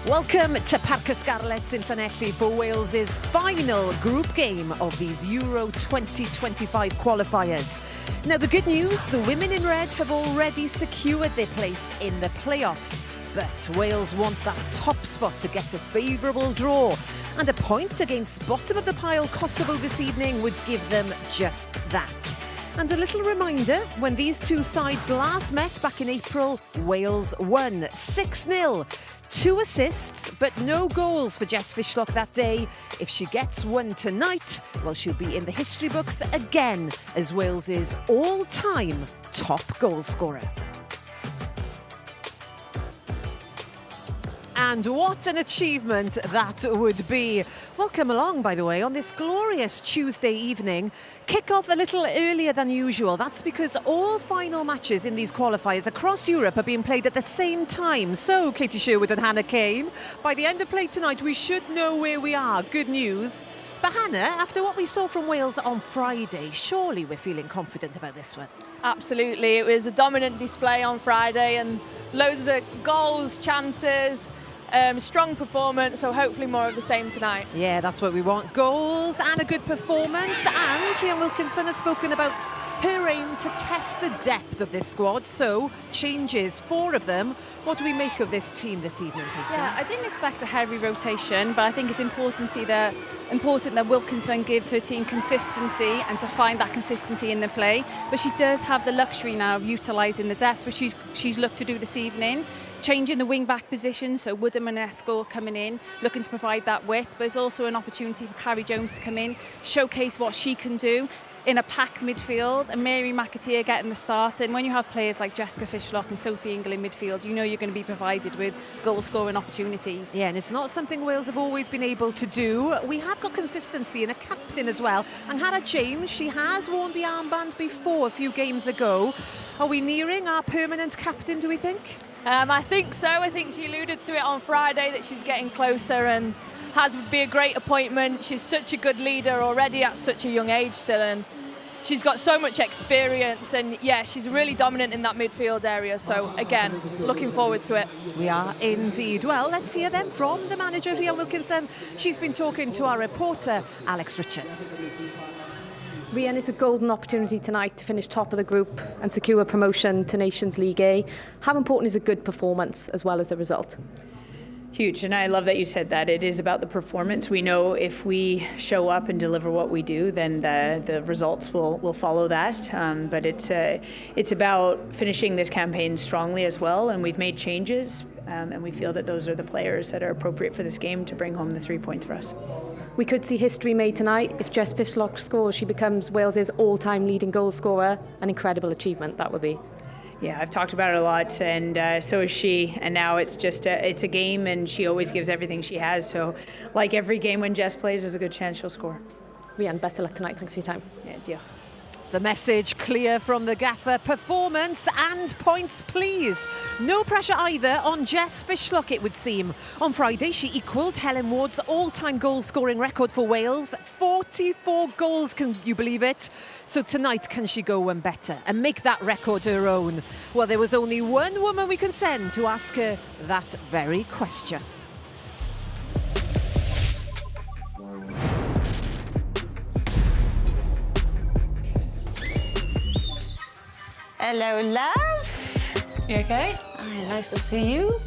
Welcome to Parc Yscarlets in Llanelli for Wales's final group game of these Euro 2025 qualifiers. Now, the good news, the women in red have already secured their place in the playoffs. But Wales want that top spot to get a favourable draw. And a point against bottom of the pile Kosovo this evening would give them just that. And a little reminder, when these two sides last met back in April, Wales won 6-0. 2 assists, but no goals for Jess Fishlock that day. If she gets one tonight, well, she'll be in the history books again as Wales's all-time top goal scorer. And what an achievement that would be. Welcome along, by the way, on this glorious Tuesday evening. Kick off a little earlier than usual. That's because all final matches in these qualifiers across Europe are being played at the same time. So, Katie Sherwood and Hannah Kane, by the end of play tonight, we should know where we are. Good news. But Hannah, after what we saw from Wales on Friday, surely we're feeling confident about this one. Absolutely. It was a dominant display on Friday and loads of goals, chances. Strong performance, so hopefully more of the same tonight. Yeah, that's what we want. Goals and a good performance. And Rhian Wilkinson has spoken about her aim to test the depth of this squad. So, changes, 4 of them. What do we make of this team this evening, Katie? Yeah, I didn't expect a heavy rotation, but I think it's important that Wilkinson gives her team consistency and to find that consistency in the play. But she does have the luxury now of utilising the depth, which she's looked to do this evening. Changing the wing-back position, so Woodham and Escort coming in, looking to provide that width, but it's also an opportunity for Carrie Jones to come in, showcase what she can do in a packed midfield, and Mary McAteer getting the start. And when you have players like Jessica Fishlock and Sophie Ingle in midfield, you know you're going to be provided with goal-scoring opportunities. Yeah, and it's not something Wales have always been able to do. We have got consistency in a captain as well. And Hannah James, she has worn the armband before a few games ago. Are we nearing our permanent captain, do we think? I think so. I think she alluded to it on Friday that she's getting closer and would be a great appointment. She's such a good leader already at such a young age still, and she's got so much experience, and yeah, she's really dominant in that midfield area. So again, looking forward to it. We are indeed. Well, let's hear then from the manager, Rhian Wilkinson. She's been talking to our reporter, Alex Richards. Rhian, it's a golden opportunity tonight to finish top of the group and secure promotion to Nations League A. How important is a good performance as well as the result? Huge, and I love that you said that. It is about the performance. We know if we show up and deliver what we do, then the results will follow that. But it's about finishing this campaign strongly as well, and we've made changes, and we feel that those are the players that are appropriate for this game to bring home the 3 points for us. We could see history made tonight. If Jess Fishlock scores, she becomes Wales's all-time leading goal scorer. An incredible achievement that would be. Yeah, I've talked about it a lot, and so is she. And now it's just it's a game, and she always gives everything she has. So, like every game when Jess plays, there's a good chance she'll score. Rhian, best of luck tonight. Thanks for your time. Yeah, deal. The message clear from the gaffer: performance and points, please. No pressure either on Jess Fishlock, it would seem. On Friday, she equalled Helen Ward's all-time goal-scoring record for Wales. 44 goals, can you believe it? So tonight, can she go one better and make that record her own? Well, there was only one woman we can send to ask her that very question. Hello, love. You okay? Hi, nice to see you.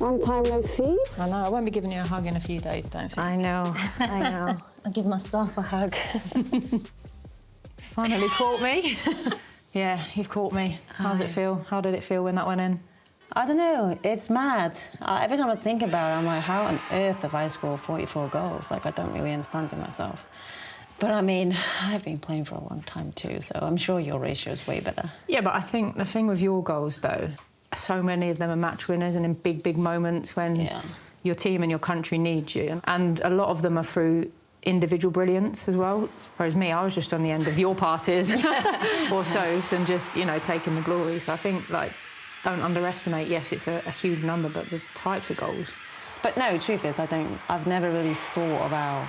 Long time no see. I know, I won't be giving you a hug in a few days, don't you? I know. I'll give myself a hug. Finally caught me. Yeah, you've caught me. How does it feel? How did it feel when that went in? I don't know, it's mad. Every time I think about it, I'm like, how on earth have I scored 44 goals? Like, I don't really understand it myself. But I mean, I've been playing for a long time too, so I'm sure your ratio is way better. Yeah, but I think the thing with your goals, though, so many of them are match winners and in big, big moments when your team and your country need you. And a lot of them are through individual brilliance as well. Whereas me, I was just on the end of your passes or so's and just, you know, taking the glory. So I think, like, don't underestimate, yes, it's a huge number, but the types of goals. But no, the truth is, I've never really thought about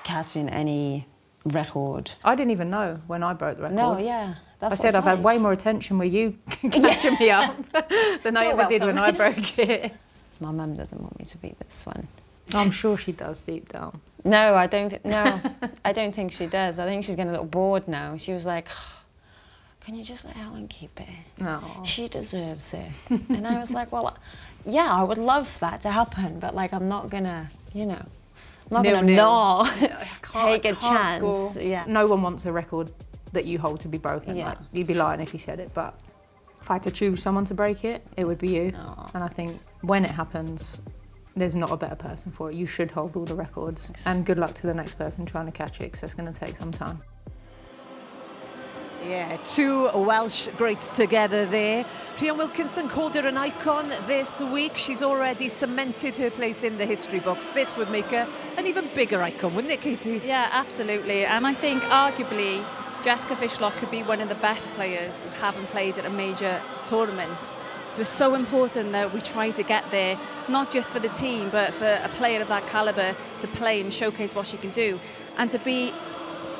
catching any record. I didn't even know when I broke the record. No, yeah. That's I said I've had way more attention with you catching me up than I ever did when I broke it. my mum doesn't want me to beat this one. I'm sure she does deep down. No, I don't. No, I don't think she does. I think she's getting a little bored now. She was like, "Can you just let Helen keep it? No. She deserves it." And I was like, "Well, yeah, I would love that to happen, but like, I'm not gonna, you know, I'm not gonna not take a chance." Score. Yeah. No one wants a record that you hold to be broken. Yeah. Like, you'd be lying if you said it, but if I had to choose someone to break it, it would be you. Oh, and I think when it happens, there's not a better person for it. You should hold all the records. Thanks. And good luck to the next person trying to catch it, because it's going to take some time. Yeah, two Welsh greats together there. Rhian Wilkinson called her an icon this week. She's already cemented her place in the history books. This would make her an even bigger icon, wouldn't it, Katie? Yeah, absolutely. And I think arguably Jessica Fishlock could be one of the best players who haven't played at a major tournament. So it's so important that we try to get there, not just for the team, but for a player of that calibre to play and showcase what she can do. And to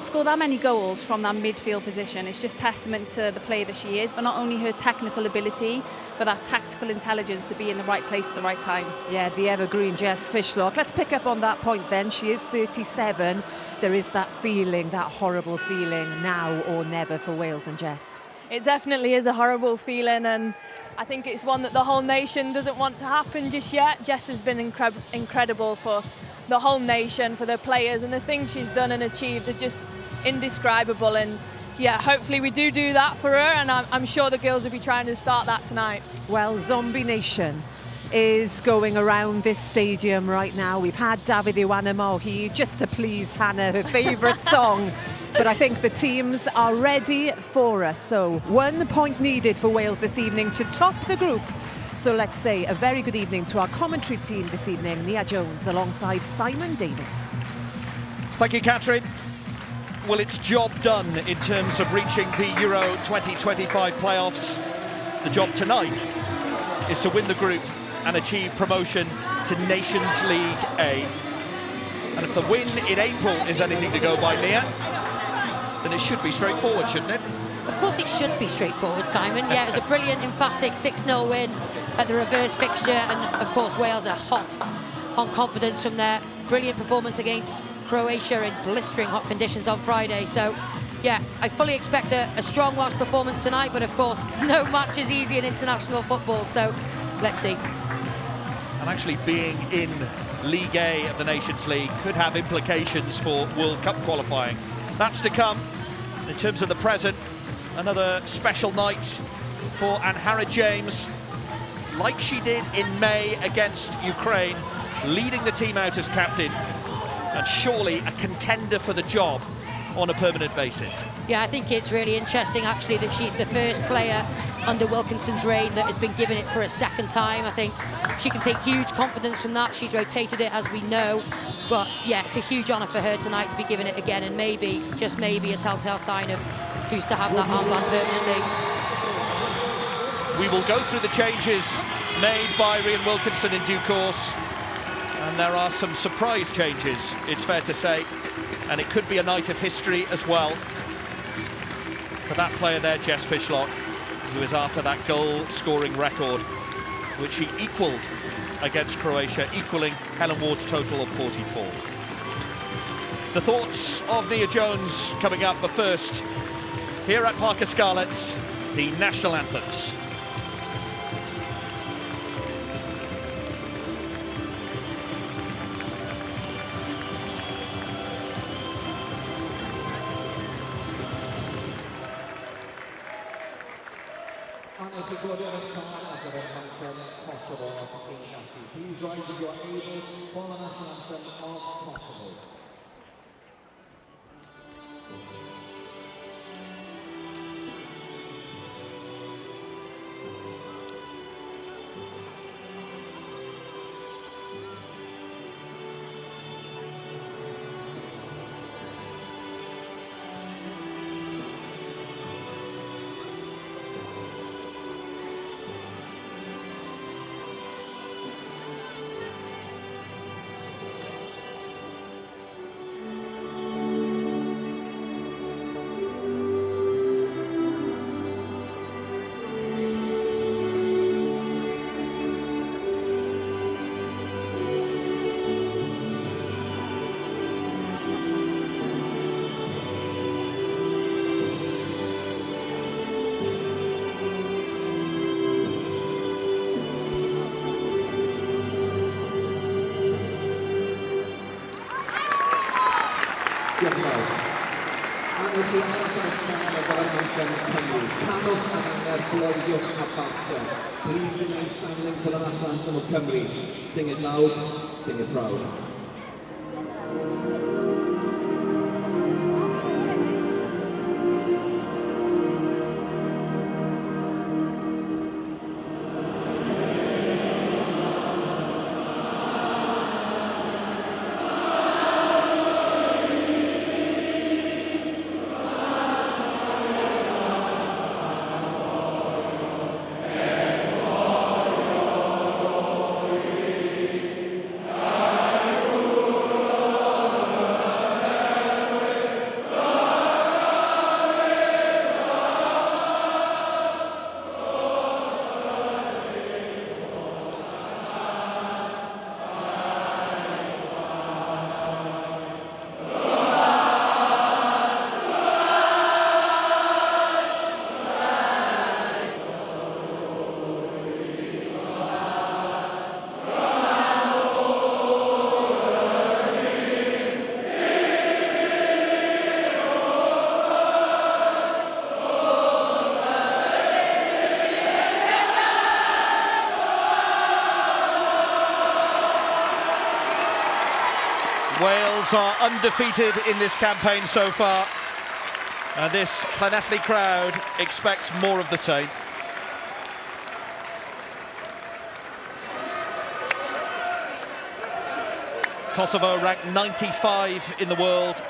score that many goals from that midfield position, it's just testament to the player that she is, but not only her technical ability, but that tactical intelligence to be in the right place at the right time. Yeah, the evergreen Jess Fishlock. Let's pick up on that point then. She is 37. There is that feeling, that horrible feeling, now or never for Wales and Jess. It definitely is a horrible feeling, and I think it's one that the whole nation doesn't want to happen just yet. Jess has been incredible for the whole nation, for the players, and the things she's done and achieved are just indescribable. And yeah, hopefully we do that for her, and I'm sure the girls will be trying to start that tonight. Well, Zombie Nation is going around this stadium right now. We've had David Iwanimohi just to please Hannah, her favourite song. But I think the teams are ready for us. So 1 point needed for Wales this evening to top the group. So let's say a very good evening to our commentary team this evening, Nia Jones alongside Simon Davis. Thank you, Catherine. Well, it's job done in terms of reaching the Euro 2025 playoffs. The job tonight is to win the group and achieve promotion to Nations League A. And if the win in April is anything to go by, Nia, then it should be straightforward, shouldn't it? Of course it should be straightforward, Simon. Yeah, it was a brilliant, emphatic 6-0 win at the reverse fixture, and of course Wales are hot on confidence from their brilliant performance against Croatia in blistering hot conditions on Friday. So yeah, I fully expect a strong Welsh performance tonight, but of course no match is easy in international football, so let's see. And actually being in League A of the Nations League could have implications for World Cup qualifying. That's to come. In terms of the present, another special night for Anhara James, like she did in May against Ukraine, leading the team out as captain, and surely a contender for the job on a permanent basis. Yeah, I think it's really interesting actually that she's the first player under Wilkinson's reign that has been given it for a second time. I think she can take huge confidence from that. She's rotated it, as we know, but yeah, it's a huge honour for her tonight to be given it again, and maybe, just maybe, a telltale sign of who's to have that armband permanently. We will go through the changes made by Rhian Wilkinson in due course, and there are some surprise changes, it's fair to say, and it could be a night of history as well for that player there, Jess Fishlock, who is after that goal-scoring record, which he equalled against Croatia, equalling Helen Ward's total of 44. The thoughts of Nia Jones coming up, but first, here at Parker Scarlets, the national anthems. Please rise if you are able for the national anthem of Kosovo. felly anosau sâl y Gymraeg Cymru. Canwch a hanner gloriwch a balchder. Please yn ein samling Gymraeg Cymru. Sing it loud, sing it proud. Wales are undefeated in this campaign so far, and this Llanelli crowd expects more of the same. Kosovo ranked 95 in the world,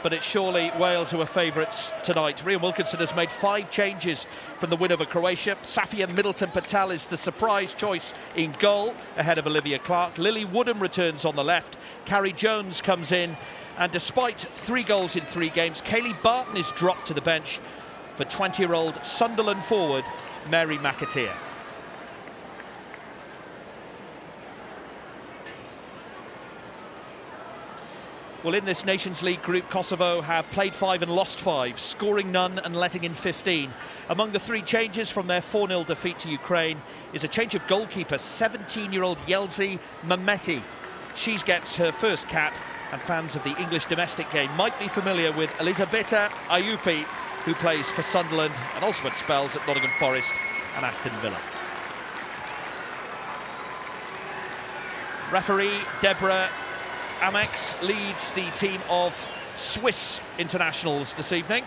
but it's surely Wales who are favourites tonight. Rian Wilkinson has made 5 changes from the win over Croatia. Safia Middleton-Patel is the surprise choice in goal, ahead of Olivia Clark. Lily Woodham returns on the left. Carrie Jones comes in, and despite 3 goals in 3 games, Kayleigh Barton is dropped to the bench for 20-year-old Sunderland forward Mary McAteer. Well, in this Nations League group, Kosovo have played 5 and lost 5, scoring none and letting in 15. Among the 3 changes from their 4-0 defeat to Ukraine is a change of goalkeeper, 17-year-old Yelzi Mehmeti. She gets her first cap, and fans of the English domestic game might be familiar with Elisabetta Ayupi, who plays for Sunderland and also had spells at Nottingham Forest and Aston Villa. Referee Deborah Amex leads the team of Swiss internationals this evening.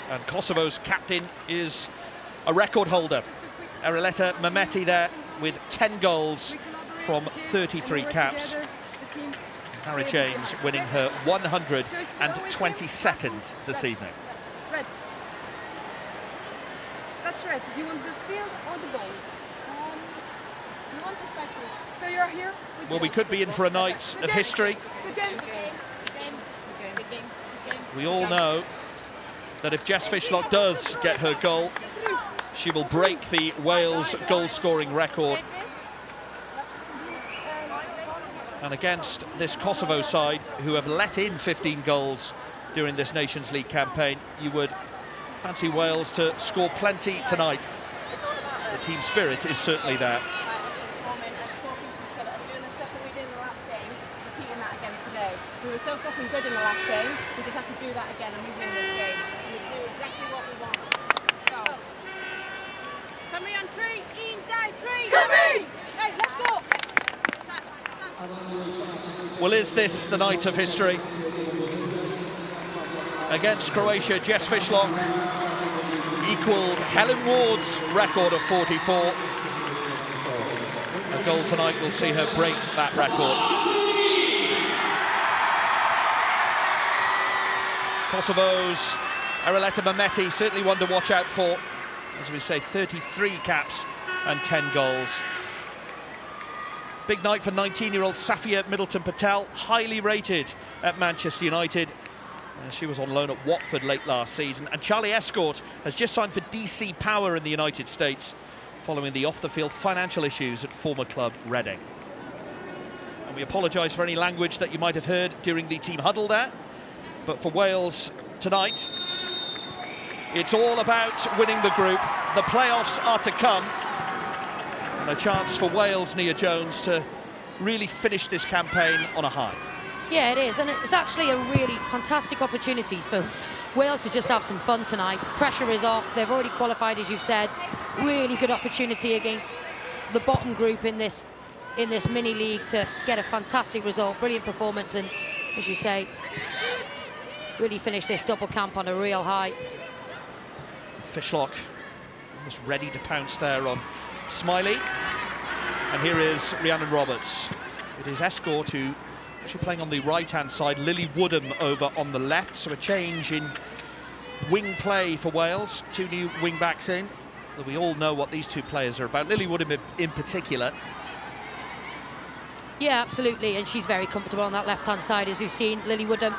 And Kosovo's captain is a record holder, Elisabetta Mehmeti, there with 10 goals from 33 caps. Harry James winning her 122nd this evening. Red. That's red. You want the field or the ball? You want the cyclist. So you're here? Well, we could be in for a night of history. We all know that if Jess Fishlock does get her goal, she will break the Wales goal-scoring record. And against this Kosovo side, who have let in 15 goals during this Nations League campaign, you would fancy Wales to score plenty tonight. The team spirit is certainly there. We were so fucking good in the last game, we just have to do that again and we win this game. And we do exactly what we want. Let's go. Come on, tree! In, die, tree! Come in! Hey, let's go! Well, is this the night of history? Against Croatia, Jess Fishlock equalled Helen Ward's record of 44. A goal tonight will see her break that record. Kosovo's Elisabetta Mehmeti, certainly one to watch out for. As we say, 33 caps and 10 goals. Big night for 19-year-old Safia Middleton-Patel, highly rated at Manchester United. She was on loan at Watford late last season. And Charlie Escort has just signed for DC Power in the United States, following the off-the-field financial issues at former club Reading. And we apologise for any language that you might have heard during the team huddle there. But for Wales tonight, it's all about winning the group. The playoffs are to come. And a chance for Wales, Nia Jones, to really finish this campaign on a high. Yeah, it is, and it's actually a really fantastic opportunity for Wales to just have some fun tonight. Pressure is off. They've already qualified, as you've said. Really good opportunity against the bottom group in this mini league to get a fantastic result. Brilliant performance, and as you say, really finish this double camp on a real high. Fishlock almost ready to pounce there on Smiley. And here is Rhiannon Roberts. It is Escort who actually playing on the right-hand side, Lily Woodham over on the left, so a change in wing play for Wales. 2 new wing-backs in. Well, we all know what these 2 players are about, Lily Woodham in particular. Yeah, absolutely, and she's very comfortable on that left-hand side, as you've seen, Lily Woodham.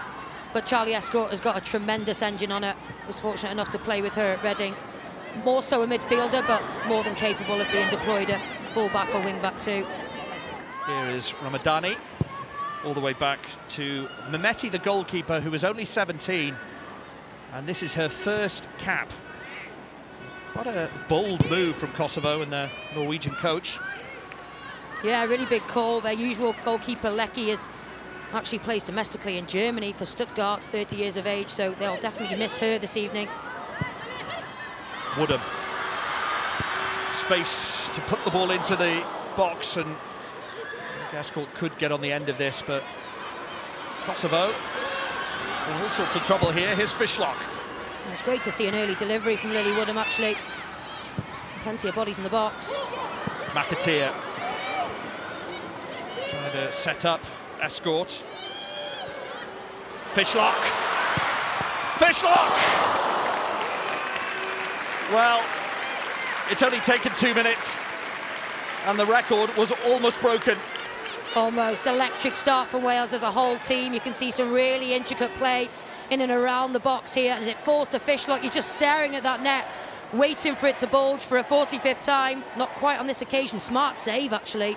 But Charlie Escort has got a tremendous engine on her. Was fortunate enough to play with her at Reading. More so a midfielder, but more than capable of being deployed at full-back or wing-back too. Here is Ramadani. All the way back to Mehmeti, the goalkeeper, who is only 17, and this is her first cap. What a bold move from Kosovo and their Norwegian coach. Yeah, really big call. Their usual goalkeeper, Lecky, actually plays domestically in Germany for Stuttgart, 30 years of age, so they'll definitely miss her this evening. Woodham. Space to put the ball into the box, and Escort could get on the end of this, but Kosovo in all sorts of trouble here. Here's Fishlock. It's great to see an early delivery from Lily Woodham, actually. Plenty of bodies in the box. McAteer trying to set up Escort. Fishlock. Fishlock! Well, it's only taken 2 minutes, and the record was almost broken. Almost electric start from Wales as a whole team. You can see some really intricate play in and around the box here, and as it falls to Fishlock, you're just staring at that net, waiting for it to bulge for a 45th time. Not quite on this occasion. Smart save, actually.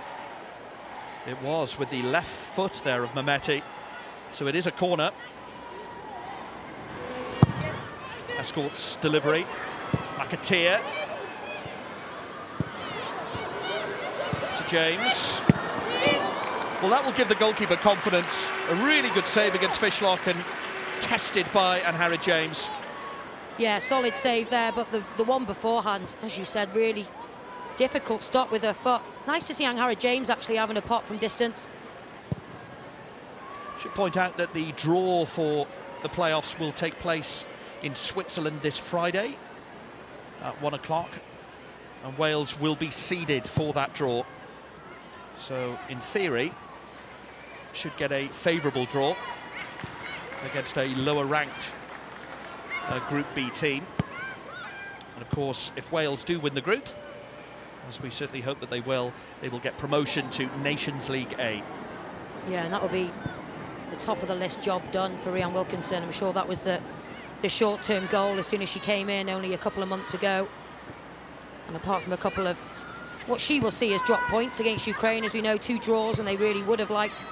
It was with the left foot there of Mehmeti, so it is a corner. Escort's delivery. McAteer to James. Well, that will give the goalkeeper confidence. A really good save against Fishlock and tested by Anhara James. Yeah, solid save there, but the one beforehand, as you said, really difficult stop with her foot. Nice to see Anhara James actually having a pot from distance. Should point out that the draw for the playoffs will take place in Switzerland this Friday at 1 o'clock, and Wales will be seeded for that draw. So, in theory, should get a favourable draw against a lower-ranked Group B team. And of course, if Wales do win the group, as we certainly hope that they will get promotion to Nations League A. Yeah, and that will be the top of the list job done for Rhiannon Wilkinson. I'm sure that was the short-term goal as soon as she came in only a couple of months ago. And apart from a couple of what she will see as drop points against Ukraine, as we know, 2 draws when they really would have liked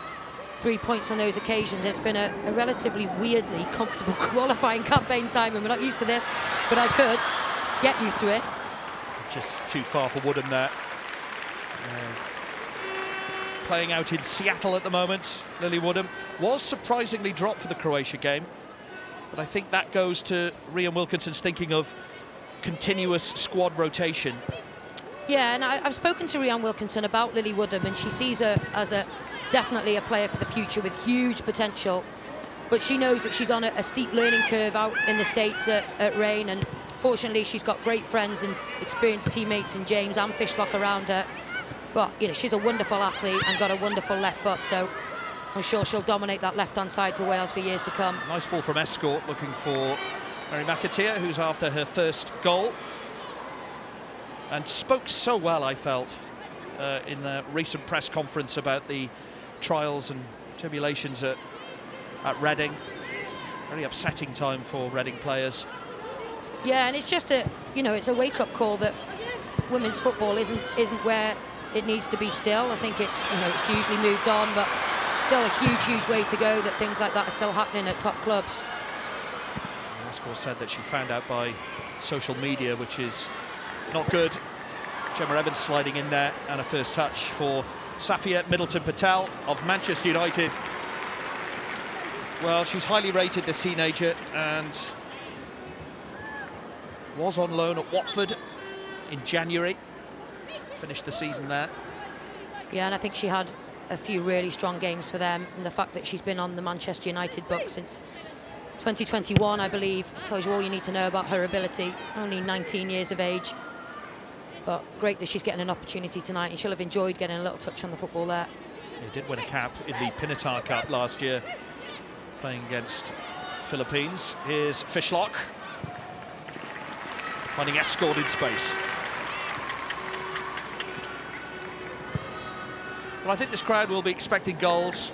3 points on those occasions. It's been a relatively weirdly comfortable qualifying campaign, Simon. We're not used to this, but I could get used to it. Just too far for Woodham there. Playing out in Seattle at the moment, Lily Woodham was surprisingly dropped for the Croatia game, but I think that goes to Rhiannon Wilkinson's thinking of continuous squad rotation. Yeah, and I've spoken to Rhiannon Wilkinson about Lily Woodham, and she sees her as definitely a player for the future with huge potential, but she knows that she's on a steep learning curve out in the States at Reign, and fortunately she's got great friends and experienced teammates in James and Fishlock around her. But you know, she's a wonderful athlete and got a wonderful left foot, so I'm sure she'll dominate that left-hand side for Wales for years to come. Nice ball from Escort, looking for Mary McAteer, who's after her first goal, and spoke so well, I felt, in the recent press conference about the trials and tribulations at Reading. Very upsetting time for Reading players. Yeah, and it's just it's a wake-up call that women's football isn't where it needs to be still. I think it's usually moved on, but still a huge way to go that things like that are still happening at top clubs. Escort said that she found out by social media, which is not good. Gemma Evans sliding in there, and a first touch for Safia Middleton Patel of Manchester United. Well, she's highly rated, this teenager, and was on loan at Watford in January. Finished the season there. Yeah, and I think she had a few really strong games for them, and the fact that she's been on the Manchester United book since 2021, I believe, tells you all you need to know about her ability. Only 19 years of age, but great that she's getting an opportunity tonight, and she'll have enjoyed getting a little touch on the football there. He did win a cap in the Pinatar Cup last year, playing against Philippines. Here's Fishlock, finding Escort in space. Well, I think this crowd will be expecting goals.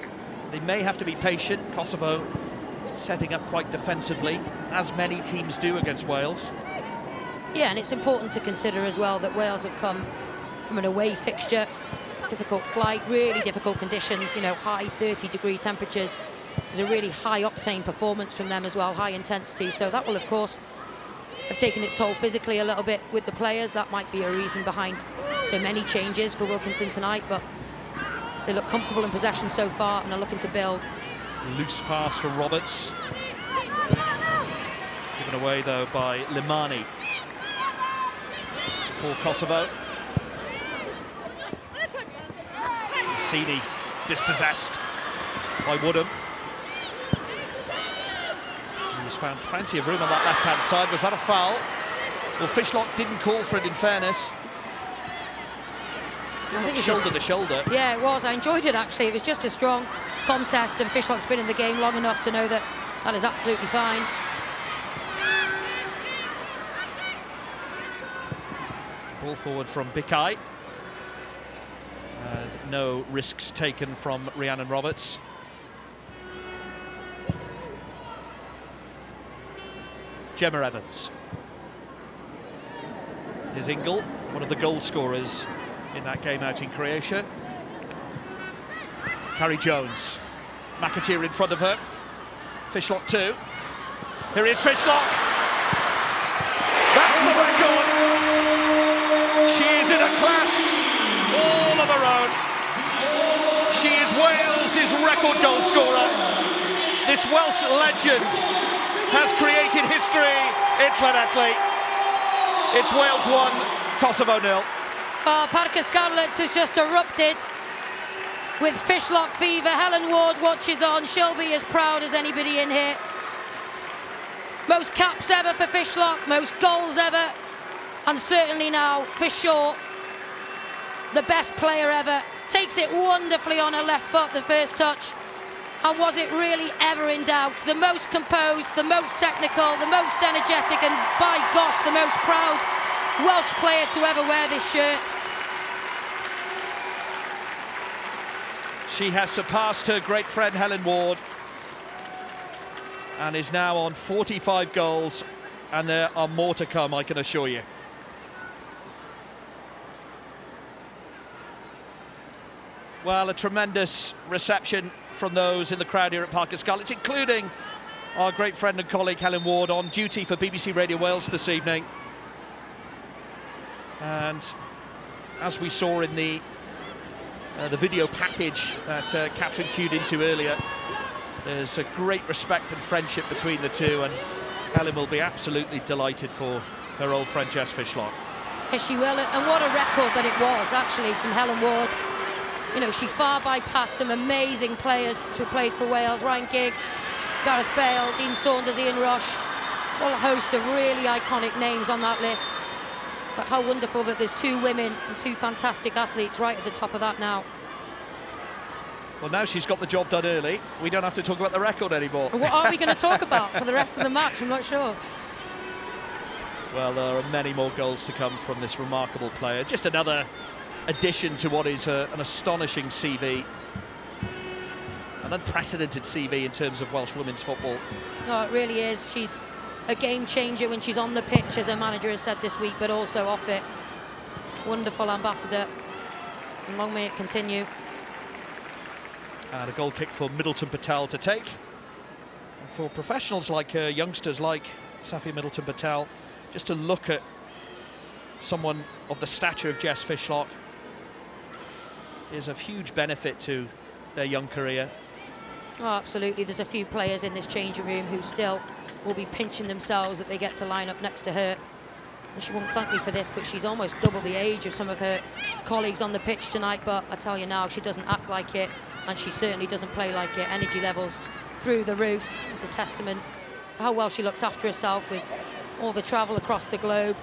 They may have to be patient. Kosovo setting up quite defensively, as many teams do against Wales. Yeah, and it's important to consider as well that Wales have come from an away fixture, difficult flight, really difficult conditions, you know, high 30-degree temperatures. There's a really high-octane performance from them as well, high intensity. So that will, of course, have taken its toll physically a little bit with the players. That might be a reason behind so many changes for Wilkinson tonight, but they look comfortable in possession so far and are looking to build. Loose pass from Roberts. Given away, though, by Limani for Kosovo. Sini dispossessed by Woodham. He's found plenty of room on that left-hand side. Was that a foul? Well, Fishlock didn't call for it, in fairness. I think shoulder to shoulder. Yeah, it was. I enjoyed it, actually. It was just a strong contest, and Fishlock's been in the game long enough to know that that is absolutely fine. Ball forward from Bikai. And no risks taken from Rhiannon Roberts. Gemma Evans. Here's Ingle, one of the goal scorers in that game out in Croatia. Carrie Jones. McAteer in front of her. Fishlock too. Here is Fishlock. That's the record. She is in a class all of her own. She is Wales's record goal scorer. This Welsh legend has created history in Llanelli. It's Wales 1, Kosovo 0. Oh, Parc y Scarlets has just erupted with Fishlock fever. Helen Ward watches on. She'll be as proud as anybody in here. Most caps ever for Fishlock, most goals ever, and certainly now, for sure, the best player ever. Takes it wonderfully on her left foot, the first touch. And was it really ever in doubt? The most composed, the most technical, the most energetic, and by gosh, the most proud Welsh player to ever wear this shirt. She has surpassed her great friend Helen Ward and is now on 45 goals, and there are more to come, I can assure you. Well, a tremendous reception from those in the crowd here at Parc y Scarlets, including our great friend and colleague Helen Ward, on duty for BBC Radio Wales this evening. And as we saw in the video package that Catherine cued into earlier, there's a great respect and friendship between the two, and Helen will be absolutely delighted for her old friend Jess Fishlock. Yes, she will, and what a record that it was, actually, from Helen Ward. You know, she far bypassed some amazing players to have played for Wales. Ryan Giggs, Gareth Bale, Dean Saunders, Ian Rush. What a host of really iconic names on that list. But how wonderful that there's two women and two fantastic athletes right at the top of that now. Well, now she's got the job done early. We don't have to talk about the record anymore. What are we going to talk about for the rest of the match? I'm not sure. Well, there are many more goals to come from this remarkable player. Just another addition to what is an astonishing CV. An unprecedented CV in terms of Welsh women's football. No, it really is. She's a game changer when she's on the pitch, as her manager has said this week, but also off it. Wonderful ambassador. And long may it continue. And a goal kick for Middleton Patel to take. And for professionals like youngsters like Safia Middleton Patel, just to look at someone of the stature of Jess Fishlock is of huge benefit to their young career. Oh, absolutely. There's a few players in this changing room who still will be pinching themselves that they get to line up next to her. And she won't thank me for this, but she's almost double the age of some of her colleagues on the pitch tonight. But I tell you now, she doesn't act like it, and she certainly doesn't play like it. Energy levels through the roof. It's a testament to how well she looks after herself with all the travel across the globe.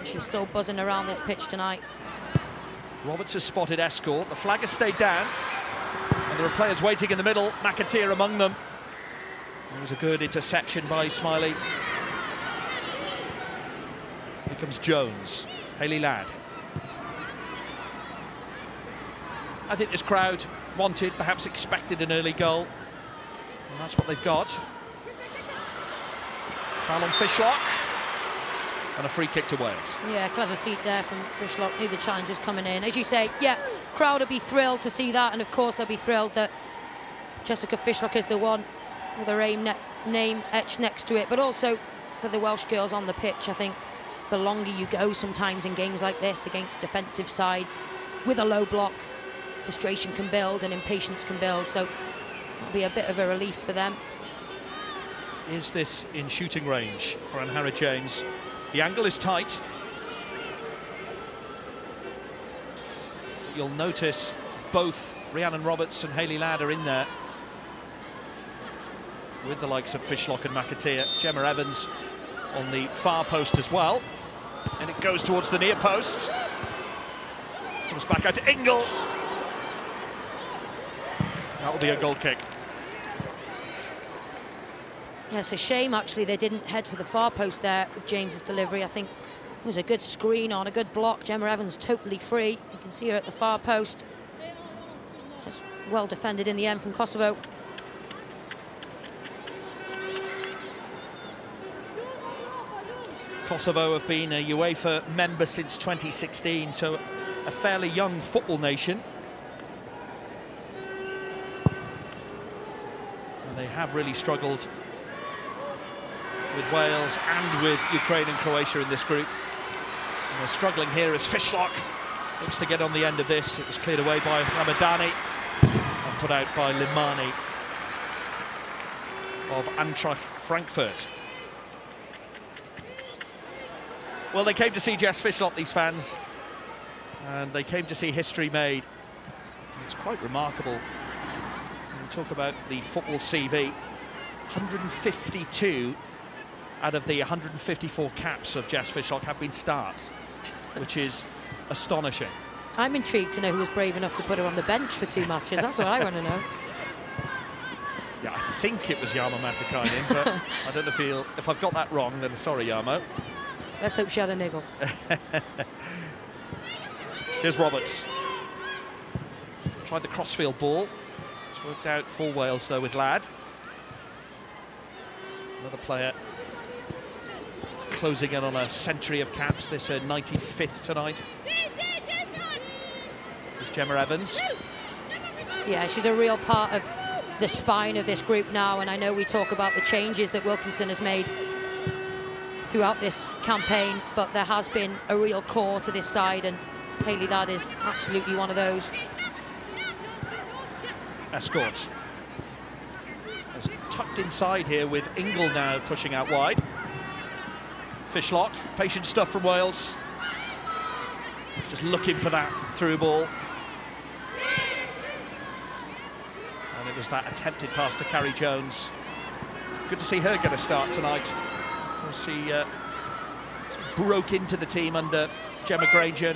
She's still buzzing around this pitch tonight. Roberts has spotted Escort. The flag has stayed down, and there are players waiting in the middle. McAteer among them. It was a good interception by Smiley. Here comes Jones. Hayley Ladd. I think this crowd wanted, perhaps expected, an early goal, and that's what they've got. Foul on Fishlock, and a free kick to Wales. Yeah, clever feet there from Fishlock. Knew the challenge was coming in. As you say, yeah, crowd will be thrilled to see that, and of course they'll be thrilled that Jessica Fishlock is the one with her name etched next to it. But also for the Welsh girls on the pitch, I think the longer you go sometimes in games like this against defensive sides with a low block, frustration can build and impatience can build, so it'll be a bit of a relief for them. Is this in shooting range for Anhara James? The angle is tight. You'll notice both Rhiannon Roberts and Hayley Ladd are in there, with the likes of Fishlock and McAteer. Gemma Evans on the far post as well, and it goes towards the near post. Comes back out to Ingle. That will be a goal kick. Yeah, it's a shame actually they didn't head for the far post there with James's delivery. I think it was a good screen on, a good block. Gemma Evans totally free. You can see her at the far post. That's well defended in the end from Kosovo. Kosovo have been a UEFA member since 2016, so a fairly young football nation. And they have really struggled with Wales and with Ukraine and Croatia in this group. And they're struggling here as Fishlock looks to get on the end of this. It was cleared away by Ramadani and put out by Limani of Eintracht Frankfurt. Well, they came to see Jess Fishlock, these fans, and they came to see history made. It's quite remarkable. When we talk about the football CV, 152 out of the 154 caps of Jess Fishlock have been starts, which is astonishing. I'm intrigued to know who was brave enough to put her on the bench for 2 matches. That's what I want to know. Yeah, I think it was Jarmo Matikainen, but I don't know if I've got that wrong, then sorry, Jarmo. Let's hope she had a niggle. Here's Roberts. Tried the crossfield ball. It's worked out for Wales, though, with Ladd. Another player closing in on a century of caps. This her 95th tonight. Here's Gemma Evans. Yeah, she's a real part of the spine of this group now, and I know we talk about the changes that Wilkinson has made throughout this campaign, but there has been a real core to this side, and Hayley Ladd is absolutely one of those. Escort is tucked inside here with Ingle now pushing out wide. Fishlock, patient stuff from Wales. Just looking for that through ball. And it was that attempted pass to Carrie Jones. Good to see her get a start tonight. She broke into the team under Gemma Granger,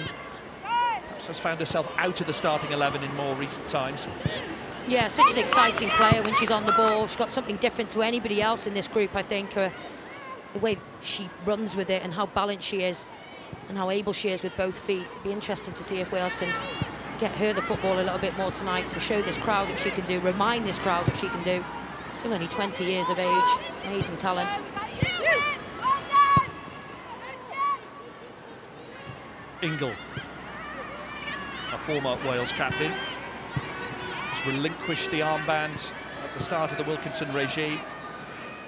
perhaps has found herself out of the starting 11 in more recent times. Yeah, such an exciting player when she's on the ball. She's got something different to anybody else in this group, I think. The way she runs with it and how balanced she is and how able she is with both feet. It'd be interesting to see if Wales can get her the football a little bit more tonight to show this crowd what she can do, remind this crowd what she can do. Still only 20 years of age, amazing talent. Ingle, a former Wales captain, has relinquished the armband at the start of the Wilkinson regime.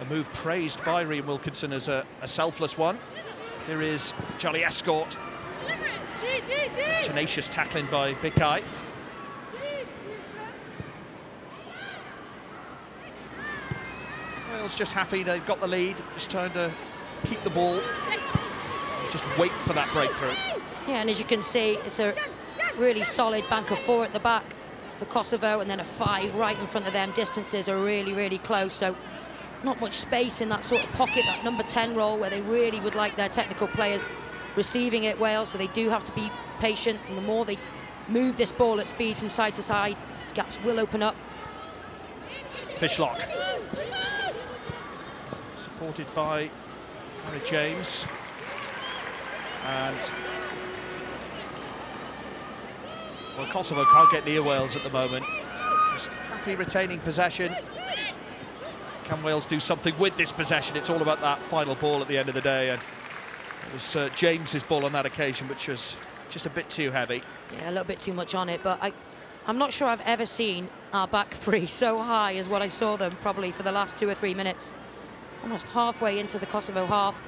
A move praised by Rhian Wilkinson as a selfless one. Here is Charlie Escort. Tenacious tackling by Bikai. Wales just happy they've got the lead, just trying to keep the ball, just wait for that breakthrough. Yeah, and as you can see, it's a really solid bank of 4 at the back for Kosovo, and then a 5 right in front of them. Distances are really, really close, so not much space in that sort of pocket, that number 10 role, where they really would like their technical players receiving it, Wales, so they do have to be patient, and the more they move this ball at speed from side to side, gaps will open up. Fishlock, supported by Harry James, and well, Kosovo can't get near Wales at the moment, just happy retaining possession. Can Wales do something with this possession? It's all about that final ball at the end of the day, and it was James's ball on that occasion, which was just a bit too heavy. Yeah, a little bit too much on it, but I'm not sure I've ever seen our back 3 so high as what I saw them probably for the last 2 or 3 minutes. Almost halfway into the Kosovo half.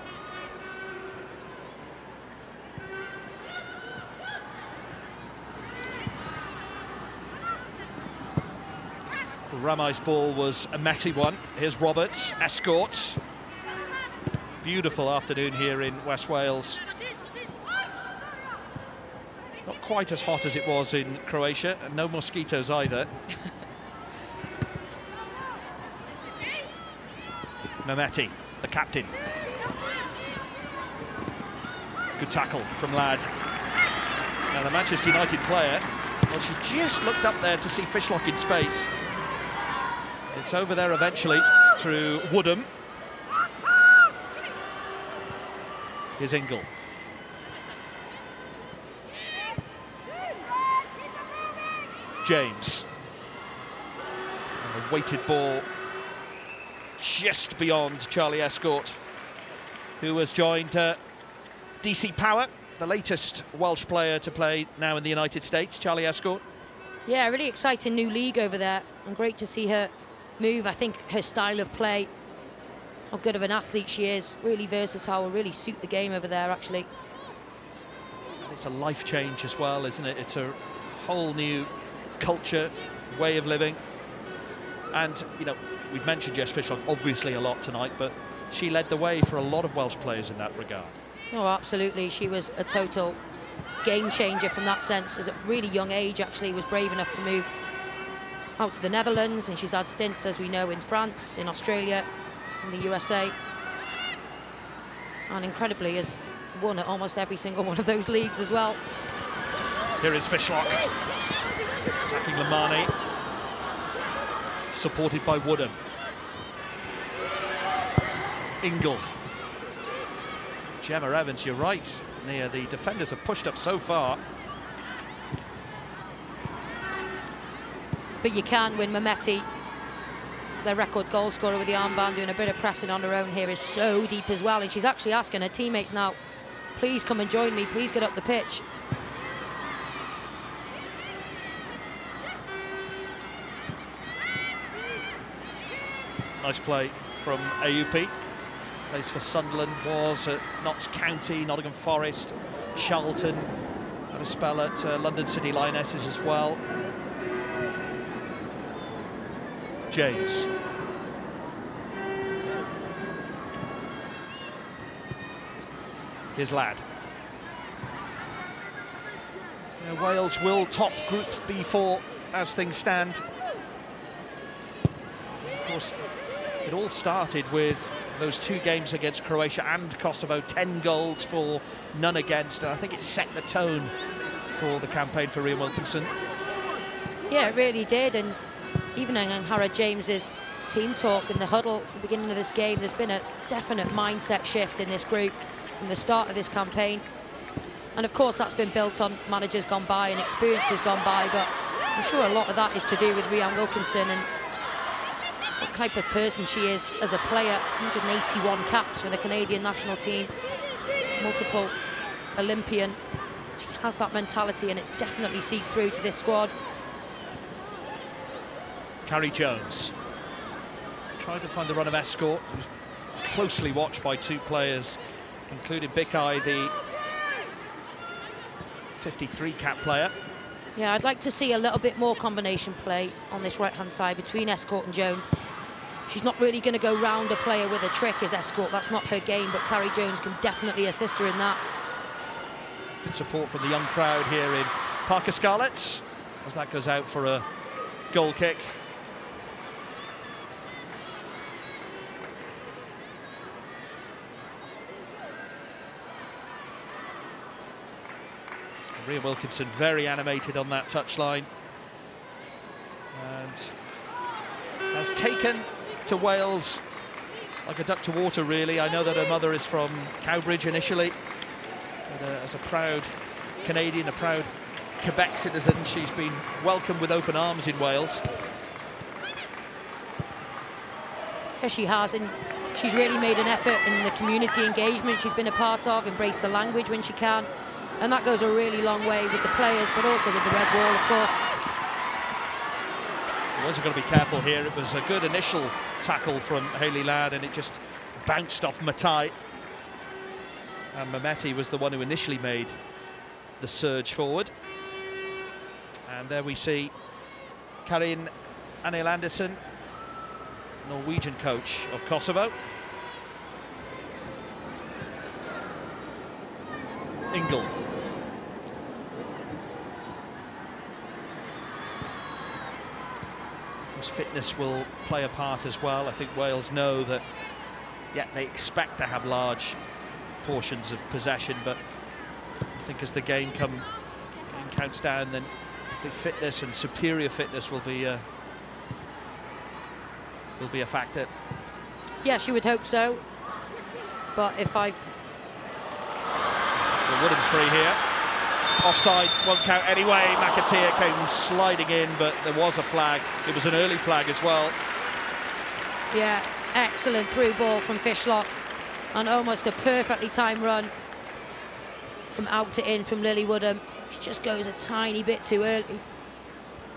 Ramai's ball was a messy one. Here's Roberts, escorts. Beautiful afternoon here in West Wales. Not quite as hot as it was in Croatia, and no mosquitoes either. Mehmeti, the captain. Good tackle from Ladd. Now the Manchester United player, well, she just looked up there to see Fishlock in space. It's over there eventually through Woodham. Here's Ingle. James. And a weighted ball just beyond Charlie Escort, who has joined DC Power, the latest Welsh player to play now in the United States, Charlie Escort. Yeah, really exciting new league over there, and great to see her move. I think her style of play, how good of an athlete she is, really versatile, will really suit the game over there, actually. It's a life change as well, isn't it? It's a whole new culture, way of living. And, you know, we've mentioned Jess Fishlock obviously a lot tonight, but she led the way for a lot of Welsh players in that regard. Oh, absolutely. She was a total game changer from that sense. At a really young age, actually, was brave enough to move out to the Netherlands, and she's had stints, as we know, in France, in Australia, in the USA, and incredibly has won at almost every single one of those leagues as well. Here is Fishlock attacking Lamani, supported by Woodham. Ingle. Gemma Evans, you're right, Nia, the defenders have pushed up so far. But you can win. Mehmeti, their record goal scorer with the armband, doing a bit of pressing on her own here, is so deep as well, and she's actually asking her teammates now, please come and join me, please get up the pitch. Nice play from AUP. Plays for Sunderland, was at Notts County, Nottingham Forest, Charlton, had a spell at London City Lionesses as well. James. Here's Ladd. Wales will top Group B4 as things stand. Of course, it all started with those 2 games against Croatia and Kosovo, 10 goals for, none against, and I think it set the tone for the campaign for Rian Wilkinson. Yeah, it really did, and even in Harry James's team talk in the huddle at the beginning of this game, there's been a definite mindset shift in this group from the start of this campaign. And of course that's been built on managers gone by and experiences gone by, but I'm sure a lot of that is to do with Rian Wilkinson and what type of person she is as a player. 181 caps for the Canadian national team, multiple Olympian. She has that mentality, and it's definitely seeped through to this squad. Carrie Jones tried to find the run of Escort, who's closely watched by 2 players, including Bikai, the 53 cap player. Yeah, I'd like to see a little bit more combination play on this right-hand side between Escort and Jones. she's not really going to go round a player with a trick as escort. That's not her game, but Carrie Jones can definitely assist her in that. Good support from the young crowd here in Parker Scarlets, as that goes out for a goal kick. Rhea Wilkinson very animated on that touchline and has taken to Wales like a duck to water, really. I know that her mother is from Cowbridge initially, but as a proud Canadian, a proud Quebec citizen, she's been welcomed with open arms in Wales. Yeah, she has, and she's really made an effort in the community engagement she's been a part of, embraced the language when she can. And that goes a really long way with the players, but also with the red wall, of course. Wasn't going to be careful here. It was a good initial tackle from Hayley Ladd, and it just bounced off Matai. And Mehmeti was the one who initially made the surge forward. And there we see Karin Anil Andersen, Norwegian coach of Kosovo. Ingle. Fitness will play a part as well. I think Wales know that, yeah, they expect to have large portions of possession, but I think as the game counts down, then I think fitness and superior fitness will be a factor. Yes, you would hope so. But if Woodham's free here. Offside, won't count anyway. McAteer came sliding in, but there was a flag. It was an early flag as well. Yeah, excellent through ball from Fishlock, and almost a perfectly timed run from out to in from Lily Woodham. She just goes a tiny bit too early.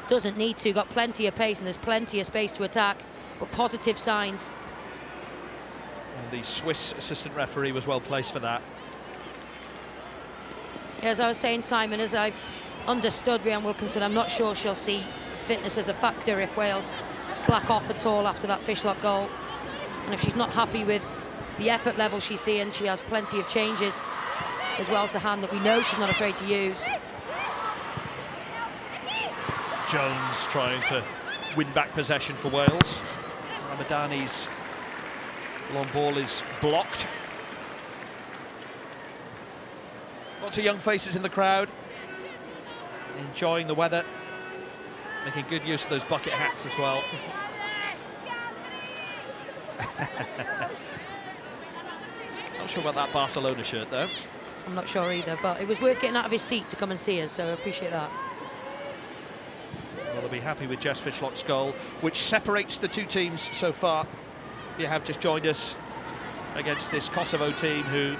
Doesn't need to, got plenty of pace and there's plenty of space to attack, but positive signs. And the Swiss assistant referee was well placed for that. As I was saying, Simon, as I've understood Rhian Wilkinson, I'm not sure she'll see fitness as a factor if Wales slack off at all after that Fishlock goal. And if she's not happy with the effort level she's seeing, she has plenty of changes as well to hand that we know she's not afraid to use. Jones trying to win back possession for Wales. Ramadani's long ball is blocked. Lots of young faces in the crowd, enjoying the weather, making good use of those bucket hats as well. Not sure about that Barcelona shirt though. I'm not sure either, but it was worth getting out of his seat to come and see us, so I appreciate that. Well, they'll be happy with Jess Fishlock's goal, which separates the two teams so far. You have just joined us against this Kosovo team who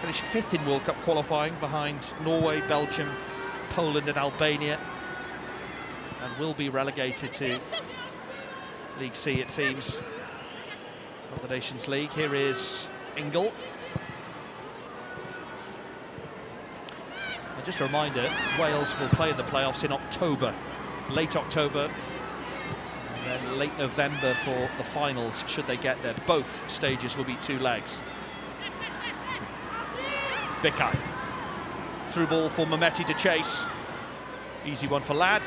finished 5th in World Cup qualifying behind Norway, Belgium, Poland and Albania, and will be relegated to League C, it seems, of the Nations League. Here is Ingle. And just a reminder, Wales will play in the playoffs in October, late October, and then late November for the finals, should they get there. Both stages will be 2 legs. Bikai. Through ball for Mehmeti to chase. Easy one for Ladd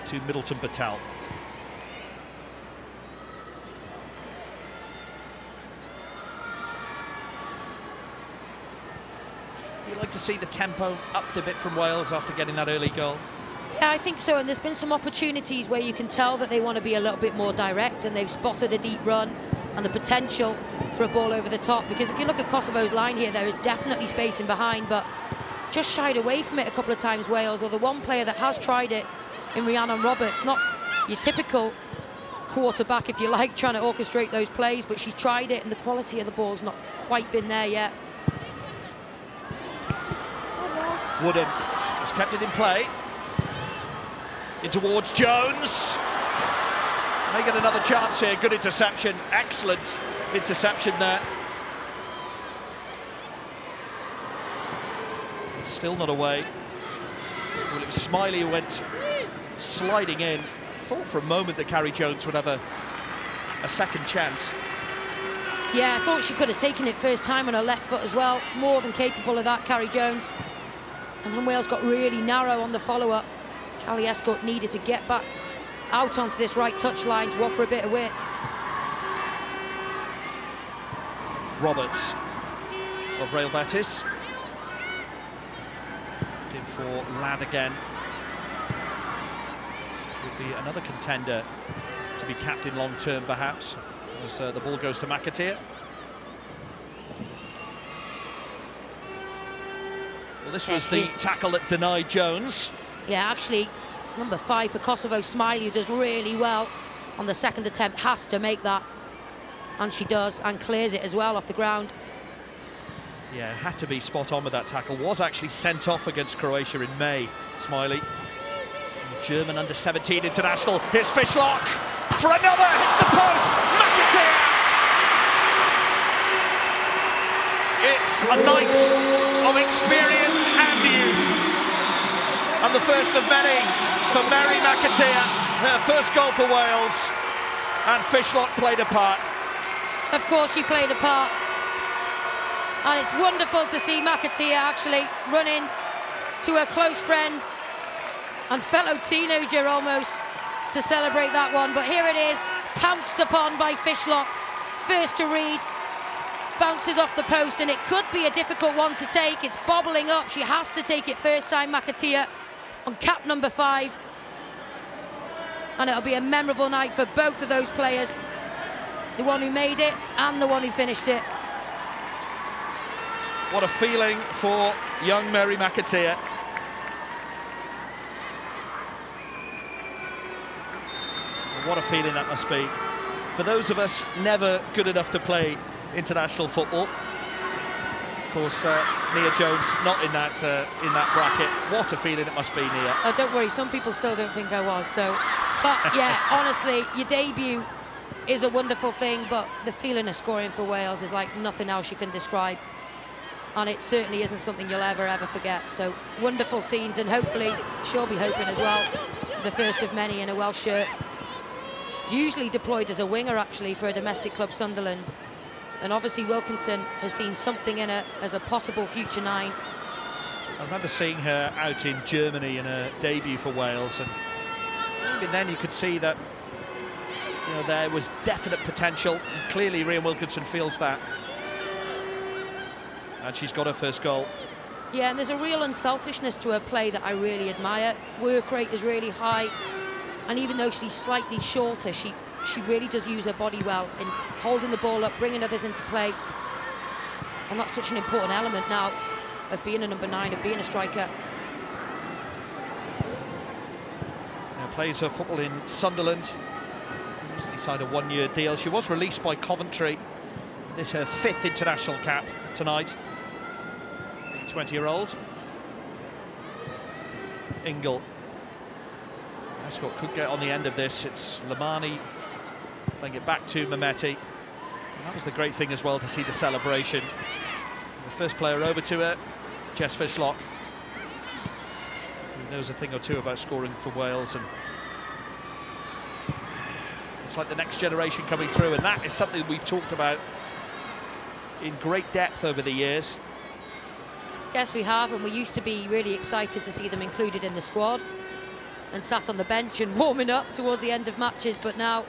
to Middleton Patel. You'd like to see the tempo upped a bit from Wales after getting that early goal? Yeah, I think so, and there's been some opportunities where you can tell that they want to be a little bit more direct, and they've spotted a deep run and the potential for a ball over the top, because if you look at Kosovo's line here, there is definitely space in behind, but just shied away from it a couple of times, Wales, or the one player that has tried it in Rhiannon Roberts. Not your typical quarterback, if you like, trying to orchestrate those plays, but she's tried it and the quality of the ball's not quite been there yet. Woodham has kept it in play. In towards Jones. They get another chance here. Good interception. Excellent interception there. Still not away. Well, it was Smiley who went sliding in. Thought for a moment that Carrie Jones would have a a second chance. Yeah, I thought she could have taken it first time on her left foot as well. More than capable of that, Carrie Jones. And then Wales got really narrow on the follow-up. Charlie Escott needed to get back out onto this right touchline to offer a bit of width. Roberts of Real Betis. In for Ladd again. Would be another contender to be captain long term, perhaps, as the ball goes to McAteer. Well, this was the tackle that denied Jones. Yeah, actually, it's number 5 for Kosovo, Smiley, who does really well on the second attempt, has to make that. And she does, and clears it as well off the ground. Yeah, had to be spot on with that tackle. Was actually sent off against Croatia in May, Smiley. German under-17 international. Here's Fishlock for another, hits the post, McAteer! It's a night of experience and youth. And the first of many for Mary McAteer, her first goal for Wales. And Fishlock played a part. Of course she played a part. And it's wonderful to see McAteer actually run in to her close friend and fellow teenager almost to celebrate that one. But here it is, pounced upon by Fishlock. First to read, bounces off the post, and it could be a difficult one to take. It's bobbling up, she has to take it first time, McAteer, on cap number 5. And it'll be a memorable night for both of those players. The one who made it and the one who finished it. What a feeling for young Mary McAteer. What a feeling that must be for those of us never good enough to play international football. Of course, Nia Jones not in that bracket. What a feeling it must be, Nia. Oh, don't worry, some people still don't think I was. So, but yeah, honestly, your debut is a wonderful thing, but the feeling of scoring for Wales is like nothing else you can describe. And it certainly isn't something you'll ever forget. So wonderful scenes, and hopefully she'll be hoping as well, the first of many in a Welsh shirt. Usually deployed as a winger actually for a domestic club, Sunderland, and obviously Wilkinson has seen something in her as a possible future 9. I remember seeing her out in Germany in her debut for Wales, and even then you could see that there was definite potential, and clearly Rhian Wilkinson feels that. And she's got her first goal. Yeah, and there's a real unselfishness to her play that I really admire. Work rate is really high, and even though she's slightly shorter, she really does use her body well in holding the ball up, bringing others into play. And that's such an important element now of being a number 9, of being a striker. Plays her football in Sunderland. Recently signed a 1-year deal. She was released by Coventry. This is her 5th international cap tonight. The 20-year-old. Ingle. Escott could get on the end of this. It's Lamani playing it back to Mehmeti. And that was the great thing as well, to see the celebration. The first player over to her, Jess Fishlock, who knows a thing or two about scoring for Wales, and it's like the next generation coming through, and that is something we've talked about in great depth over the years. Yes, we have, and we used to be really excited to see them included in the squad and sat on the bench and warming up towards the end of matches. But now,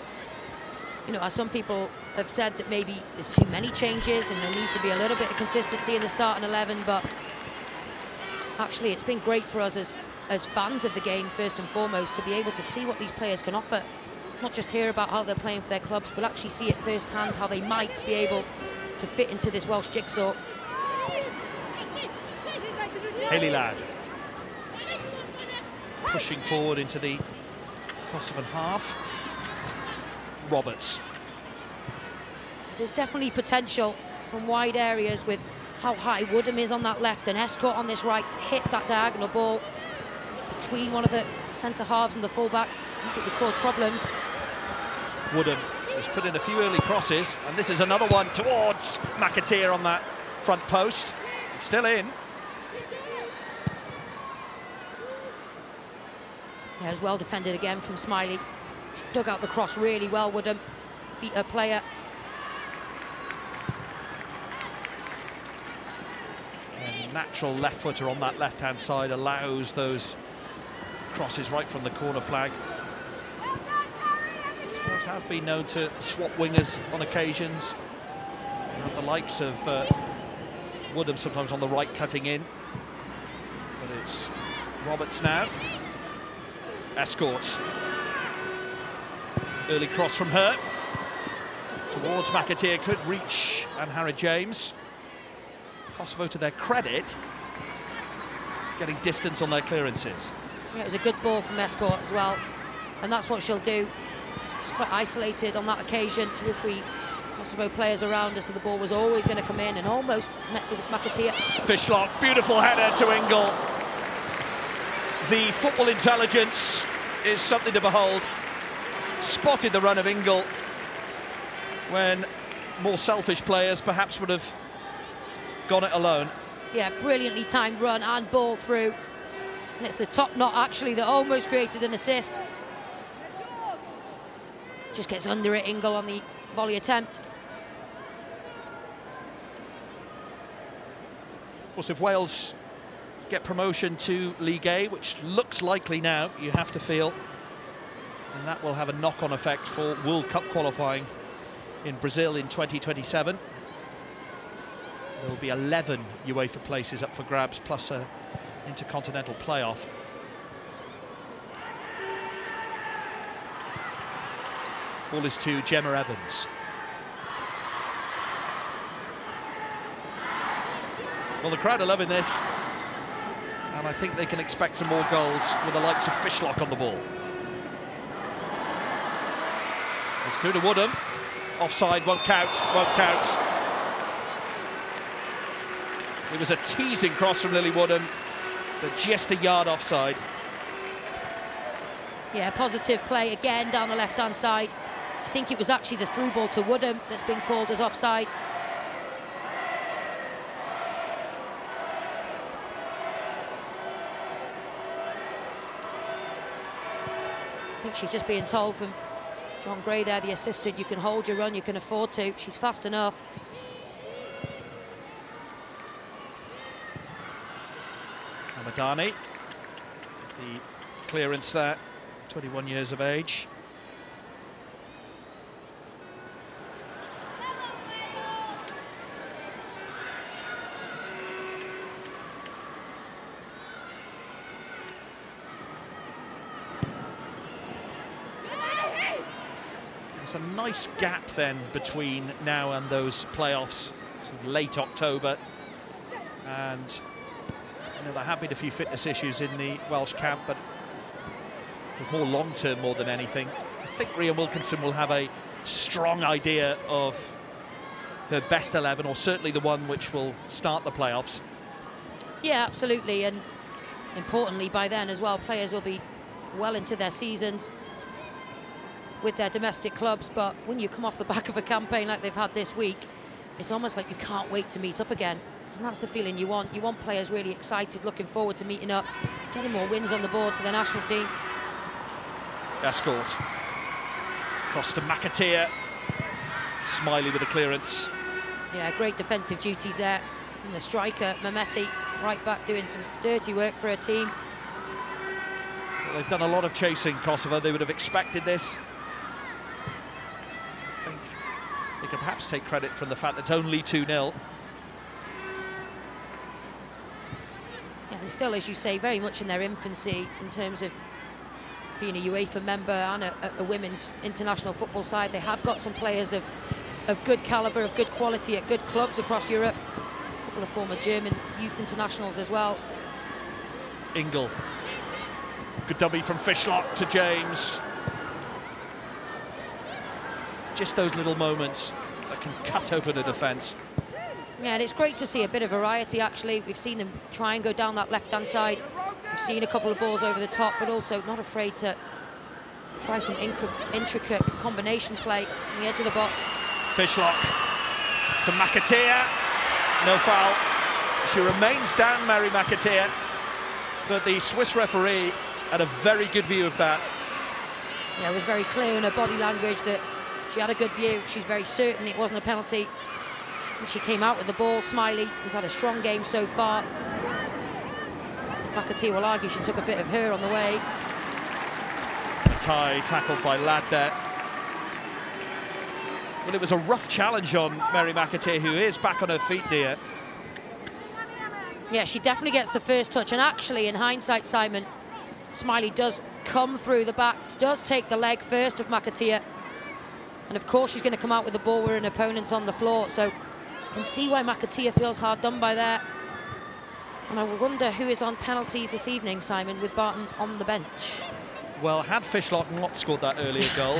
as some people have said, that maybe there's too many changes and there needs to be a little bit of consistency in the starting 11. But actually, it's been great for us as fans of the game, first and foremost, to be able to see what these players can offer. Not just hear about how they're playing for their clubs, but actually see it firsthand, how they might be able to fit into this Welsh jigsaw. Hayley Ladd pushing forward into the Kosovan half. Roberts. There's definitely potential from wide areas with how high Woodham is on that left and Escott on this right to hit that diagonal ball between one of the centre halves and the fullbacks. I think it would cause problems. Woodham has put in a few early crosses, and this is another one towards McAteer on that front post. It's still in. Yeah, it was well defended again from Smiley. She dug out the cross really well, Woodham. beat her player. And natural left footer on that left-hand side allows those crosses right from the corner flag. Spurs have been known to swap wingers on occasions. The likes of Woodham sometimes on the right cutting in. But it's Roberts now. Escort. Early cross from her. Towards McAteer, could reach and Harry James. Kosovo, to their credit, getting distance on their clearances. Yeah, it was a good ball from Escort as well. And that's what she'll do. She's quite isolated on that occasion. 2 or 3 Kosovo players around her, so the ball was always going to come in and almost connected with McAteer. Fishlock, beautiful header to Ingle. The football intelligence is something to behold. Spotted the run of Ingle when more selfish players perhaps would have gone it alone. Yeah, brilliantly timed run and ball through. And it's the top knot actually that almost created an assist. Just gets under it, Ingle, on the volley attempt. Of course, if Wales get promotion to League A, which looks likely now, you have to feel, and that will have a knock-on effect for World Cup qualifying in Brazil in 2027. There will be 11 UEFA places up for grabs, plus an intercontinental playoff. Ball is to Gemma Evans. Well, the crowd are loving this, and I think they can expect some more goals with the likes of Fishlock on the ball. It's through to Woodham. Offside, won't count, won't count. It was a teasing cross from Lily Woodham, but just a yard offside. Yeah, positive play again down the left-hand side. I think it was actually the through ball to Woodham that's been called as offside. I think she's just being told from John Gray there, the assistant, you can hold your run, you can afford to. She's fast enough. Amadani, the clearance there, 21 years of age. There's a nice gap then between now and those playoffs, sort of late October, and you know, there have been a few fitness issues in the Welsh camp, but it's more long-term more than anything. I think Rhian Wilkinson will have a strong idea of her best 11, or certainly the one which will start the playoffs. Yeah, absolutely, and importantly by then as well, players will be well into their seasons with their domestic clubs, but when you come off the back of a campaign like they've had this week, it's almost like you can't wait to meet up again. And that's the feeling you want. You want players really excited, looking forward to meeting up, getting more wins on the board for the national team. Escort. Cross to McAteer. Smiley with the clearance. Yeah, great defensive duties there. And the striker, Mehmeti, right back doing some dirty work for her team. Well, they've done a lot of chasing, Kosovo. They would have expected this. I think they could perhaps take credit from the fact that it's only 2-0. Yeah, and still, as you say, very much in their infancy in terms of being a UEFA member and a women's international football side. They have got some players of good calibre, of good quality at good clubs across Europe. A couple of former German youth internationals as well. Ingle. Good dummy from Fishlock to James. Just those little moments that can cut open a defence. Yeah, and it's great to see a bit of variety, actually. We've seen them try and go down that left-hand side. We've seen a couple of balls over the top, but also not afraid to try some intricate combination play on the edge of the box. Fishlock to McAteer. No foul. She remains down, Mary McAteer. But the Swiss referee had a very good view of that. Yeah, it was very clear in her body language that She had a good view. She's very certain it wasn't a penalty. And she came out with the ball. Smiley has had a strong game so far. McAteer will argue she took a bit of her on the way. Tie tackled by Ladd there. Well, it was a rough challenge on Mary McAteer, who is back on her feet there. Yeah, she definitely gets the first touch. And actually, in hindsight, Simon, Smiley does come through the back, does take the leg first of McAteer. And of course, she's going to come out with the ball where an opponent's on the floor. So you can see why McAteer feels hard done by there. And I wonder who is on penalties this evening, Simon, with Barton on the bench. Well, had Fishlock not scored that earlier goal,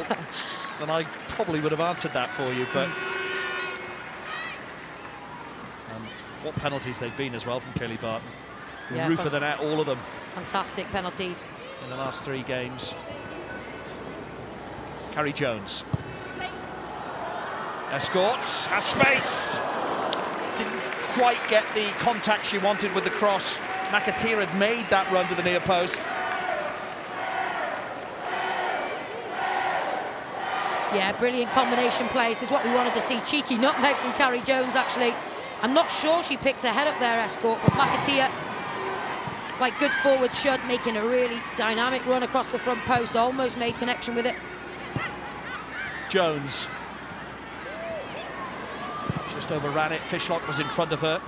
then I probably would have answered that for you. But what penalties they've been as well from Kelly Barton. Yeah, roof of the net, all of them. Fantastic penalties in the last 3 games. Carrie Jones. Escorts, has space. Didn't quite get the contact she wanted with the cross. McAteer had made that run to the near post. Yeah, brilliant combination play. This is what we wanted to see. Cheeky nutmeg from Carrie Jones, actually. I'm not sure she picks her head up there, Escort, but McAteer, like good forward should, making a really dynamic run across the front post, almost made connection with it. Jones. Just overran it. Fishlock was in front of her.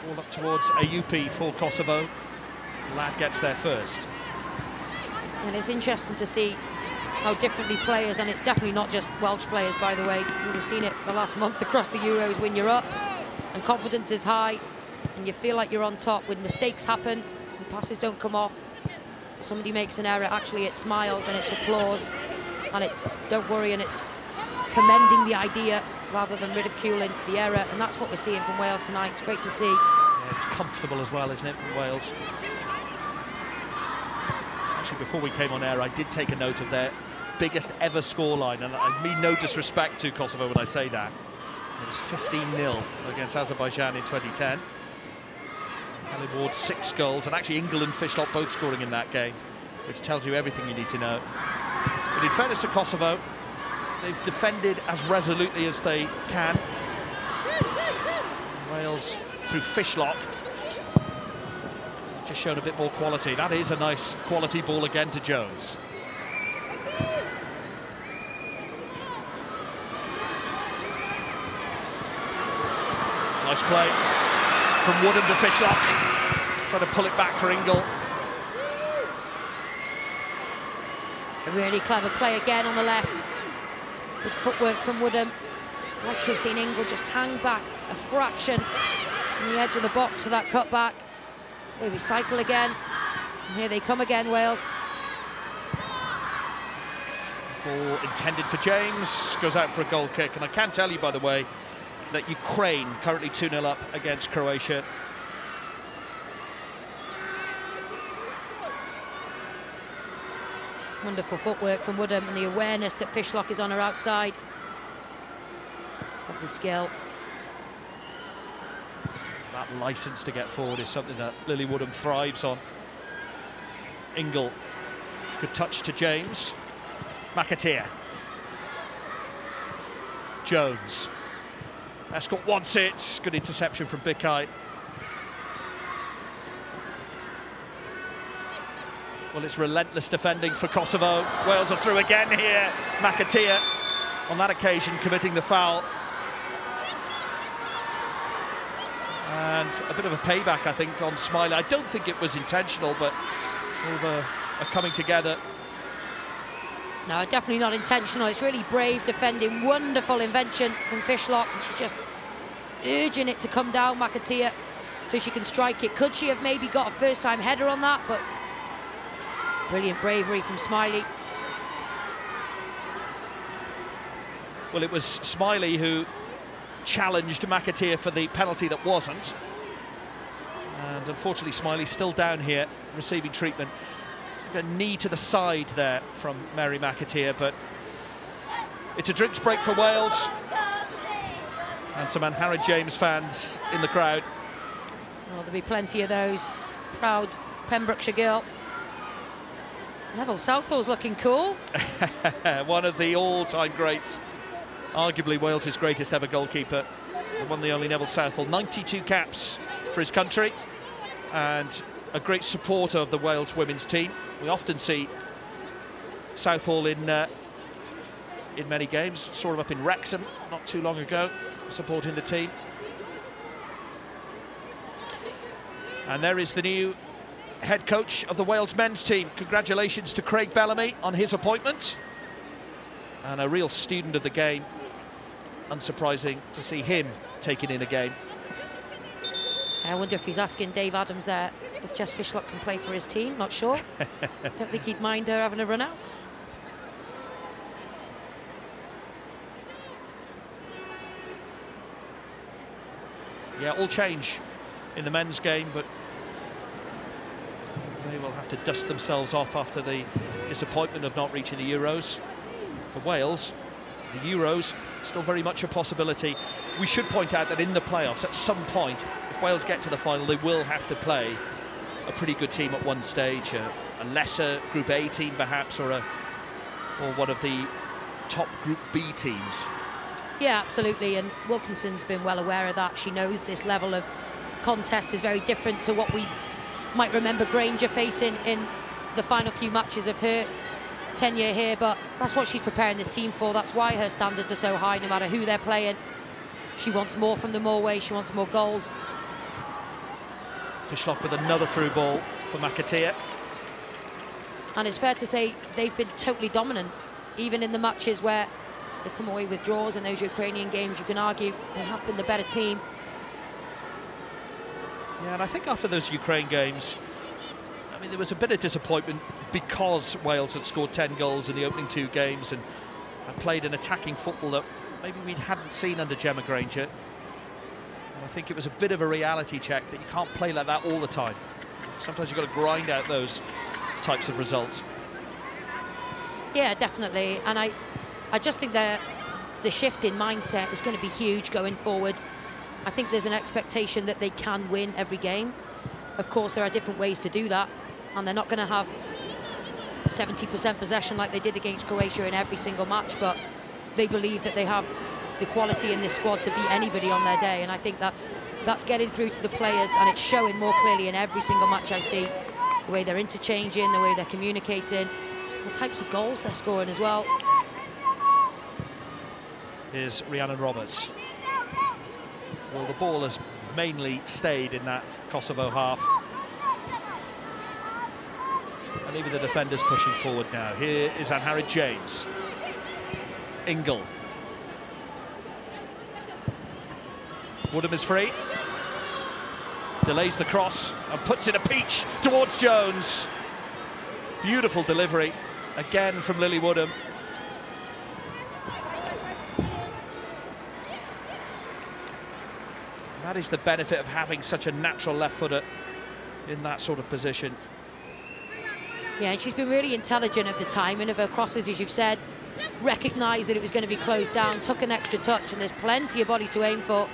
Ball up towards Ayupi for Kosovo. Ladd gets there first. And it's interesting to see how differently players, and it's definitely not just Welsh players, by the way. We've seen it the last month across the Euros. When you're up and confidence is high and you feel like you're on top, when mistakes happen and passes don't come off, somebody makes an error, actually it smiles and it's applause and it's don't worry, and it's commending the idea rather than ridiculing the error. And that's what we're seeing from Wales tonight. It's great to see. Yeah, it's comfortable as well, isn't it, from Wales? Actually, before we came on air, I did take a note of their biggest ever scoreline, and I mean no disrespect to Kosovo when I say that. It was 15-0 against Azerbaijan in 2010. Ellie Ward 6 goals, and actually Ingle and Fishlock both scoring in that game, which tells you everything you need to know. But in fairness to Kosovo, they've defended as resolutely as they can. Wales, through Fishlock, just shown a bit more quality. That is a nice quality ball again to Jones. Nice play from Woodham to Fishlock, trying to pull it back for Ingle. A really clever play again on the left. Good footwork from Woodham. I'd like to have seen Ingle just hang back a fraction on the edge of the box for that cutback. They recycle again, and here they come again, Wales. Ball intended for James, goes out for a goal kick. And I can tell you, by the way, that Ukraine currently 2-0 up against Croatia. Wonderful footwork from Woodham, and the awareness that Fishlock is on her outside. Lovely skill. That licence to get forward is something that Lily Woodham thrives on. Ingle, good touch to James. McAteer. Jones. Escort wants it. Good interception from Bikai. Well, it's relentless defending for Kosovo. Wales are through again here. McAteer, on that occasion, committing the foul. And a bit of a payback, I think, on Smiley. I don't think it was intentional, but over a coming together. No, definitely not intentional. It's really brave defending. Wonderful invention from Fishlock, and she's just urging it to come down, McAteer, so she can strike it. Could she have maybe got a first-time header on that? But brilliant bravery from Smiley. Well, it was Smiley who challenged McAteer for the penalty that wasn't. And unfortunately, Smiley's still down here, receiving treatment. A knee to the side there from Mary McAteer, but it's a drinks break for Wales. And some Anhara James fans in the crowd. Well, there'll be plenty of those. Proud Pembrokeshire girl. Neville Southall's looking cool. One of the all-time greats, arguably Wales's greatest ever goalkeeper, the one and only Neville Southall. 92 caps for his country, and a great supporter of the Wales women's team. We often see Southall in many games. Saw him up in Wrexham not too long ago, supporting the team. And there is the new head coach of the Wales men's team. Congratulations to Craig Bellamy on his appointment. And a real student of the game. Unsurprising to see him taking in a game. I wonder if he's asking Dave Adams there if Jess Fishlock can play for his team. Not sure. Don't think he'd mind her having a run out. Yeah, all change in the men's game, but they will have to dust themselves off after the disappointment of not reaching the Euros. For Wales, the Euros still very much a possibility. We should point out that in the playoffs, at some point, if Wales get to the final, they will have to play a pretty good team at one stage, a lesser Group A team perhaps, or one of the top Group B teams. Yeah, absolutely, and Wilkinson's been well aware of that. She knows this level of contest is very different to what we might remember Granger facing in the final few matches of her tenure here, but that's what she's preparing this team for. That's why her standards are so high, no matter who they're playing. She wants more from them always, she wants more goals. Fishlock with another through ball for McAteer. And it's fair to say they've been totally dominant, even in the matches where they've come away with draws in those Ukrainian games. You can argue they have been the better team. Yeah, and I think after those Ukraine games, I mean, there was a bit of disappointment because Wales had scored 10 goals in the opening 2 games and had played an attacking football that maybe we hadn't seen under Gemma Granger. And I think it was a bit of a reality check that you can't play like that all the time. Sometimes you've got to grind out those types of results. Yeah, definitely. And I just think the shift in mindset is going to be huge going forward. I think there's an expectation that they can win every game. Of course, there are different ways to do that, and they're not going to have 70% possession like they did against Croatia in every single match, but they believe that they have the quality in this squad to beat anybody on their day, and I think that's getting through to the players, and it's showing more clearly in every single match I see. The way they're interchanging, the way they're communicating, the types of goals they're scoring as well. Here's Rhiannon Roberts. Well, the ball has mainly stayed in that Kosovo half. And even the defenders pushing forward now. Here is Ann-Harriet James. Ingle. Woodham is free. Delays the cross and puts in a peach towards Jones. Beautiful delivery again from Lily Woodham. That is the benefit of having such a natural left footer in that sort of position. Yeah, and she's been really intelligent at the timing of her crosses, as you've said. Recognised that it was going to be closed down, took an extra touch, and there's plenty of bodies to aim for.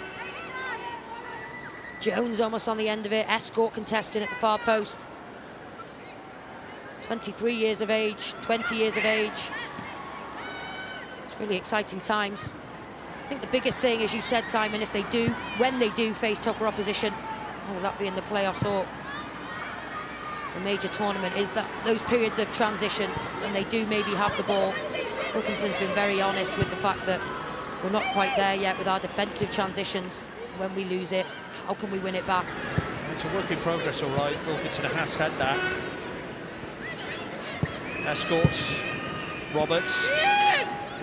Jones almost on the end of it, Escort contesting at the far post. 23 years of age, 20 years of age. It's really exciting times. I think the biggest thing, as you said, Simon, if they do, when they do face tougher opposition, whether that be in the playoffs or the major tournament, is that those periods of transition when they do maybe have the ball. Wilkinson's been very honest with the fact that we're not quite there yet with our defensive transitions. When we lose it, how can we win it back? It's a work in progress, all right. Wilkinson has said that. Escort, Roberts.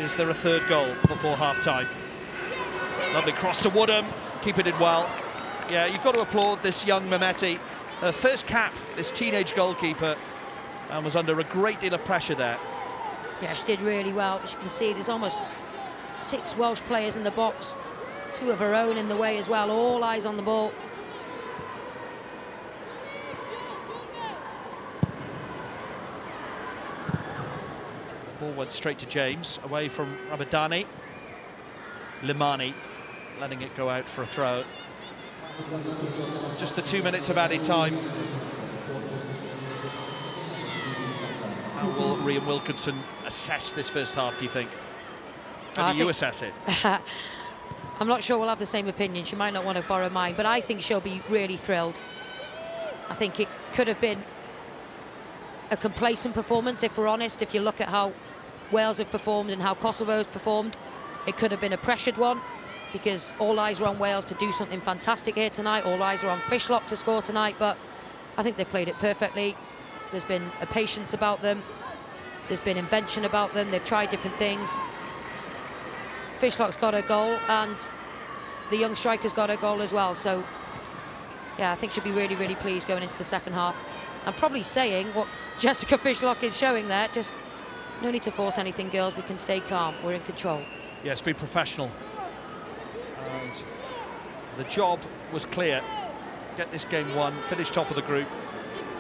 Is there a third goal before half-time? Lovely cross to Woodham, keeping it well. Yeah, you've got to applaud this young Mehmeti. Her first cap, this teenage goalkeeper, and was under a great deal of pressure there. Yeah, she did really well. As you can see, there's almost 6 Welsh players in the box, 2 of her own in the way as well, all eyes on the ball. Ball went straight to James, away from Rabadani. Limani letting it go out for a throw. Just the 2 minutes of added time. How will Rian Wilkinson assess this first half, do you think? How do you assess it? I'm not sure we'll have the same opinion. She might not want to borrow mine, but I think she'll be really thrilled. I think it could have been a complacent performance, if we're honest. If you look at how Wales have performed and how Kosovo has performed, it could have been a pressured one, because all eyes are on Wales to do something fantastic here tonight. All eyes are on Fishlock to score tonight, but I think they've played it perfectly. There's been a patience about them. There's been invention about them. They've tried different things. Fishlock's got a goal, and the young striker's got a goal as well. So, yeah, I think she'll be really, really pleased going into the second half. I'm probably saying what Jessica Fishlock is showing there. Just no need to force anything, girls. We can stay calm. We're in control. Yes, be professional. And the job was clear. Get this game won, finish top of the group,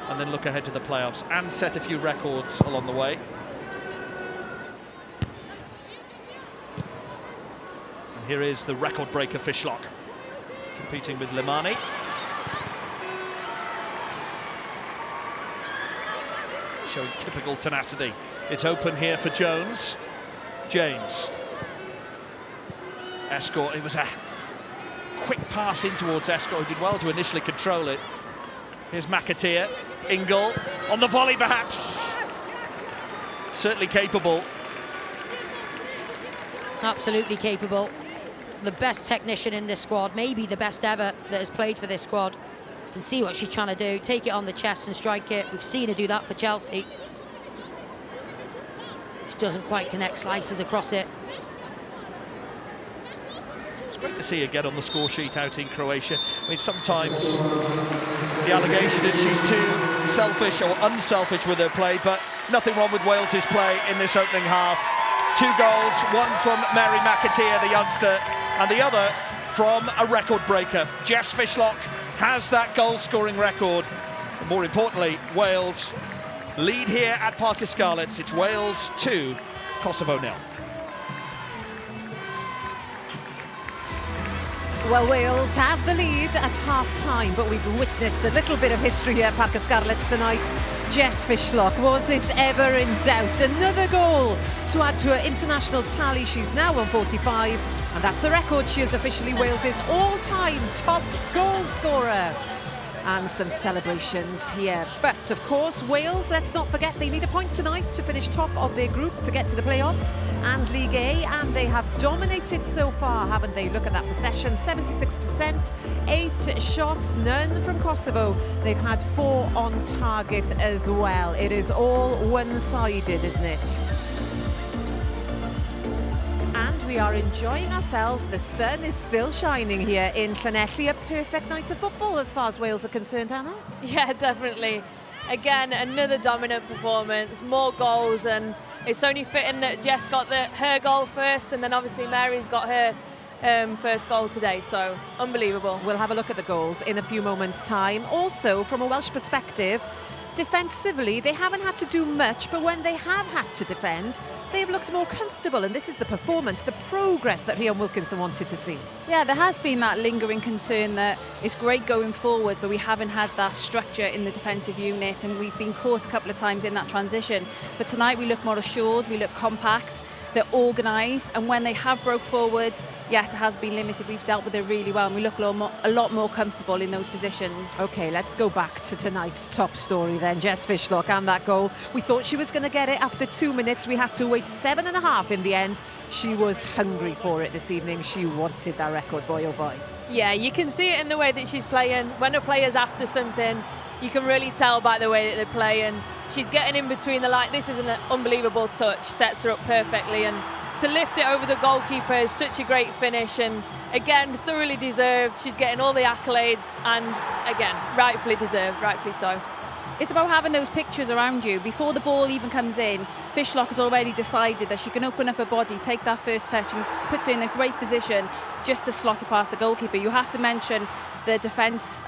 and then look ahead to the playoffs and set a few records along the way. And here is the record breaker Fishlock, competing with Limani. Showing typical tenacity. It's open here for Jones. James. Escort, it was a quick pass in towards Escort, who did well to initially control it. Here's McAteer. Ingle on the volley, perhaps. Certainly capable. Absolutely capable. The best technician in this squad, maybe the best ever that has played for this squad. You can see what she's trying to do. Take it on the chest and strike it. We've seen her do that for Chelsea. She doesn't quite connect, slices across it. It's great to see her get on the score sheet out in Croatia. I mean, sometimes the allegation is she's too selfish or unselfish with her play, but nothing wrong with Wales's play in this opening half. 2 goals, one from Mary McAteer, the youngster, and the other from a record breaker. Jess Fishlock has that goal-scoring record. And more importantly, Wales lead here at Parker Scarlets. It's Wales 2, Kosovo 0. Well, Wales have the lead at half-time, but we've witnessed a little bit of history here at Parker Scarlets tonight. Jess Fishlock, was it ever in doubt? Another goal to add to her international tally. She's now on 45, and that's a record. She is officially Wales's all-time top goal scorer. And some celebrations here. But, of course, Wales, let's not forget, they need a point tonight to finish top of their group to get to the playoffs and League A, and they have dominated so far, haven't they? Look at that possession, 76%, 8 shots, none from Kosovo. They've had 4 on target as well. It is all one-sided, isn't it? And we are enjoying ourselves. The sun is still shining here in Llanelli. A perfect night of football as far as Wales are concerned, Hannah. Yeah, definitely. Again, another dominant performance, more goals, and it's only fitting that Jess got her goal first, and then obviously Mary's got her first goal today, so unbelievable. We'll have a look at the goals in a few moments' time. Also, from a Welsh perspective, defensively, they haven't had to do much, but when they have had to defend, they've looked more comfortable, and this is the performance, the progress that Rian Wilkinson wanted to see. Yeah, there has been that lingering concern that it's great going forward, but we haven't had that structure in the defensive unit, and we've been caught a couple of times in that transition. But tonight we look more assured, we look compact, they're organised, and when they have broke forward, yes, it has been limited. We've dealt with it really well, and we look a lot more comfortable in those positions. OK, let's go back to tonight's top story then. Jess Fishlock and that goal. We thought she was going to get it after 2 minutes. We had to wait 7.5 in the end. She was hungry for it this evening. She wanted that record, boy oh boy. Yeah, you can see it in the way that she's playing. When a player's after something, you can really tell by the way that they play, and she's getting in between the line. This is an unbelievable touch, sets her up perfectly, and to lift it over the goalkeeper is such a great finish, and again, thoroughly deserved. She's getting all the accolades, and again, rightfully deserved, rightfully so. It's about having those pictures around you. Before the ball even comes in, Fishlock has already decided that she can open up her body, take that first touch, and put her in a great position just to slot it past the goalkeeper. You have to mention the defence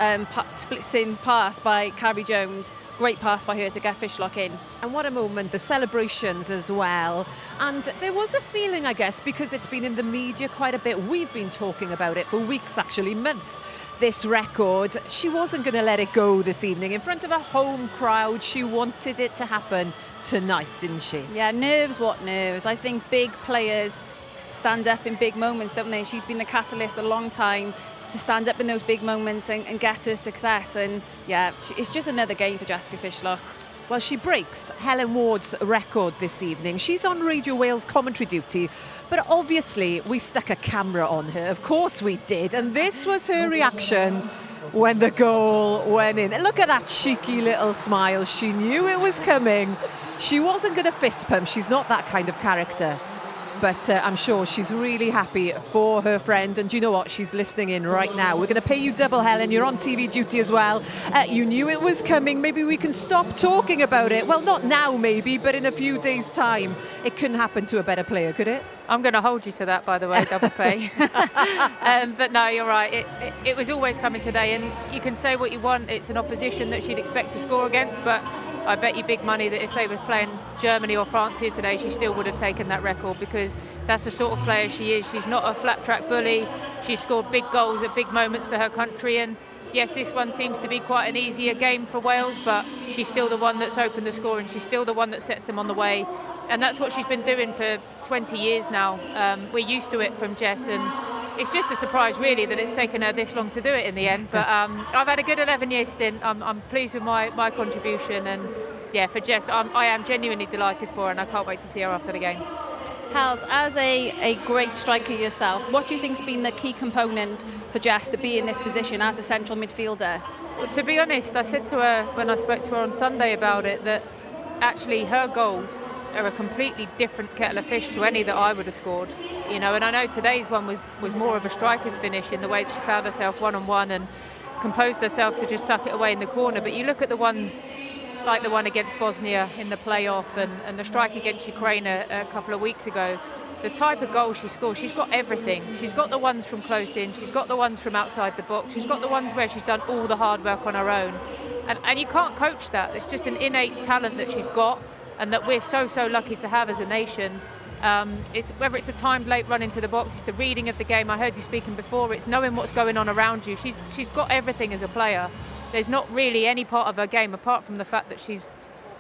splitting pass by Carrie Jones. Great pass by her to get Fishlock in. And what a moment, the celebrations as well. And there was a feeling, I guess, because it's been in the media quite a bit, we've been talking about it for weeks, actually, months, this record. She wasn't going to let it go this evening. In front of a home crowd, she wanted it to happen tonight, didn't she? Yeah, nerves, what nerves. I think big players stand up in big moments, don't they? She's been the catalyst a long time to stand up in those big moments and get her success. And yeah, it's just another game for Jessica Fishlock. Well, she breaks Helen Ward's record this evening. She's on Radio Wales commentary duty, but obviously we stuck a camera on her. Of course we did. And this was her reaction when the goal went in. Look at that cheeky little smile. She knew it was coming. She wasn't going to fist pump. She's not that kind of character. But I'm sure she's really happy for her friend. And you know what? She's listening in right now. We're going to pay you double, Helen. You're on TV duty as well. You knew it was coming. Maybe we can stop talking about it. Well, not now, maybe, but in a few days' time. It couldn't happen to a better player, could it? I'm going to hold you to that, by the way, double pay. But no, you're right. It was always coming today. And you can say what you want. It's an opposition that she'd expect to score against. But I bet you big money that if they were playing Germany or France here today, she still would have taken that record, because that's the sort of player she is. She's not a flat track bully. She's scored big goals at big moments for her country. And yes, this one seems to be quite an easier game for Wales, but she's still the one that's opened the score, and she's still the one that sets them on the way. And that's what she's been doing for 20 years now. We're used to it from Jess, and it's just a surprise really that it's taken her this long to do it in the end. But I've had a good 11-year stint. I'm pleased with my contribution, and yeah, for Jess, I am genuinely delighted for her, and I can't wait to see her after the game. Hals, as a great striker yourself, what do you think's been the key component for Jess to be in this position as a central midfielder? Well, to be honest, I said to her when I spoke to her on Sunday about it that actually her goals are a completely different kettle of fish to any that I would have scored. You know, and I know today's one was more of a striker's finish in the way that she found herself one-on-one and composed herself to just tuck it away in the corner. But you look at the ones like the one against Bosnia in the playoff and the strike against Ukraine a couple of weeks ago, the type of goal she scores, she's got everything. She's got the ones from close in, she's got the ones from outside the box, she's got the ones where she's done all the hard work on her own. And you can't coach that. It's just an innate talent that she's got and that we're so lucky to have as a nation. It's whether it's a timed late run into the box, it's the reading of the game. I heard you speaking before, it's knowing what's going on around you. She's got everything as a player. There's not really any part of her game, apart from the fact that she's,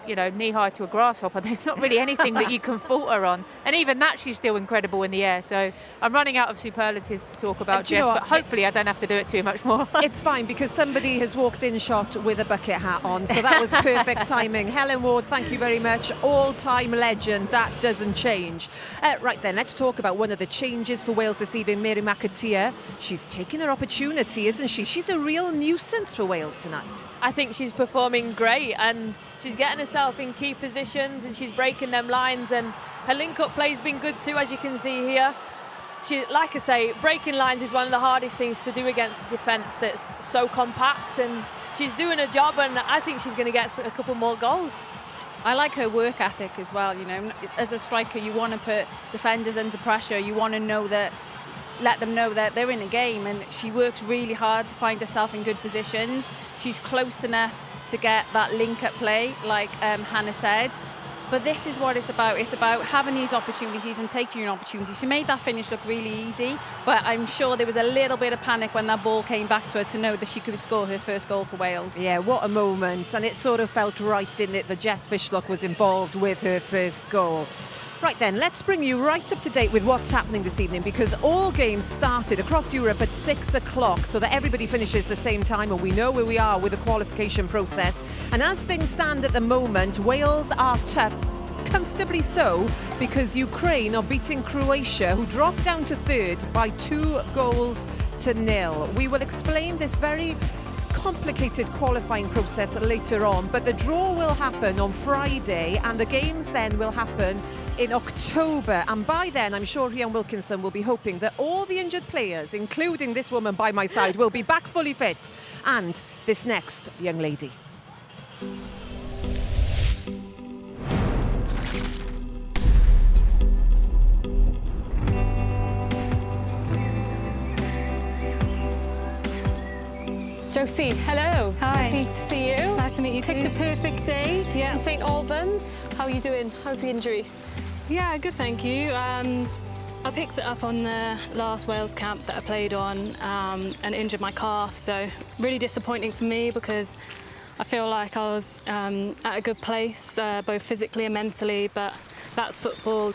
you know, knee-high to a grasshopper. There's not really anything that you can fault her on. And even that, she's still incredible in the air. So I'm running out of superlatives to talk about Jess, but hopefully I don't have to do it too much more. It's fine, because somebody has walked in shot with a bucket hat on, so that was perfect timing. Helen Ward, thank you very much. All-time legend, that doesn't change. Right then, let's talk about one of the changes for Wales this evening, Mary McAteer. She's taking her opportunity, isn't she? She's a real nuisance for Wales tonight. I think she's performing great, and she's getting herself in key positions and she's breaking them lines, and her link-up play's been good too, as you can see here. She, like I say, breaking lines is one of the hardest things to do against a defence that's so compact, and she's doing her job, and I think she's going to get a couple more goals. I like her work ethic as well. You know, as a striker, you want to put defenders under pressure. You want to let them know that they're in a game, and she works really hard to find herself in good positions. She's close enough to get that link-up play, like Hannah said. But this is what it's about. It's about having these opportunities and taking your opportunities. She made that finish look really easy, but I'm sure there was a little bit of panic when that ball came back to her to know that she could score her first goal for Wales. Yeah, what a moment. And it sort of felt right, didn't it, that Jess Fishlock was involved with her first goal. Right then, let's bring you right up to date with what's happening this evening, because all games started across Europe at 6 o'clock so that everybody finishes the same time, and we know where we are with the qualification process. And as things stand at the moment, Wales are top, comfortably so, because Ukraine are beating Croatia, who dropped down to third by 2-0. We will explain this very complicated qualifying process later on, but the draw will happen on Friday and the games then will happen in October, and by then I'm sure Rhian Wilkinson will be hoping that all the injured players, including this woman by my side, will be back fully fit, and this next young lady. Josie, hello. Hi. Happy to see you. Nice to meet you Picked too. the perfect day in St Albans. How are you doing? How's the injury? Yeah, good, thank you. I I picked it up on the last Wales camp that I played on and injured my calf, so really disappointing for me because I feel like I was at a good place, both physically and mentally, but that's football.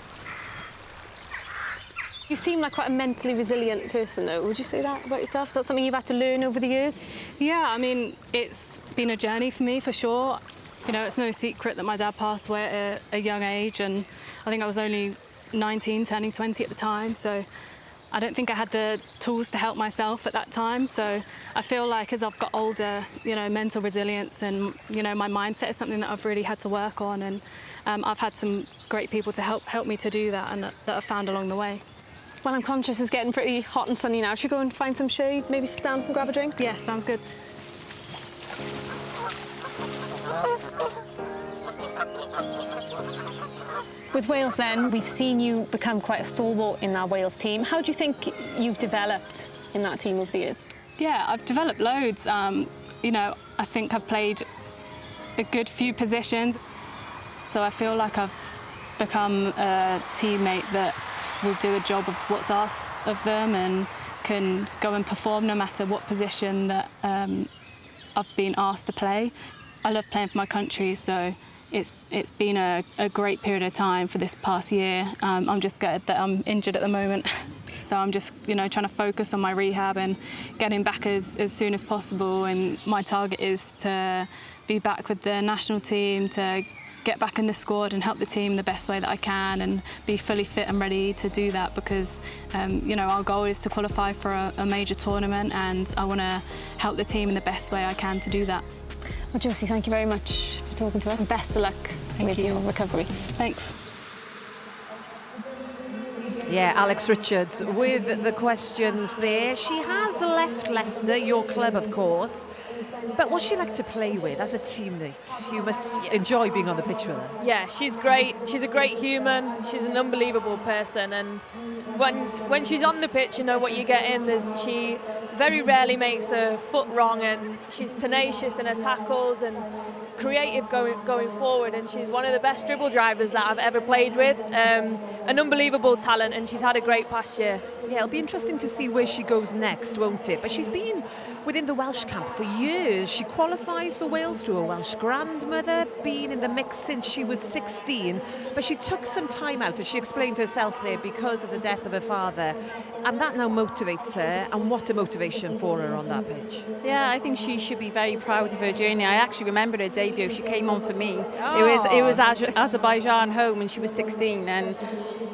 You seem like quite a mentally resilient person, though. Would you say that about yourself? Is that something you've had to learn over the years? Yeah, I mean, it's been a journey for me, for sure. You know, it's no secret that my dad passed away at a young age, and I think I was only 19, turning 20 at the time, so I don't think I had the tools to help myself at that time. So I feel like as I've got older, you know, mental resilience and, you know, my mindset is something that I've really had to work on, and I've had some great people to help me to do that, and that I've found along the way. Well, I'm conscious it's getting pretty hot and sunny now. Should we go and find some shade, maybe sit down and grab a drink? Yeah, sounds good. With Wales then, we've seen you become quite a stalwart in that Wales team. How do you think you've developed in that team over the years? Yeah, I've developed loads. You know, I think I've played a good few positions, so I feel like I've become a teammate that will do a job of what's asked of them and can go and perform no matter what position that I've been asked to play. I love playing for my country, so it's been a great period of time for this past year. I'm just gutted that I'm injured at the moment. So I'm just, you know, trying to focus on my rehab and getting back as soon as possible. And my target is to be back with the national team, to get back in the squad and help the team the best way that I can and be fully fit and ready to do that because, you know, our goal is to qualify for a major tournament, and I want to help the team in the best way I can to do that. Well, Josie, thank you very much for talking to us. Best of luck with your recovery. Thanks. Yeah, Alex Richards with the questions there. She has left Leicester, your club, of course. But what's she like to play with as a teammate? You must enjoy being on the pitch with her. Yeah, she's great. She's a great human. She's an unbelievable person. And when she's on the pitch, you know what you get in. She very rarely makes a foot wrong, and she's tenacious in her tackles and creative going forward, and she's one of the best dribble drivers that I've ever played with. An unbelievable talent, and she's had a great past year. Yeah, it'll be interesting to see where she goes next, won't it? But she's been within the Welsh camp for years. She qualifies for Wales through a Welsh grandmother, been in the mix since she was 16, but she took some time out, as she explained herself there, because of the death of her father, and that now motivates her, and what a motivation for her on that pitch. Yeah, I think she should be very proud of her journey. I actually remembered her debut. She came on for me. It was Azerbaijan home when she was 16, and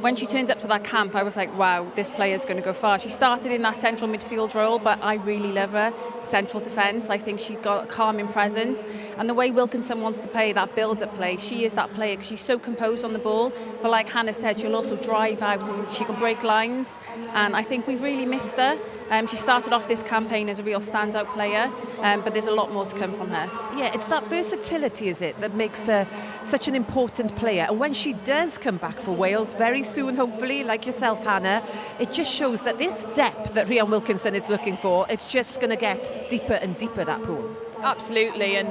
when she turned up to that camp, I was like, wow, this player's going to go far. She started in that central midfield role, but I really love her. Central defence, I think she's got a calming presence. And the way Wilkinson wants to play, that build-up play, she is that player because she's so composed on the ball. But like Hannah said, she'll also drive out and she can break lines. And I think we've really missed her. She started off this campaign as a real standout player, but there's a lot more to come from her. Yeah, it's that versatility, is it, that makes her such an important player. And when she does come back for Wales very soon, hopefully, like yourself, Hannah, it just shows that this depth that Rhian Wilkinson is looking for, it's just going to get deeper and deeper, that pool. Absolutely, and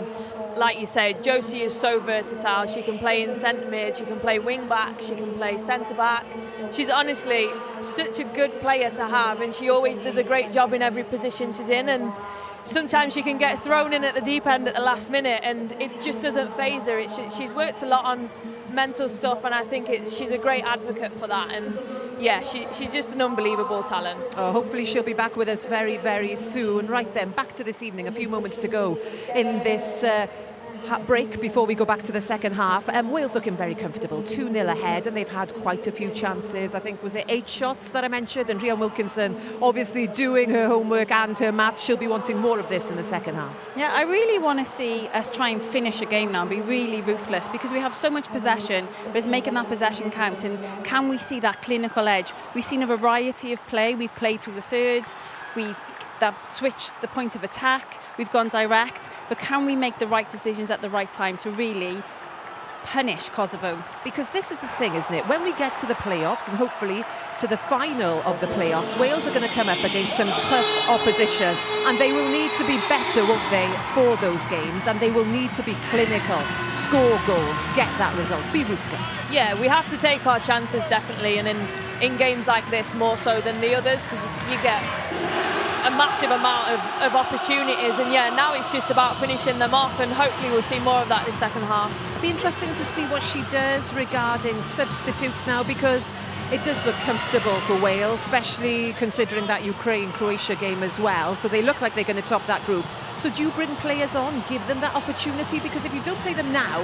like you said, Josie is so versatile. She can play in centre mid, she can play wing back, she can play centre back. She's honestly such a good player to have, and she always does a great job in every position she's in. And sometimes she can get thrown in at the deep end at the last minute, and it just doesn't faze her. She's worked a lot on mental stuff, and I think she's a great advocate for that. And yeah, she's just an unbelievable talent. Oh, hopefully she'll be back with us very, very soon. Right then, back to this evening. A few moments to go in this break before we go back to the second half. Wales looking very comfortable, 2-0 ahead, and they've had quite a few chances. I think, was it 8 shots that I mentioned? And Rhian Wilkinson obviously doing her homework and her maths. She'll be wanting more of this in the second half. Yeah, I really want to see us try and finish a game now and be really ruthless, because we have so much possession, but it's making that possession count. And can we see that clinical edge? We've seen a variety of play. We've played through the thirds. We've switched the point of attack. We've gone direct. But can we make the right decisions at the right time to really punish Kosovo? Because this is the thing, isn't it? When we get to the playoffs, and hopefully to the final of the playoffs, Wales are going to come up against some tough opposition, and they will need to be better, won't they, for those games, and they will need to be clinical, score goals, get that result, be ruthless. Yeah, we have to take our chances, definitely, and in in games like this more so than the others, because you get a massive amount of opportunities, and yeah, now it's just about finishing them off, and hopefully we'll see more of that this second half. It'll be interesting to see what she does regarding substitutes now, because it does look comfortable for Wales, especially considering that Ukraine-Croatia game as well. So they look like they're going to top that group. So do you bring players on, give them that opportunity? Because if you don't play them now,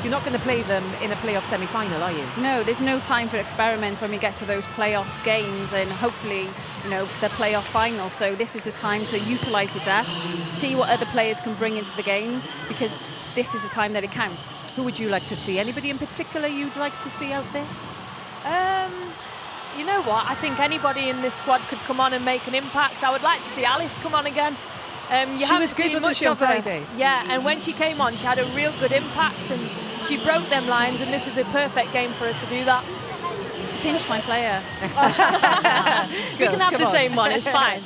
you're not going to play them in a playoff semi-final, are you? No, there's no time for experiments when we get to those playoff games and hopefully, you know, the playoff final. So this is the time to utilise your depth, see what other players can bring into the game, because this is the time that it counts. Who would you like to see? Anybody in particular you'd like to see out there? You know what? I think anybody in this squad could come on and make an impact. I would like to see Alice come on again. She was good, wasn't she, on Friday? Yeah, and when she came on, she had a real good impact, and she broke them lines, and this is a perfect game for her to do that. Pinch my player. We can have the same one, it's fine.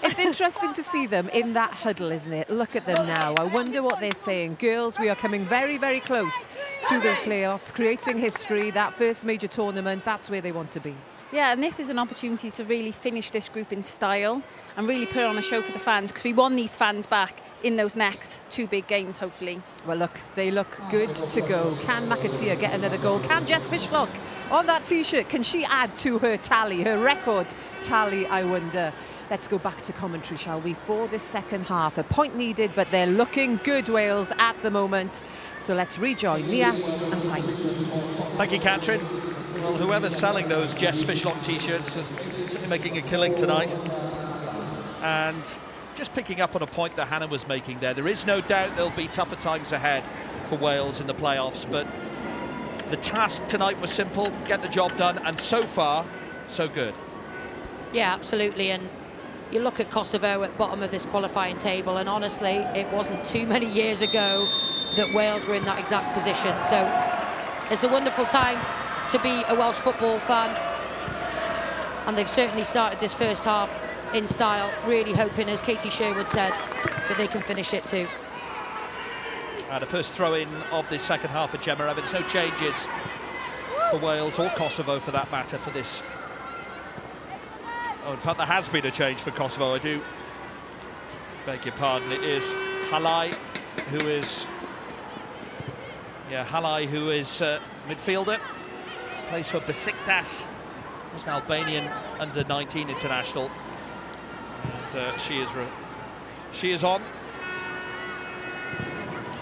It's interesting to see them in that huddle, isn't it? Look at them now. I wonder what they're saying. Girls, we are coming very, very close to those playoffs, creating history, that first major tournament. That's where they want to be. Yeah, and this is an opportunity to really finish this group in style and really put on a show for the fans, because we want these fans back in those next two big games, hopefully. Well, look, they look good to go. Can McAteer get another goal? Can Jess Fishlock on that T-shirt, can she add to her tally, her record tally, I wonder? Let's go back to commentary, shall we, for this second half. A point needed, but they're looking good, Wales, at the moment. So let's rejoin Nia and Simon. Thank you, Catherine. Well, whoever's selling those Jess Fishlock T-shirts is certainly making a killing tonight. And just picking up on a point that Hannah was making there is no doubt there'll be tougher times ahead for Wales in the playoffs, but the task tonight was simple, get the job done, and so far, so good. Yeah, absolutely, and you look at Kosovo at bottom of this qualifying table, and honestly, it wasn't too many years ago that Wales were in that exact position, so it's a wonderful time to be a Welsh football fan, and they've certainly started this first half in style, really hoping, as Katie Sherwood said, that they can finish it too. The first throw-in of the second half of Gemma Evans. No changes for Wales or Kosovo for that matter for this. Oh, in fact, there has been a change for Kosovo. I do beg your pardon. It is Halai, who is midfielder. Plays for Besiktas. Was an Albanian under-19 international. And she is on.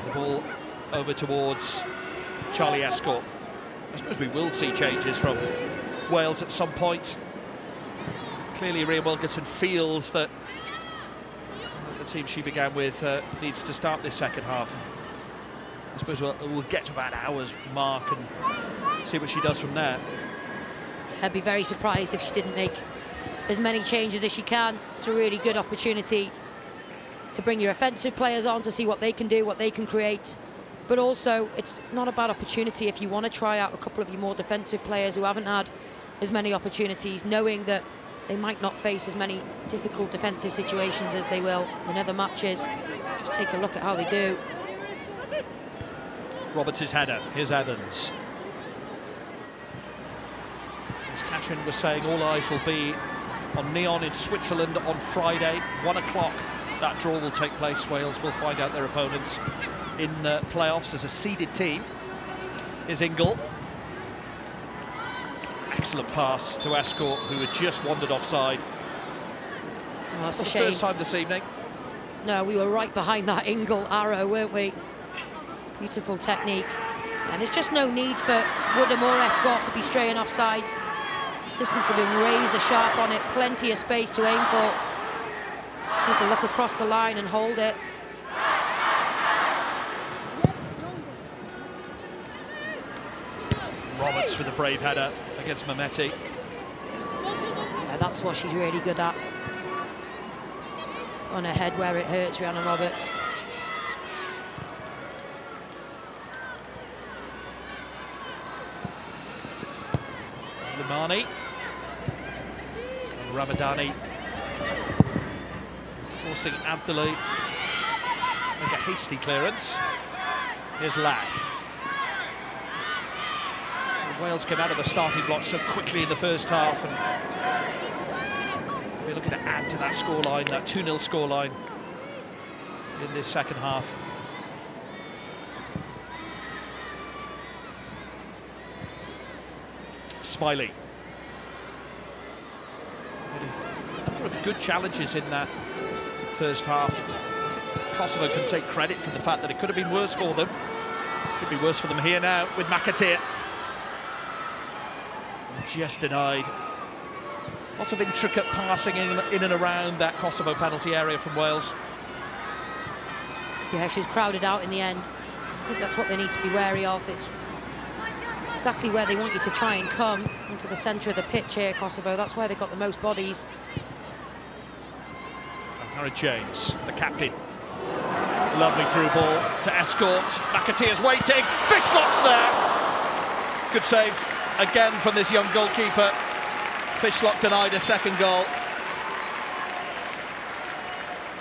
The ball over towards Charlie Escort. I suppose we will see changes from Wales at some point. Clearly, Rhian Wilkinson feels that the team she began with needs to start this second half. I suppose we'll get to about an hour's mark and see what she does from there. I'd be very surprised if she didn't make as many changes as she can. It's a really good opportunity to bring your offensive players on to see what they can do, what they can create. But also, it's not about opportunity if you want to try out a couple of your more defensive players who haven't had as many opportunities, knowing that they might not face as many difficult defensive situations as they will in other matches. Just take a look at how they do. Roberts' header. Here's Evans. As Catherine was saying, all eyes will be on Nyon in Switzerland on Friday, 1 o'clock. That draw will take place. Wales will find out their opponents in playoffs as a seeded team. Is Ingle. Excellent pass to Escort, who had just wandered offside. Oh, that's a shame. shame. First time this evening. No, we were right behind that Ingle arrow, weren't we? Beautiful technique. And there's just no need for Woodham or Escort to be straying offside. Assistants have been razor sharp on it. Plenty of space to aim for. Just need to look across the line and hold it. Roberts with a brave header against Mehmeti. Yeah, that's what she's really good at. On her head where it hurts, Rhiannon Roberts. Limani and Ramadani forcing Abdullah to make a hasty clearance. Here's Ladd. Wales came out of the starting block so quickly in the first half, and we're looking to add to that scoreline, that 2-0 scoreline in this second half. Smiley. A number of good challenges in that first half. Kosovo can take credit for the fact that it could have been worse for them. Could be worse for them here now with McAteer. Just denied. Lots of intricate passing in and around that Kosovo penalty area from Wales. Yeah, she's crowded out in the end. I think that's what they need to be wary of. It's exactly where they want you to try and come, into the centre of the pitch here, Kosovo. That's where they've got the most bodies. And Harry James, the captain. Lovely through ball to Escort. McAteer's waiting. Fishlock's there. Good save again from this young goalkeeper. Fishlock denied a second goal.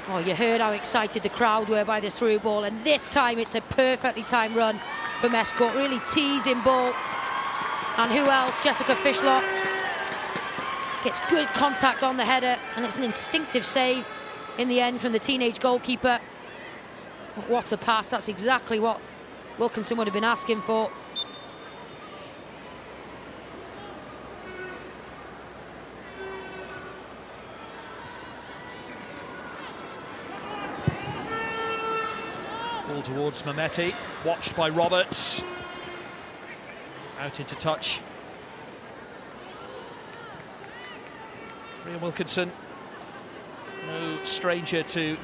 Oh, you heard how excited the crowd were by this through ball, and this time it's a perfectly timed run from Escort, really teasing ball. And who else? Jessica Fishlock gets good contact on the header, and it's an instinctive save in the end from the teenage goalkeeper. What a pass, that's exactly what Wilkinson would have been asking for. Ball towards Mehmeti, watched by Roberts. Out into touch. Rhea Wilkinson, no stranger to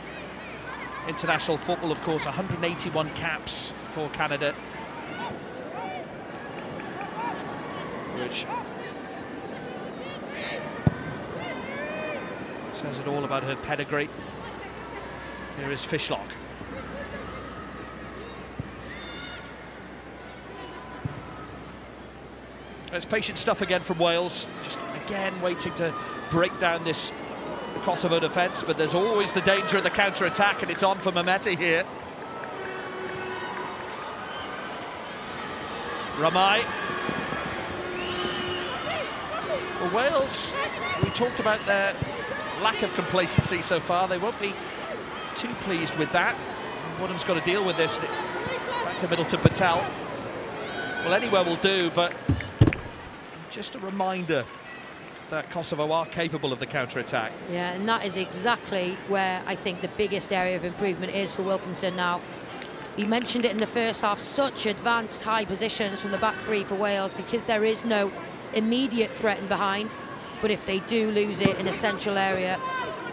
international football, of course. 181 caps for Canada, which says it all about her pedigree. Here is Fishlock. It's patient stuff again from Wales, just again waiting to break down this Kosovo defence, but there's always the danger of the counter-attack, and it's on for Mehmeti here. Ramai. Well, Wales, we talked about their lack of complacency so far. They won't be too pleased with that. Woodham's got to deal with this. Back to Middleton Patel. Well, anywhere will do, but just a reminder that Kosovo are capable of the counter-attack. Yeah, and that is exactly where I think the biggest area of improvement is for Wilkinson now. He mentioned it in the first half, such advanced high positions from the back three for Wales, because there is no immediate threat in behind, but if they do lose it in a central area,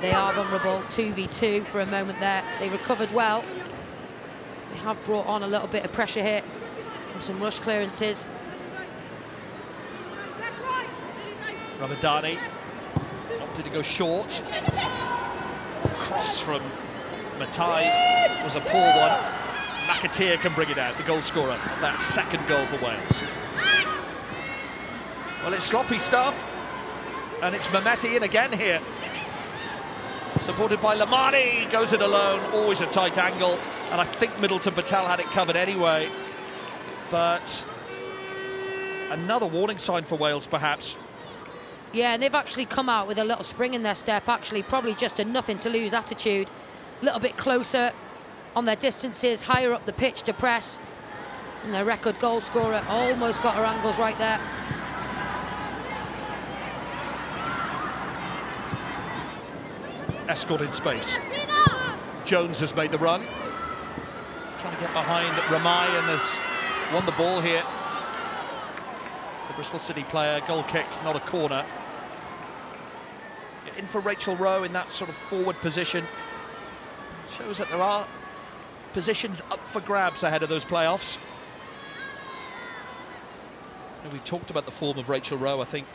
they are vulnerable. 2v2 for a moment there. They recovered well. They have brought on a little bit of pressure here from some rush clearances. Ramadani opted to go short. Cross from Matai was a poor one. McAteer can bring it out, the goal scorer of that second goal for Wales. Well, it's sloppy stuff, and it's Mehmeti in again here. Supported by Lamani, goes it alone, always a tight angle, and I think Middleton Patel had it covered anyway. But another warning sign for Wales, perhaps. Yeah, and they've actually come out with a little spring in their step, actually, probably just a nothing to lose attitude. A little bit closer on their distances, higher up the pitch to press. And their record goal scorer almost got her angles right there. Escort in space. Jones has made the run. Trying to get behind Ramai and has won the ball here. The Bristol City player, goal kick, not a corner. In for Rachel Rowe in that sort of forward position. Shows that there are positions up for grabs ahead of those playoffs. And we've talked about the form of Rachel Rowe. I think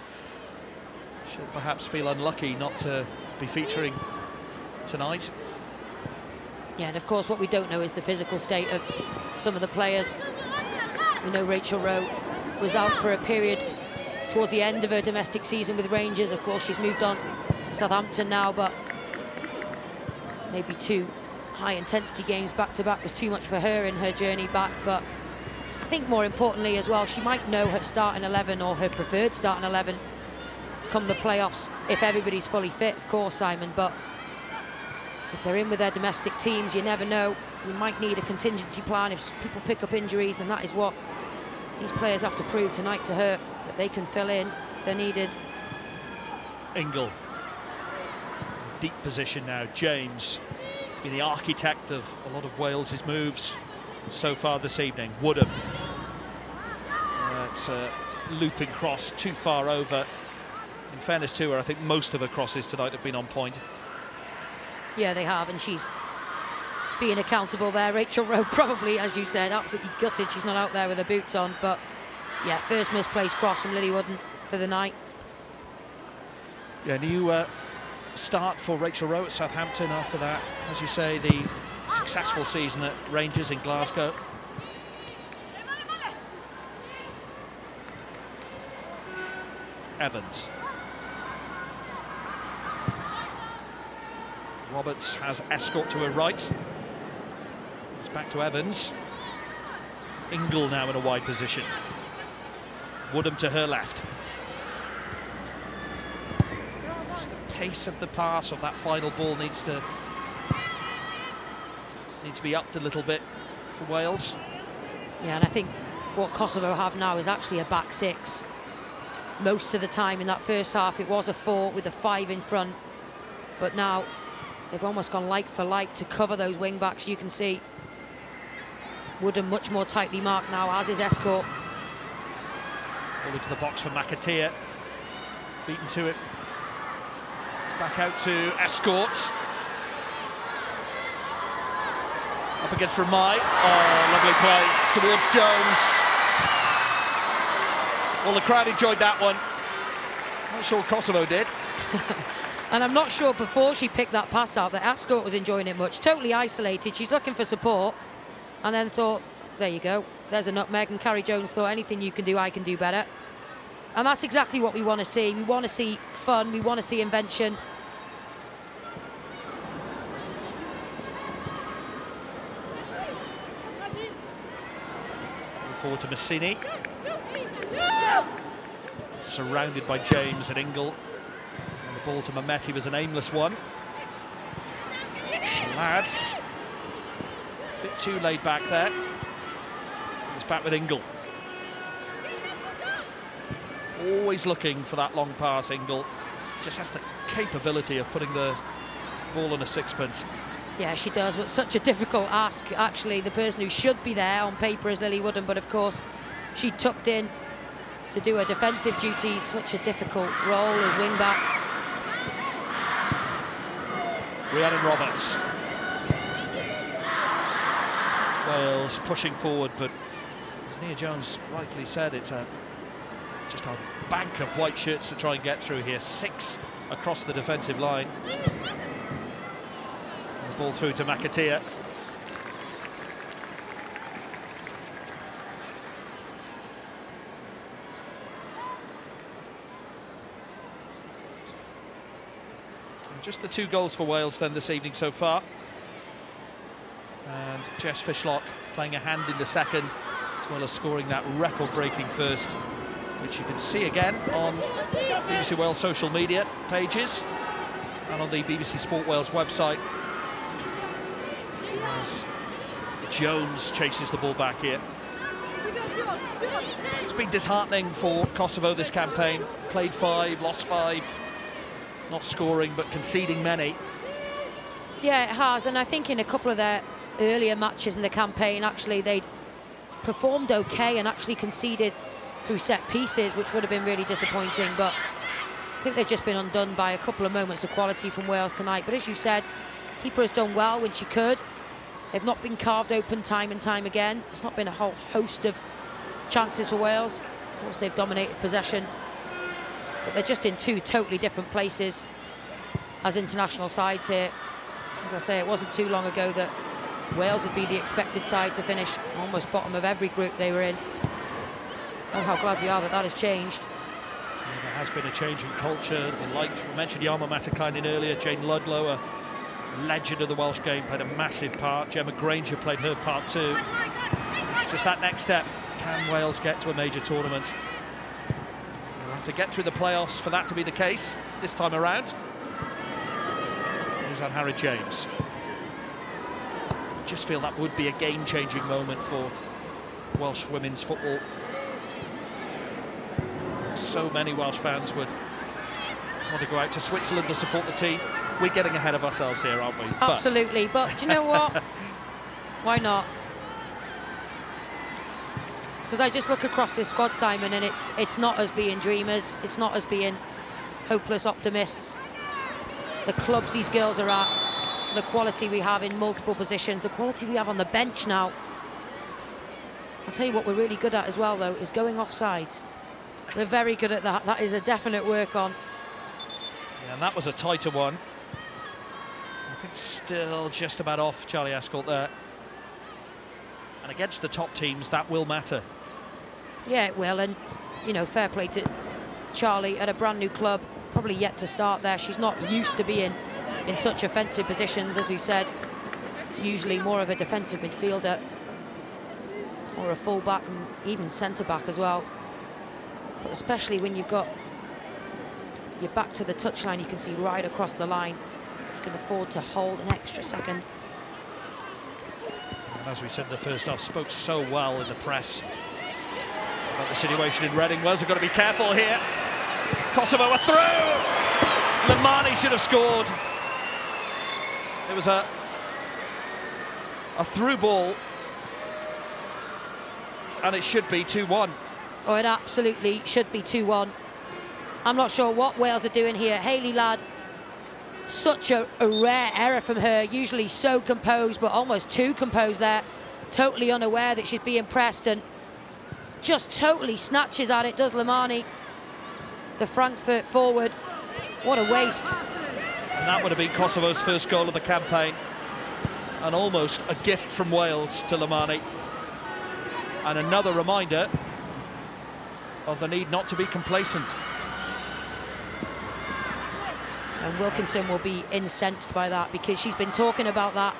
she'll perhaps feel unlucky not to be featuring tonight. Yeah, and of course what we don't know is the physical state of some of the players. We know Rachel Rowe was out for a period towards the end of her domestic season with Rangers. Of course, she's moved on to Southampton now, but maybe 2 high-intensity games back-to-back was too much for her in her journey back. But think more importantly as well, she might know her starting 11 or her preferred starting 11 come the playoffs, if everybody's fully fit, of course, Simon. But if they're in with their domestic teams, you never know. You might need a contingency plan if people pick up injuries, and that is what these players have to prove tonight to her, that they can fill in if they're needed. Ingle. Deep position now. James, been the architect of a lot of Wales's moves so far this evening. Woodham. That's a looping cross too far over. In fairness to her, I think most of her crosses tonight have been on point. Yeah, they have, and she's being accountable there. Rachel Rowe probably, as you said, absolutely gutted she's not out there with her boots on. But yeah, first misplaced cross from Lily Woodham for the night. Yeah, new start for Rachel Rowe at Southampton after that, as you say, the successful season at Rangers in Glasgow. Evans. Roberts has Escort to her right. It's back to Evans. Ingle now in a wide position. Woodham to her left. Just the pace of the pass of that final ball needs to be upped a little bit for Wales. Yeah, and I think what Kosovo have now is actually a back six. Most of the time in that first half it was a 4 with a 5 in front, but now they've almost gone like for like to cover those wing backs. You can see Woodham much more tightly marked now, as is Escort. All into the box for McAteer. Beaten to it. Back out to Escort. Up against Ramai. Oh, lovely play towards Jones. Well, the crowd enjoyed that one. Not sure Kosovo did. And I'm not sure before she picked that pass out that Escort was enjoying it much. Totally isolated. She's looking for support. And then thought, there you go. There's a nutmeg. And Carrie Jones thought, anything you can do, I can do better. And that's exactly what we want to see. We want to see fun. We want to see invention. Forward to Massini. Surrounded by James and Ingle. And the ball to Mehmeti was an aimless one. Ladd. A bit too laid back there. He's back with Ingle. Always looking for that long pass, Ingle. Just has the capability of putting the ball on a sixpence. Yeah, she does, but such a difficult ask. Actually, the person who should be there on paper is Lily Woodham, but of course she tucked in to do her defensive duties. Such a difficult role as wing-back. Rhiannon Roberts. Wales pushing forward, but as Nia Jones rightfully said, it's just a bank of white shirts to try and get through here. 6 across the defensive line. And the ball through to McAteer. Just the 2 goals for Wales then this evening so far. And Jess Fishlock playing a hand in the second, as well as scoring that record-breaking first, which you can see again on BBC Wales social media pages and on the BBC Sport Wales website. As Jones chases the ball back here. It's been disheartening for Kosovo this campaign. Played 5, lost 5. Not scoring, but conceding many. Yeah, it has, and I think in a couple of their earlier matches in the campaign, actually, they'd performed okay and actually conceded through set pieces, which would have been really disappointing, but I think they've just been undone by a couple of moments of quality from Wales tonight. But as you said, keeper has done well when she could. They've not been carved open time and time again. It's not been a whole host of chances for Wales. Of course, they've dominated possession, but they're just in 2 totally different places as international sides here. As I say, it wasn't too long ago that Wales would be the expected side to finish almost bottom of every group they were in. Oh, how glad we are that that has changed. Yeah, there has been a change in culture. We mentioned Yarmo Matakainen earlier. Jane Ludlow, a legend of the Welsh game, played a massive part. Gemma Granger played her part too. Just that next step. Can Wales get to a major tournament? They'll have to get through the playoffs for that to be the case this time around. Here's Harry James. I just feel that would be a game-changing moment for Welsh women's football. So many Welsh fans would want to go out to Switzerland to support the team. We're getting ahead of ourselves here, aren't we? Absolutely, but do you know what? Why not? Because I just look across this squad, Simon, and it's not us being dreamers, it's not us being hopeless optimists. The clubs these girls are at, the quality we have in multiple positions, the quality we have on the bench now. I'll tell you what we're really good at as well, though, is going offside. We're very good at that. That is a definite work on. Yeah, and that was a tighter one. I think still just about off Charlie Ascott there. And against the top teams, that will matter. Yeah, it will, and, you know, fair play to Charlie at a brand new club, probably yet to start there. She's not used to being in such offensive positions, as we've said. Usually more of a defensive midfielder, or a full-back, and even centre-back as well. But especially when you've got your back to the touchline, you can see right across the line. You can afford to hold an extra second. And as we said in the first half, spoke so well in the press about the situation in Reading. Wales have got to be careful here. Kosovo are through! Limani should have scored. It was a through ball, and it should be 2-1. Oh, it absolutely should be 2-1. I'm not sure what Wales are doing here. Hayley Ladd, such a rare error from her, usually so composed, but almost too composed there. Totally unaware that she's being pressed and just totally snatches at it, does Limani, the Frankfurt forward. What a waste. And that would have been Kosovo's first goal of the campaign. And almost a gift from Wales to Limani. And another reminder of the need not to be complacent. And Wilkinson will be incensed by that, because she's been talking about that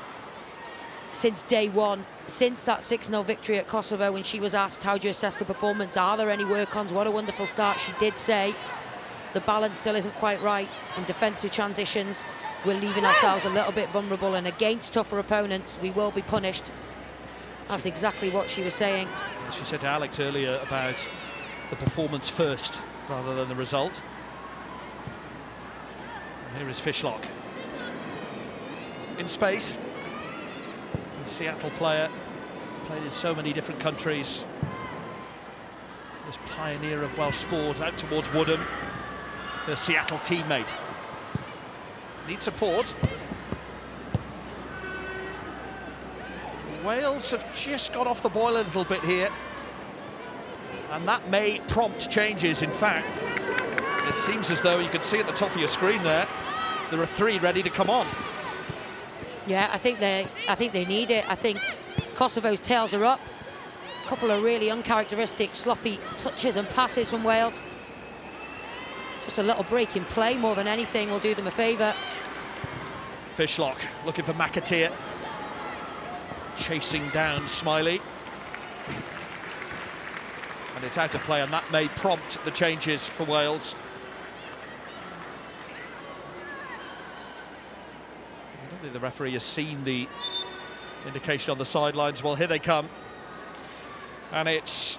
since day one, since that 6-0 victory at Kosovo, when she was asked, how do you assess the performance? Are there any work-ons? What a wonderful start. She did say the balance still isn't quite right in defensive transitions. We're leaving ourselves a little bit vulnerable, and against tougher opponents, we will be punished. That's exactly what she was saying. She said to Alex earlier about the performance first rather than the result. And here is Fishlock in space. A Seattle player, played in so many different countries. This pioneer of Welsh sport out towards Woodham, her Seattle teammate. Needs support. Wales have just got off the boil a little bit here, and that may prompt changes. In fact, it seems as though you can see at the top of your screen there are 3 ready to come on. Yeah, I think they need it. I think Kosovo's tails are up. A couple of really uncharacteristic sloppy touches and passes from Wales. Just a little break in play more than anything will do them a favour. Fishlock looking for McAteer, chasing down Smiley, and it's out of play, and that may prompt the changes for Wales. I don't think the referee has seen the indication on the sidelines. Well, here they come, and it's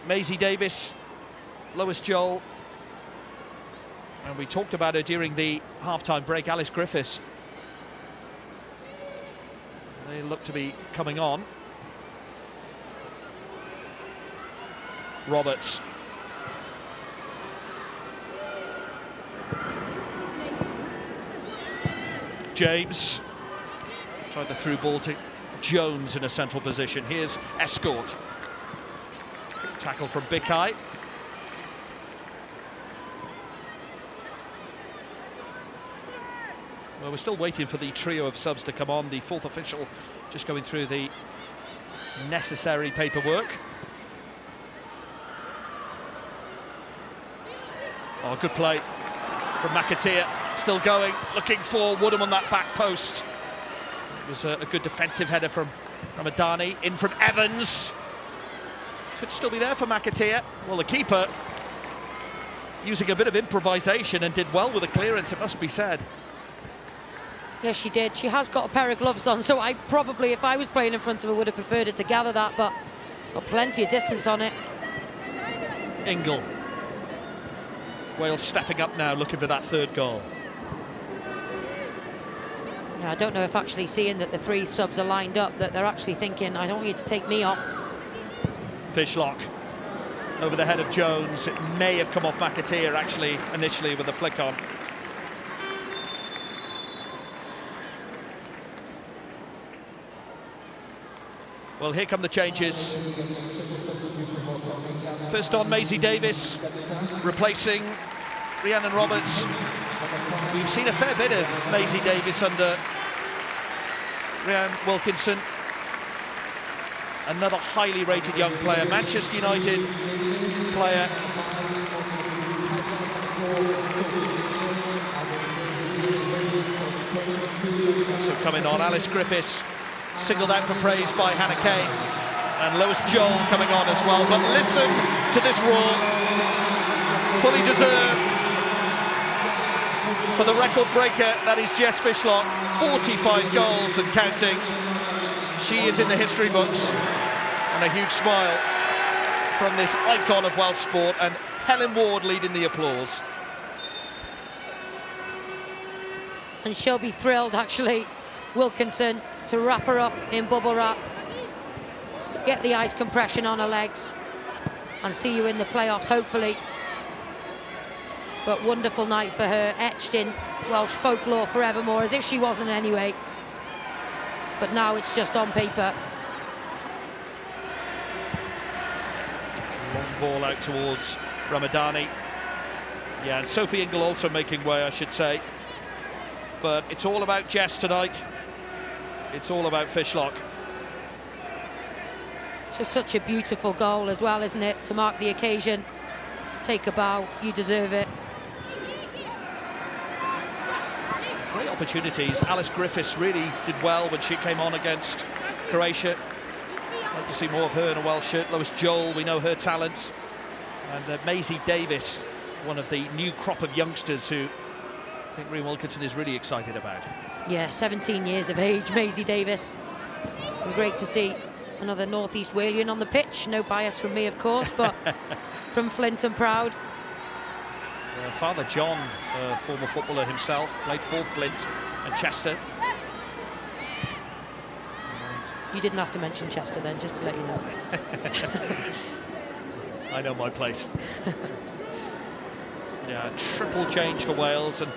Maisie Davis, Lois Joel, and we talked about her during the half-time break, Alice Griffiths. They look to be coming on. Roberts. James. Tried the through ball to Jones in a central position. Here's Escort. Tackle from Bikai. Well, we're still waiting for the trio of subs to come on. The 4th official just going through the necessary paperwork. Oh, good play from McAteer. Still going, looking for Woodham on that back post. It was a good defensive header from Adani. In from Evans. Could still be there for McAteer. Well, the keeper using a bit of improvisation and did well with the clearance, it must be said. Yes, she did. She has got a pair of gloves on, so I probably, if I was playing in front of her, would have preferred her to gather that, but got plenty of distance on it. Ingle. Wales stepping up now, looking for that third goal. Yeah, I don't know if actually seeing that the three subs are lined up, that they're actually thinking, I don't want you to take me off. Fishlock over the head of Jones. It may have come off McAteer actually initially with the flick on. Well, here come the changes. First on, Maisie Davis replacing Rhiannon Roberts. We've seen a fair bit of Maisie Davis under Rhiannon Wilkinson. Another highly rated young player, Manchester United player. So coming on, Alice Griffiths, singled out for praise by Hannah Kane. And Lois Joel coming on as well. But listen to this roar, fully deserved for the record breaker, that is Jess Fishlock, 45 goals and counting. She is in the history books, and a huge smile from this icon of Welsh sport, and Helen Ward leading the applause. And she'll be thrilled, actually, Wilkinson, to wrap her up in bubble wrap, get the ice compression on her legs, and see you in the playoffs, hopefully. But wonderful night for her, etched in Welsh folklore forevermore, as if she wasn't anyway. But now it's just on paper. Long ball out towards Ramadani. Yeah, and Sophie Ingle also making way, I should say. But it's all about Jess tonight. It's all about Fishlock. Just such a beautiful goal as well, isn't it? To mark the occasion. Take a bow, you deserve it. Great opportunities. Alice Griffiths really did well when she came on against Croatia. I'd like to see more of her in a Welsh shirt. Lois Joel, we know her talents. And Maisie Davis, one of the new crop of youngsters who I think Rhian Wilkinson is really excited about. Yeah, 17 years of age, Maisie Davis. And great to see another North East Walian on the pitch. No bias from me, of course, but from Flint and proud. Father John, former footballer himself, played for Flint and Chester. You didn't have to mention Chester then, just to let you know. I know my place. Yeah, triple change for Wales, and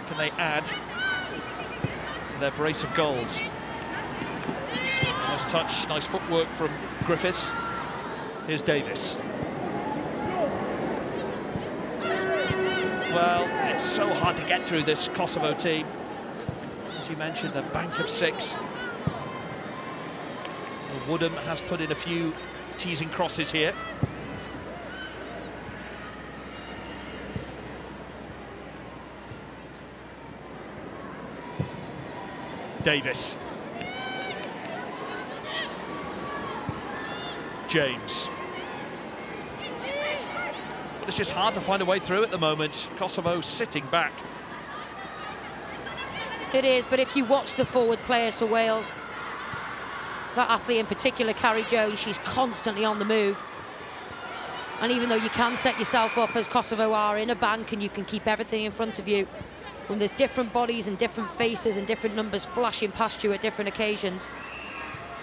can they add to their brace of goals? Nice touch, nice footwork from Griffiths. Here's Davis. Well, it's so hard to get through this Kosovo team. As you mentioned, the bank of six. Well, Woodham has put in a few teasing crosses here. Davis. James. But it's just hard to find a way through at the moment. Kosovo sitting back. It is, but if you watch the forward players for Wales, that athlete in particular, Carrie Jones, she's constantly on the move. And even though you can set yourself up, as Kosovo are, in a bank, and you can keep everything in front of you, when there's different bodies and different faces and different numbers flashing past you at different occasions,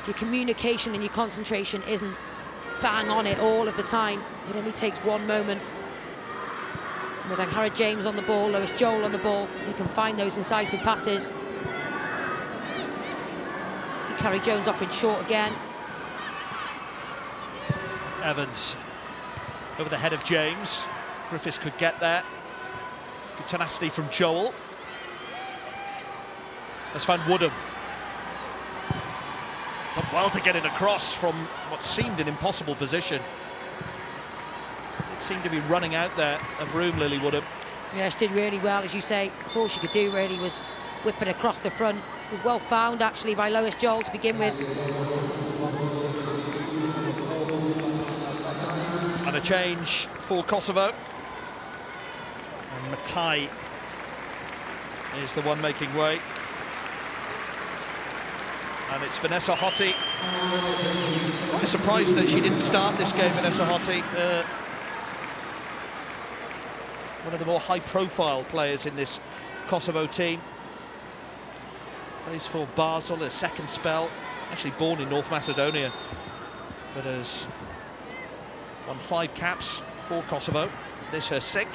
if your communication and your concentration isn't bang on it all of the time, it only takes one moment. And with Harry James on the ball, Lois Joel on the ball, you can find those incisive passes. See Carrie Jones offering short again. Evans over the head of James. Griffiths could get there. Good tenacity from Joel. Has found Woodham. Done well to get it across from what seemed an impossible position. It seemed to be running out there of room, Lily Woodham. Yeah, she did really well, as you say. That's all she could do, really, was whip it across the front. It was well found, actually, by Lois Joel to begin with. a change for Kosovo. And Matai is the one making way. And it's Vanessa Hotti. I'm surprised that she didn't start this game, Vanessa Hotti. One of the more high-profile players in this Kosovo team. Plays for Basel, a second spell. Actually born in North Macedonia, but has won 5 caps for Kosovo. This her 6th.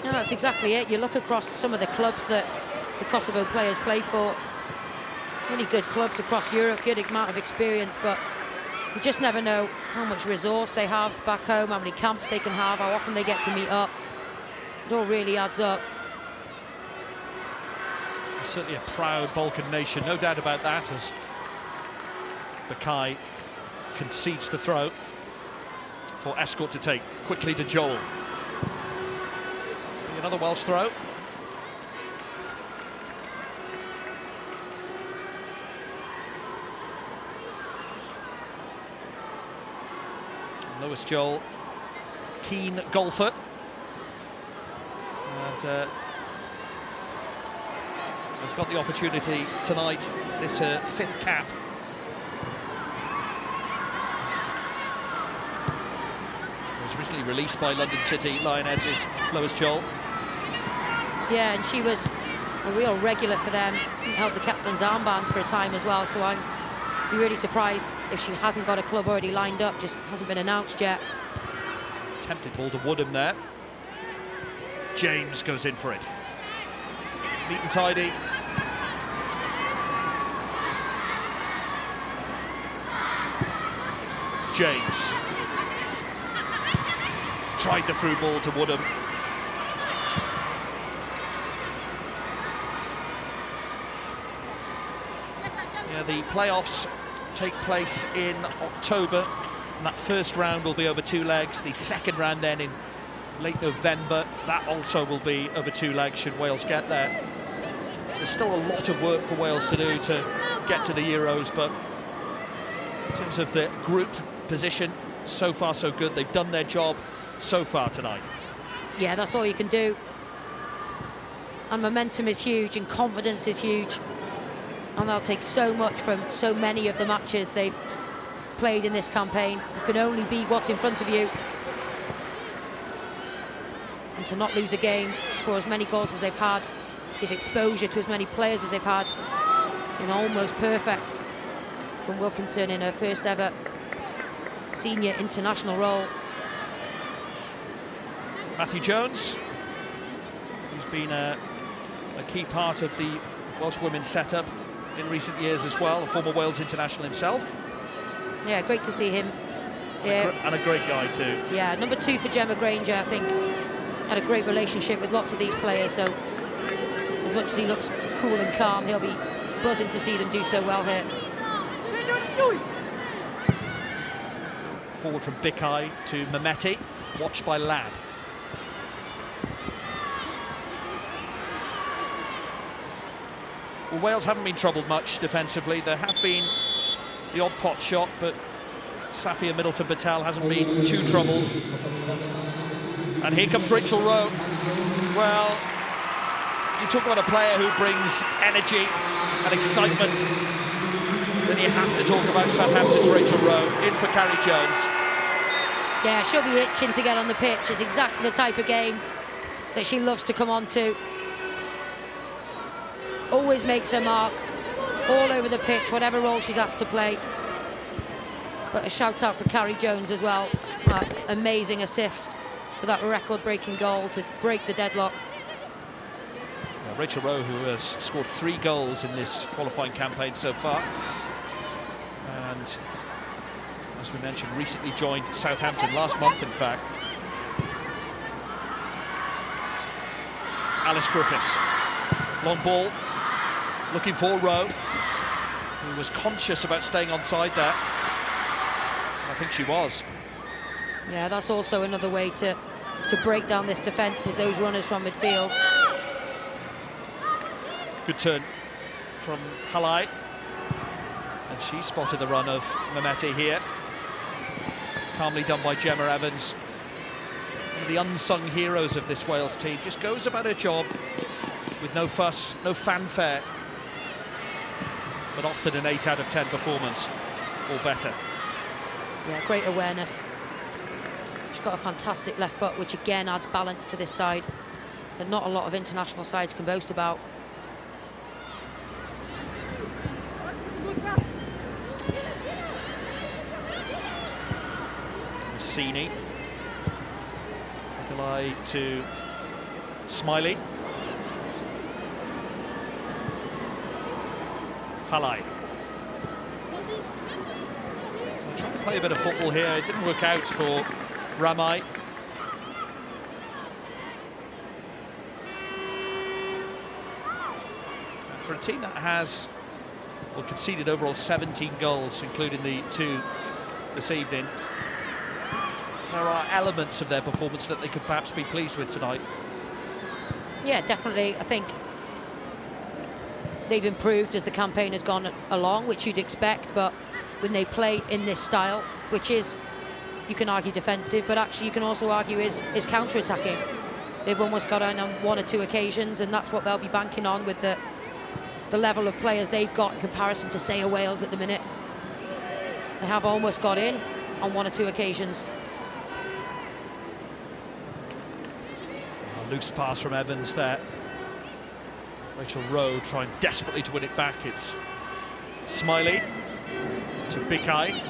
Yeah, that's exactly it. You look across some of the clubs that the Kosovo players play for. Really good clubs across Europe, good amount of experience, but you just never know how much resource they have back home, how many camps they can have, how often they get to meet up. It all really adds up. Certainly a proud Balkan nation, no doubt about that, as Bakai concedes the throw for Escort to take quickly to Joel. Another Welsh throw. Lewis Joel, keen golfer, and has got the opportunity tonight. This her 5th cap. Was recently released by London City Lionesses, Lewis Joel. Yeah, and she was a real regular for them. Held the captain's armband for a time as well, so I'm really surprised if she hasn't got a club already lined up, just hasn't been announced yet. Tempted ball to Woodham there. James goes in for it. Neat and tidy. James. Tried the through ball to Woodham. Yeah, the playoffs take place in October, and that first round will be over 2 legs. The second round then in late November. That also will be over 2 legs should Wales get there. So there's still a lot of work for Wales to do to get to the Euros, but in terms of the group position, so far so good. They've done their job so far tonight. Yeah, that's all you can do. And momentum is huge and confidence is huge. And they'll take so much from so many of the matches they've played in this campaign. You can only beat what's in front of you. And to not lose a game, to score as many goals as they've had, to give exposure to as many players as they've had, it's been almost perfect from Wilkinson in her first ever senior international role. Matthew Jones, who's been a key part of the Welsh women's setup in recent years as well, a former Wales international himself. Yeah, great to see him. Yeah. And a great guy too. Yeah, number 2 for Gemma Granger, I think, had a great relationship with lots of these players, so as much as he looks cool and calm, he'll be buzzing to see them do so well here. Forward from Bikai to Mehmeti, watched by Ladd. Well, Wales haven't been troubled much defensively. There have been the odd pot shot, but Safia Middleton-Patel hasn't been too troubled. And here comes Rachel Rowe. Well, you talk about a player who brings energy and excitement, then you have to talk about Southampton's Rachel Rowe, in for Carrie Jones. Yeah, she'll be itching to get on the pitch. It's exactly the type of game that she loves to come on to. Always makes her mark, all over the pitch, whatever role she's asked to play. But a shout out for Carrie Jones as well. Amazing assist for that record-breaking goal to break the deadlock. Yeah, Rachel Rowe, who has scored 3 goals in this qualifying campaign so far. And as we mentioned, recently joined Southampton last month, in fact. Alice Griffiths, long ball, looking for Rowe, who was conscious about staying onside there. I think she was. Yeah, that's also another way to break down this defence, is those runners from midfield. Good turn from Halai. And she spotted the run of Mehmeti here. Calmly done by Gemma Evans. One of the unsung heroes of this Wales team. Just goes about her job with no fuss, no fanfare. But often an 8 out of 10 performance, or better. Yeah, great awareness. She's got a fantastic left foot, which again adds balance to this side. And not a lot of international sides can boast about. Massini. Nikolai to Smiley. Halai. Trying to play a bit of football here. It didn't work out for Ramai. For a team that has, well, conceded overall 17 goals, including the 2 this evening, there are elements of their performance that they could perhaps be pleased with tonight. Yeah, definitely. I think they've improved as the campaign has gone along, which you'd expect, but when they play in this style, which is, you can argue defensive, but actually you can also argue is counter-attacking. They've almost got on 1 or 2 occasions, and that's what they'll be banking on with the level of players they've got in comparison to, say, a Wales at the minute. They have almost got in on 1 or 2 occasions. A loose pass from Evans there. Rachel Rowe trying desperately to win it back. It's Smiley to Bikai.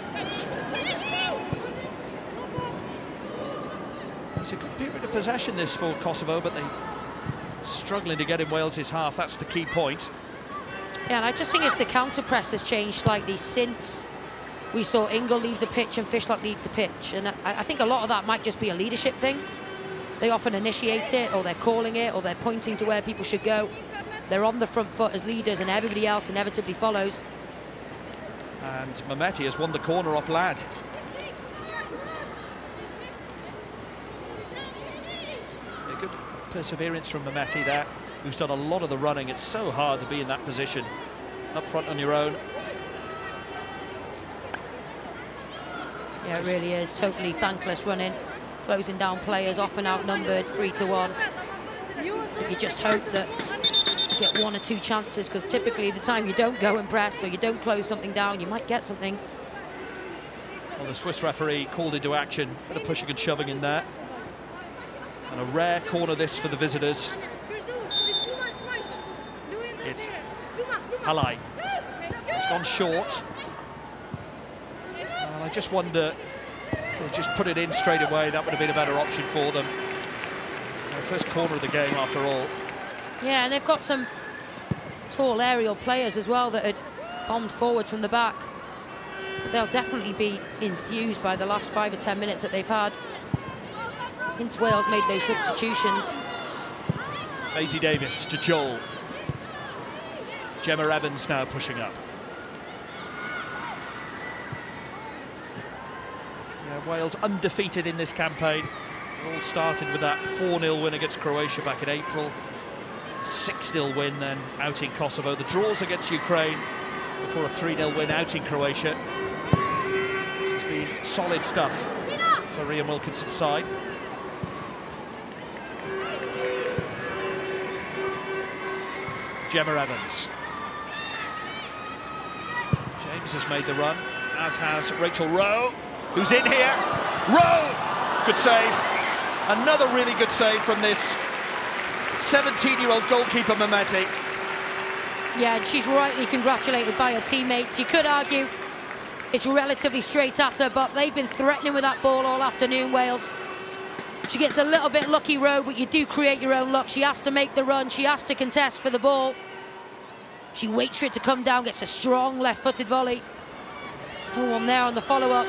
It's a good period of possession this for Kosovo, but they're struggling to get in Wales's half. That's the key point. Yeah, and I just think it's the counter press has changed slightly since we saw Ingle leave the pitch and Fishlock leave the pitch. And I think a lot of that might just be a leadership thing. They often initiate it, or they're calling it, or they're pointing to where people should go. They're on the front foot as leaders, and everybody else inevitably follows. And Mehmeti has won the corner off Ladd. A good perseverance from Mehmeti there, who's done a lot of the running. It's so hard to be in that position, up front on your own. Yeah, it really is. Totally thankless running, closing down players, often outnumbered 3-1. But you just hope that you get 1 or 2 chances, because typically the time you don't go and press or you don't close something down, you might get something. Well, the Swiss referee called into action, bit of pushing and shoving in there. And a rare corner this for the visitors. It's Halai. It's gone short. And I just wonder if they just put it in straight away, that would have been a better option for them. First corner of the game after all. Yeah, and they've got some tall aerial players as well that had bombed forward from the back. But they'll definitely be enthused by the last 5 or 10 minutes that they've had since Wales made those substitutions. Maisie Davis to Joel. Gemma Evans now pushing up. Yeah, Wales undefeated in this campaign. It all started with that 4-0 win against Croatia back in April. 6-0 win then out in Kosovo. The draws against Ukraine before a 3-0 win out in Croatia. This has been solid stuff for Rhian Wilkinson's side. Gemma Evans. James has made the run, as has Rachel Rowe, who's in here. Rowe! Good save. Another really good save from this 17-year-old goalkeeper, Mehmeti. Yeah, and she's rightly congratulated by her teammates. You could argue it's relatively straight at her, but they've been threatening with that ball all afternoon, Wales. She gets a little bit lucky, Rowe, but you do create your own luck. She has to make the run. She has to contest for the ball. She waits for it to come down, gets a strong left-footed volley. No one there on the follow-up.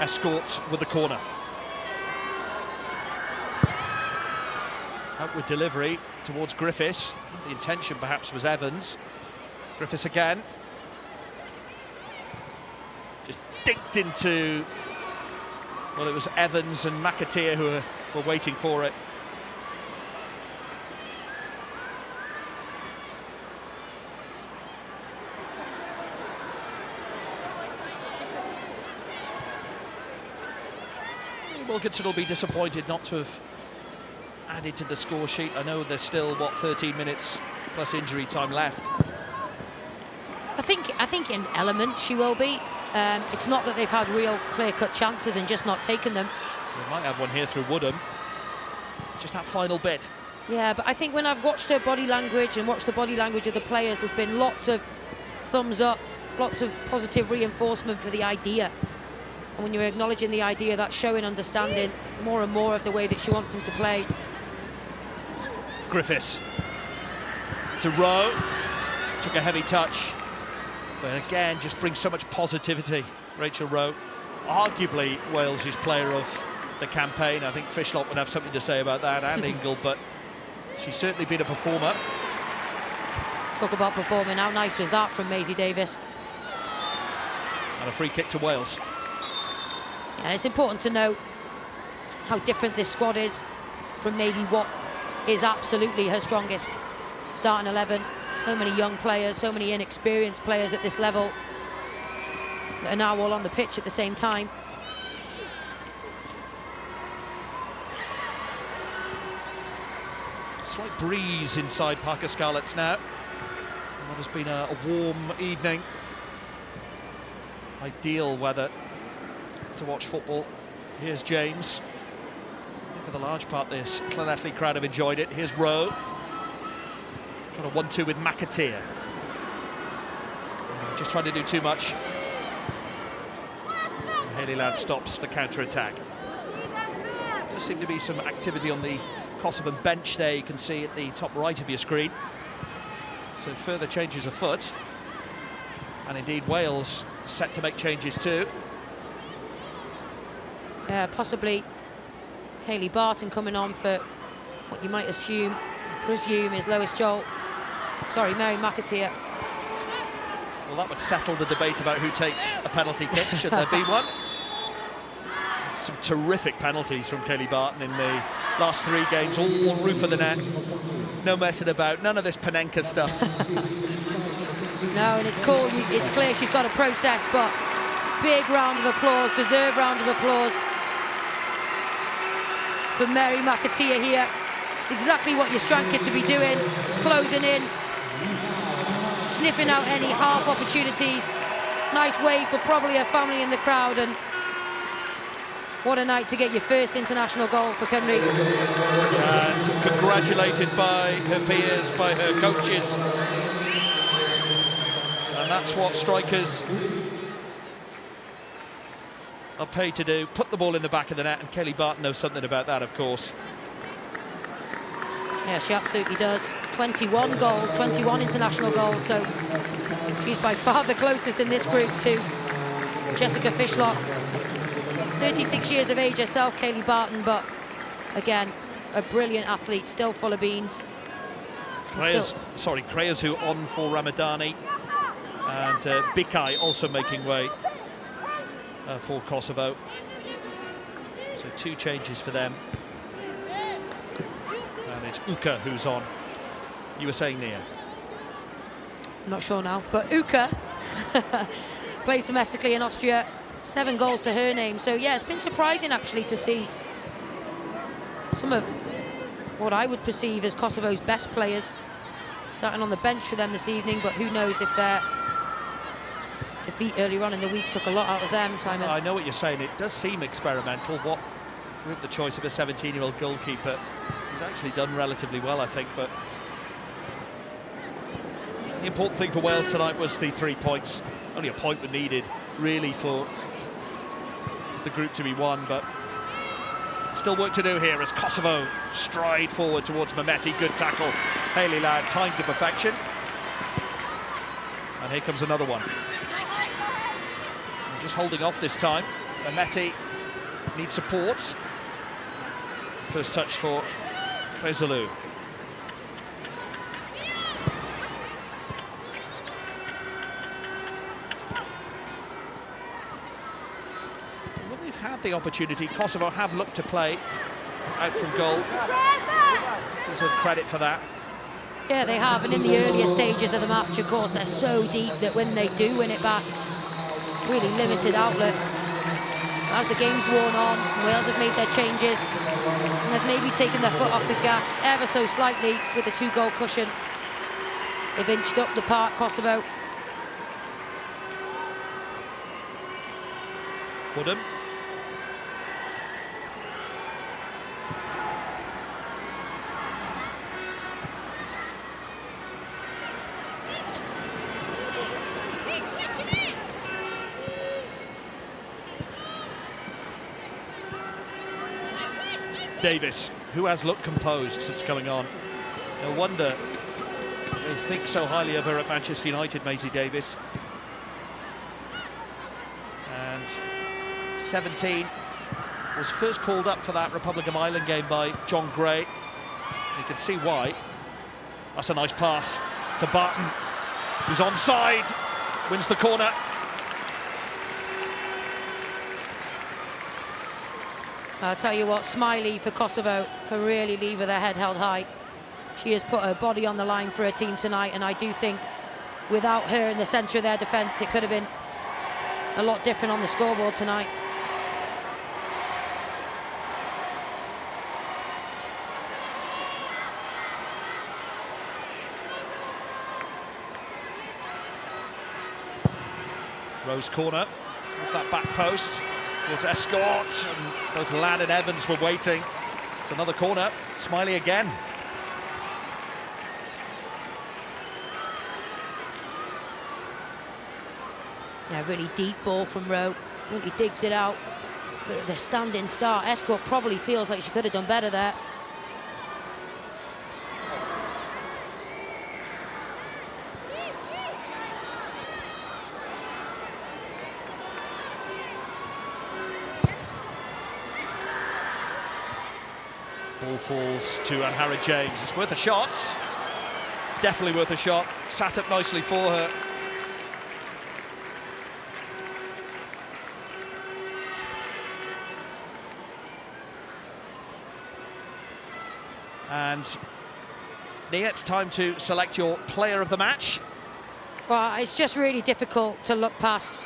Escort with the corner. Outward delivery towards Griffiths. The intention perhaps was Evans. Griffiths again. Just dinked into... Well, it was Evans and McAteer who were waiting for it. Wilkinson will be disappointed not to have added to the score sheet. I know there's still, what, 13 minutes plus injury time left. I think in elements she will be. It's not that they've had real clear-cut chances and just not taken them. We might have one here through Woodham. Just that final bit. Yeah, but I think when I've watched her body language and watched the body language of the players, there's been lots of thumbs up, lots of positive reinforcement for the idea. And when you're acknowledging the idea, that's showing understanding more and more of the way that she wants them to play. Griffiths to Rowe. Took a heavy touch. But again, just brings so much positivity. Rachel Rowe, arguably Wales' player of the campaign. I think Fishlop would have something to say about that, and Ingle, but she's certainly been a performer. Talk about performing. How nice was that from Maisie Davis? And a free kick to Wales. Yeah, it's important to note how different this squad is from maybe what is absolutely her strongest starting 11. So many young players, so many inexperienced players at this level that are now all on the pitch at the same time. Slight breeze inside Parker Scarlets now. What has been a warm evening. Ideal weather to watch football. Here's James. For the large part, this Llanelli crowd have enjoyed it. Here's Rowe. Trying to 1-2 with McAteer. Just trying to do too much. And Hayley Ladd stops the counter-attack. Does seem to be some activity on the Kosovo bench there, you can see at the top right of your screen. So further changes afoot. And indeed Wales set to make changes too. Possibly Kayleigh Barton coming on for what you might presume is Mary McAteer. Well, that would settle the debate about who takes a penalty kick, should there be one. Some terrific penalties from Kayleigh Barton in the last 3 games, all roof of the net. No messing about, none of this Panenka stuff. No, and it's cool, it's clear she's got a process, but big round of applause, deserved round of applause for Mary McAteer here. It's exactly what you're striking to be doing. It's closing in, sniffing out any half opportunities. Nice wave for probably her family in the crowd, and what a night to get your first international goal for Cymru. And congratulated by her peers, by her coaches. And that's what strikers are paid to do, put the ball in the back of the net, and Kayleigh Barton knows something about that, of course. Yeah, she absolutely does. 21 goals, 21 international goals, so she's by far the closest in this group to Jessica Fishlop. 36 years of age herself, Kayleigh Barton, but again, a brilliant athlete, still full of beans. Kreazu on for Ramadani, and Bikai also making way for Kosovo. So 2 changes for them. And it's Uka who's on. You were saying, Nia? I'm not sure now, but Uka plays domestically in Austria. 7 goals to her name. So yeah, it's been surprising actually to see some of what I would perceive as Kosovo's best players starting on the bench for them this evening, but who knows if their defeat earlier on in the week took a lot out of them, Simon. I know what you're saying. It does seem experimental, what with the choice of a 17-year-old goalkeeper. He's actually done relatively well, I think, but the important thing for Wales tonight was the 3 points. Only a point was needed, really, for the group to be won, but still work to do here as Kosovo stride forward towards Mehmeti. Good tackle. Hayley Ladd timed to perfection. And here comes another one. Just holding off this time. Mehmeti needs support. First touch for Krezalu. When they've had the opportunity, Kosovo have looked to play out from goal. Deserve credit for that. Yeah, they have, and in the earlier stages of the match, of course, they're so deep that when they do win it back, really limited outlets. as the game's worn on, Wales have made their changes and they've maybe taken their foot off the gas ever so slightly with the 2-goal cushion. They've inched up the park, Kosovo. Woodham. Davis, who has looked composed since coming on. No wonder they think so highly of her at Manchester United, Maisie Davis. And 17, was first called up for that Republic of Ireland game by John Gray. You can see why. That's a nice pass to Barton, who's onside, wins the corner. I'll tell you what, Smiley for Kosovo can really leave with her head held high. She has put her body on the line for her team tonight, and I do think without her in the centre of their defence, it could have been a lot different on the scoreboard tonight. Rose corner, off that back post. Towards Escort, and both Ladd and Evans were waiting. It's another corner, Smiley again. Yeah, really deep ball from Rowe. Really digs it out. The standing start. Escort probably feels like she could have done better there. Ball falls to Anhara James. It's worth a shot. Definitely worth a shot. Sat up nicely for her. And Nia, it's time to select your player of the match. Well, it's just really difficult to look past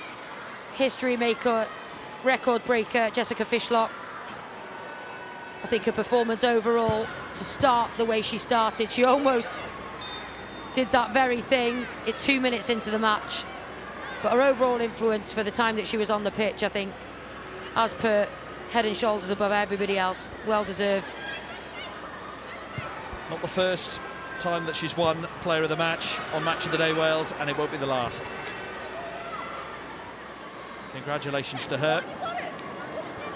history maker, record breaker Jessica Fishlock. I think her performance overall, to start the way she started, she almost did that very thing 2 minutes into the match. But her overall influence for the time that she was on the pitch, I think, as per, head and shoulders above everybody else, well deserved. Not the first time that she's won player of the match on Match of the Day Wales, and it won't be the last. Congratulations to her.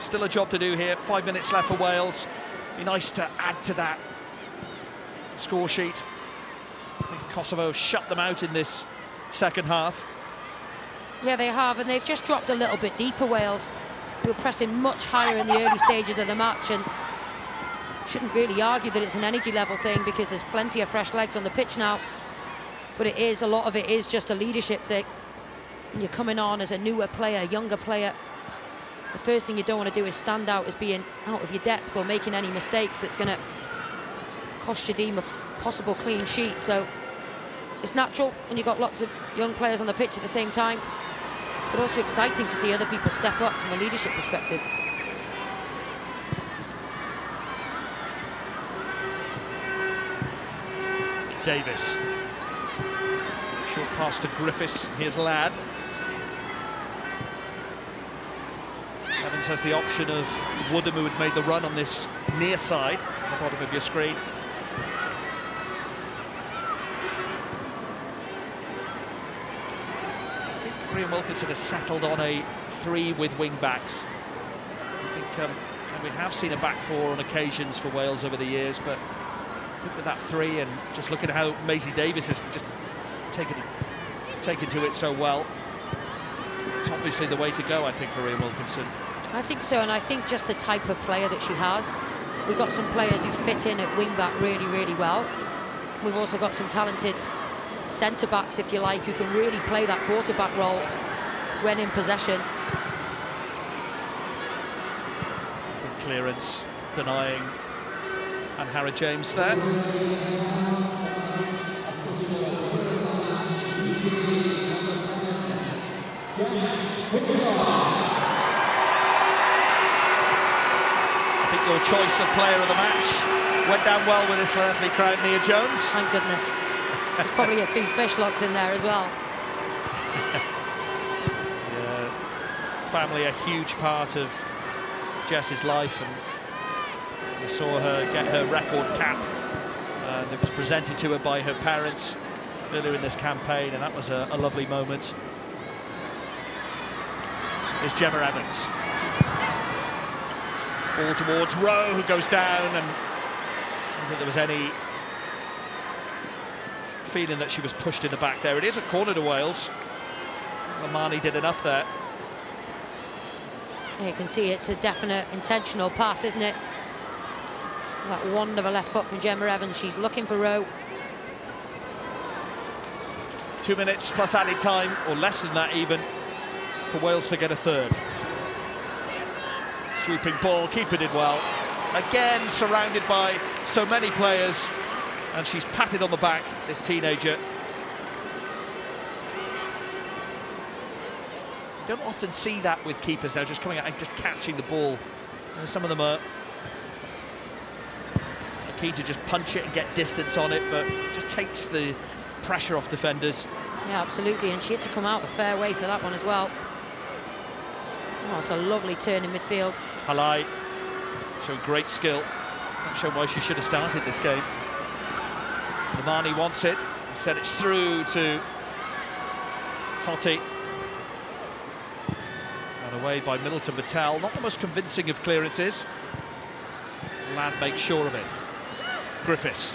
Still a job to do here, 5 minutes left for Wales. Be nice to add to that score sheet. I think Kosovo shut them out in this second half. Yeah, they have, and they've just dropped a little bit deeper, Wales. They were pressing much higher in the early stages of the match, and shouldn't really argue that it's an energy level thing because there's plenty of fresh legs on the pitch now. But it is, a lot of it is just a leadership thing. When you're coming on as a newer player, a younger player, the first thing you don't want to do is stand out as being out of your depth or making any mistakes that's going to cost your team a possible clean sheet. So it's natural when you've got lots of young players on the pitch at the same time, but also exciting to see other people step up from a leadership perspective. Davis. Short pass to Griffiths. Here's Ladd. Evans has the option of Woodham, who had made the run on this near side, at the bottom of your screen. I think Rhian Wilkinson has settled on a 3 with wing backs. I think and we have seen a back 4 on occasions for Wales over the years, but I think with that 3 and just looking at how Maisie Davis has just taken to it so well, it's obviously the way to go, I think, for Rhian Wilkinson. I think so, and I think just the type of player that she has. We've got some players who fit in at wing-back really, really well. We've also got some talented centre-backs, if you like, who can really play that quarterback role when in possession. Good clearance, denying Anhara James there. Your choice of player of the match went down well with this earthly crowd, Nia Jones. Thank goodness. There's probably a few fish locks in there as well. Yeah, family a huge part of Jess's life, and we saw her get her record cap, and it was presented to her by her parents earlier in this campaign, and that was a lovely moment. Here's Gemma Evans. Ball towards Rowe, who goes down, and I don't think there was any feeling that she was pushed in the back there. It is a corner to Wales. Lamani did enough there. You can see it's a definite intentional pass, isn't it? That wand of a left foot from Gemma Evans. She's looking for Rowe. 2 minutes plus added time, or less than that even, for Wales to get a third. Swooping ball, keeper did well. Again, surrounded by so many players, and she's patted on the back, this teenager. You don't often see that with keepers now, just coming out and just catching the ball. And some of them are keen to just punch it and get distance on it, but just takes the pressure off defenders. Yeah, absolutely, and she had to come out a fair way for that one as well. Oh, it's a lovely turn in midfield. Halai showing great skill. Not sure why she should have started this game. Lamani wants it. Instead it's through to Hottie. And away by Middleton Patel. Not the most convincing of clearances. Ladd makes sure of it. Griffiths.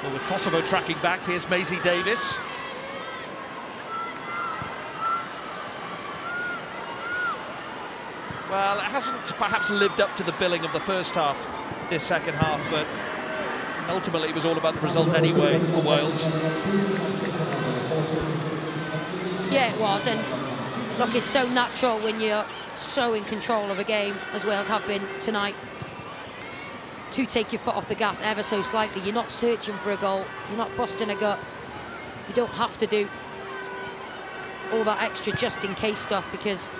Well, with Kosovo tracking back, here's Maisie Davis. Well, it hasn't perhaps lived up to the billing of the first half, this second half, but ultimately it was all about the result anyway for Wales. Yeah, it was, and look, it's so natural when you're so in control of a game, as Wales have been tonight, to take your foot off the gas ever so slightly. You're not searching for a goal, you're not busting a gut. You don't have to do all that extra just in case stuff, because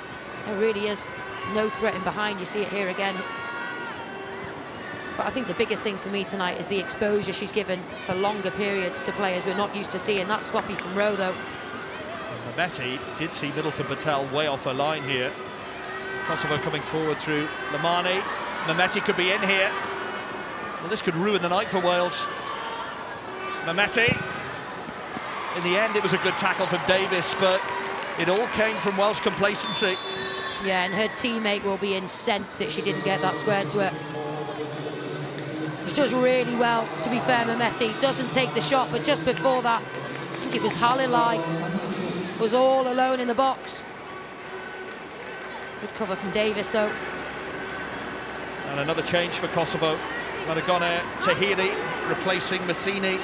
there really is no threat in behind. You see it here again. But I think the biggest thing for me tonight is the exposure she's given for longer periods to players we're not used to seeing. That's sloppy from Rowe, though. Mehmeti did see Middleton Patel way off her line here. Kosovo coming forward through Lamani. Mehmeti could be in here. Well, this could ruin the night for Wales. Mehmeti. In the end, it was a good tackle from Davis, but it all came from Welsh complacency. Yeah, and her teammate will be incensed that she didn't get that square to her. She does really well, to be fair. Mehmeti doesn't take the shot, but just before that, I think it was Halilai was all alone in the box. Good cover from Davis, though. And another change for Kosovo. Maragone Tahiri replacing Massini.